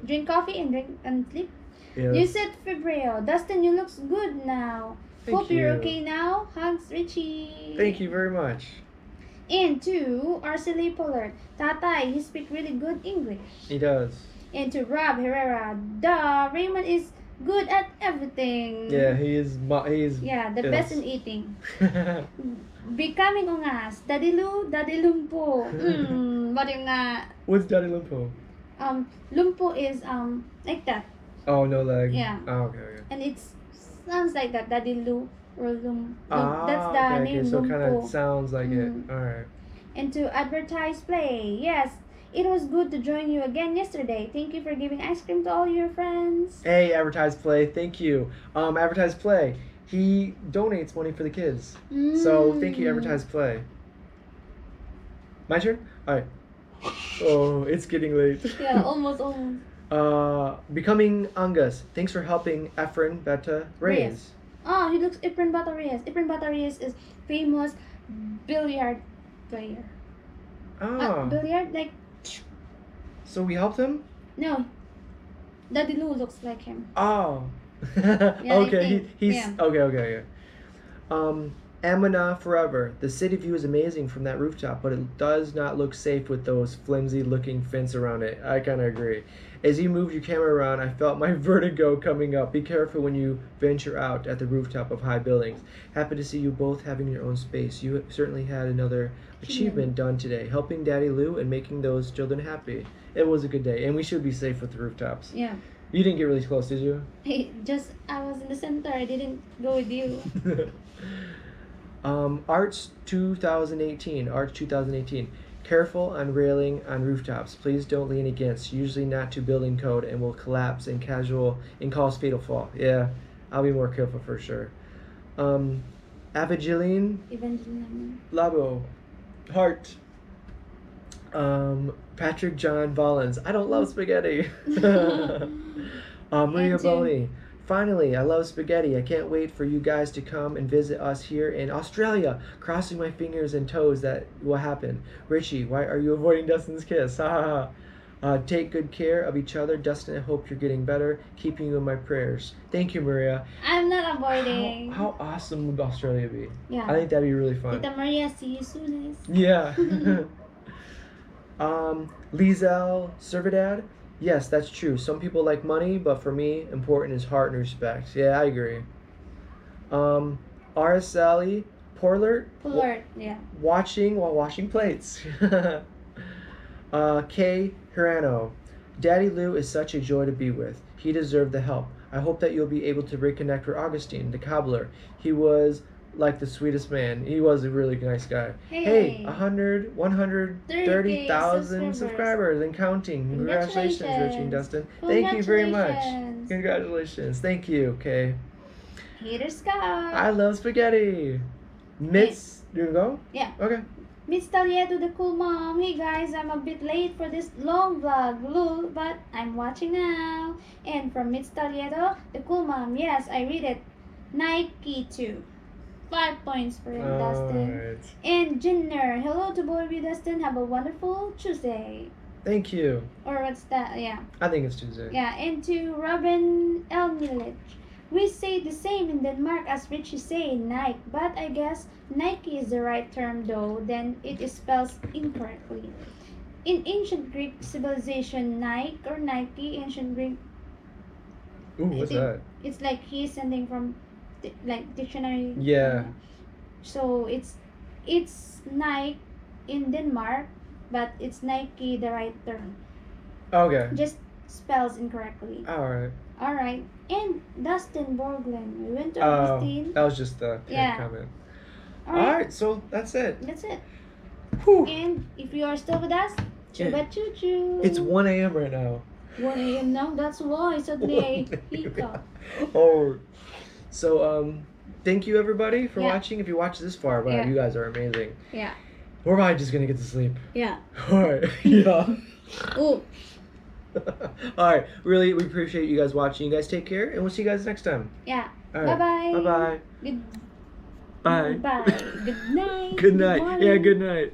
Drink coffee and sleep. Yes. You said Febrero. Dustin, you looks good now. Thank Hope you're you. okay now. Hugs, Richie. Thank you very much. And to Arcely Pollard. Tatay, he speak really good English. He does. And to Rob Herrera. Duh, Raymond is good at everything. Yeah, he's Yeah, the best in eating. Becoming ungas. Daddy lumpo. What yung nga? What's Daddy Lumpo? Lumpo is like that. Oh, no leg. Yeah. Oh, okay. And it sounds like that, Daddy Lu or Lum. Ah, That's the okay, name. so it kind of Lumpo. sounds like it. All right. And to advertise play. Yes, it was good to join you again yesterday. Thank you for giving ice cream to all your friends. Hey, Advertise Play, thank you. Advertise Play, he donates money for the kids. So thank you, Advertise Play. My turn? All right. Oh, it's getting late. Yeah, almost. Becoming Angus. Thanks for helping Efren Beta Reyes. Oh, he looks Efren Beta Reyes. Efren Beta Reyes is famous billiard player. Ah. Billiard, like... So we helped him? No. Daddy Lu looks like him. Oh. Yeah, okay, he's... yeah. Okay. Amana Forever. The city view is amazing from that rooftop, but it does not look safe with those flimsy-looking fence around it. I kind of agree. As you moved your camera around, I felt my vertigo coming up. Be careful when you venture out at the rooftop of high buildings. Happy to see you both having your own space. You certainly had another achievement done today, helping Daddy Lu and making those children happy. It was a good day, and we should be safe with the rooftops. Yeah. You didn't get really close, did you? I was in the center. I didn't go with you. Arts 2018. Careful on railing on rooftops. Please don't lean against. Usually not to building code and will collapse and cause fatal fall. Yeah, I'll be more careful for sure. Evangeline Labo. Heart. Patrick John Vollins. I don't love spaghetti. Maria Boney. Finally, I love spaghetti. I can't wait for you guys to come and visit us here in Australia. Crossing my fingers and toes that will happen. Richie, why are you avoiding Dustin's kiss? Ha ha ha. Take good care of each other. Dustin, I hope you're getting better. Keeping you in my prayers. Thank you, Maria. I'm not avoiding. How awesome would Australia be? Yeah. I think that'd be really fun. Tita Maria, see you soon. Yeah. Lizelle Servidad. Yes, that's true. Some people like money, but for me, important is heart and respect. Yeah, I agree. Araceli Porlert. Yeah. Watching while washing plates. Kay Hirano. Daddy Lu is such a joy to be with. He deserved the help. I hope that you'll be able to reconnect with Augustine, the cobbler. He was like the sweetest man. He was a really nice guy. Hey, 130,000 subscribers and counting. Congratulations, Richie and Dustin. Thank you very much. Congratulations. Thank you, Kay. Hater Scott. I love spaghetti. Mitz, you gonna go? Yeah. Okay. Miss Taliedo, the cool mom. Hey guys, I'm a bit late for this long vlog, lol, but I'm watching now. And from Miss Taliedo, the cool mom. Yes, I read it. Nike too. 5 points for Dustin. Right. And Jinner, hello to both of you, Dustin. Have a wonderful Tuesday. Thank you. Or what's that? Yeah. I think it's Tuesday. Yeah, and to Robin L. Milich. We say the same in Denmark as Richie say in Nike, but I guess Nike is the right term though, then it is spelled incorrectly. In ancient Greek civilization, Nike or Nike, ancient Greek. Ooh, what's that? It's like he's sending from like dictionary. Yeah. So it's Nike in Denmark, but it's Nike the right term. Okay. Just spells incorrectly. Alright. Alright. And Dustin Borglin. We went to Augustine. That was just the comment. Alright, so that's it. That's it. Whew. And if you are still with us, chuba choo choo. It's 1 a.m. right now. 1 a.m. now? That's why suddenly I hiccup. Oh. So, thank you everybody for watching. If you watched this far, wow, you guys are amazing. Yeah. We're probably just gonna get to sleep. Yeah. Alright. Yeah. Ooh. Alright. Really, we appreciate you guys watching. You guys take care, and we'll see you guys next time. Yeah. Right. Bye-bye. Bye-bye. Good. Bye. Bye. Good night. Good night. Good Yeah, good night.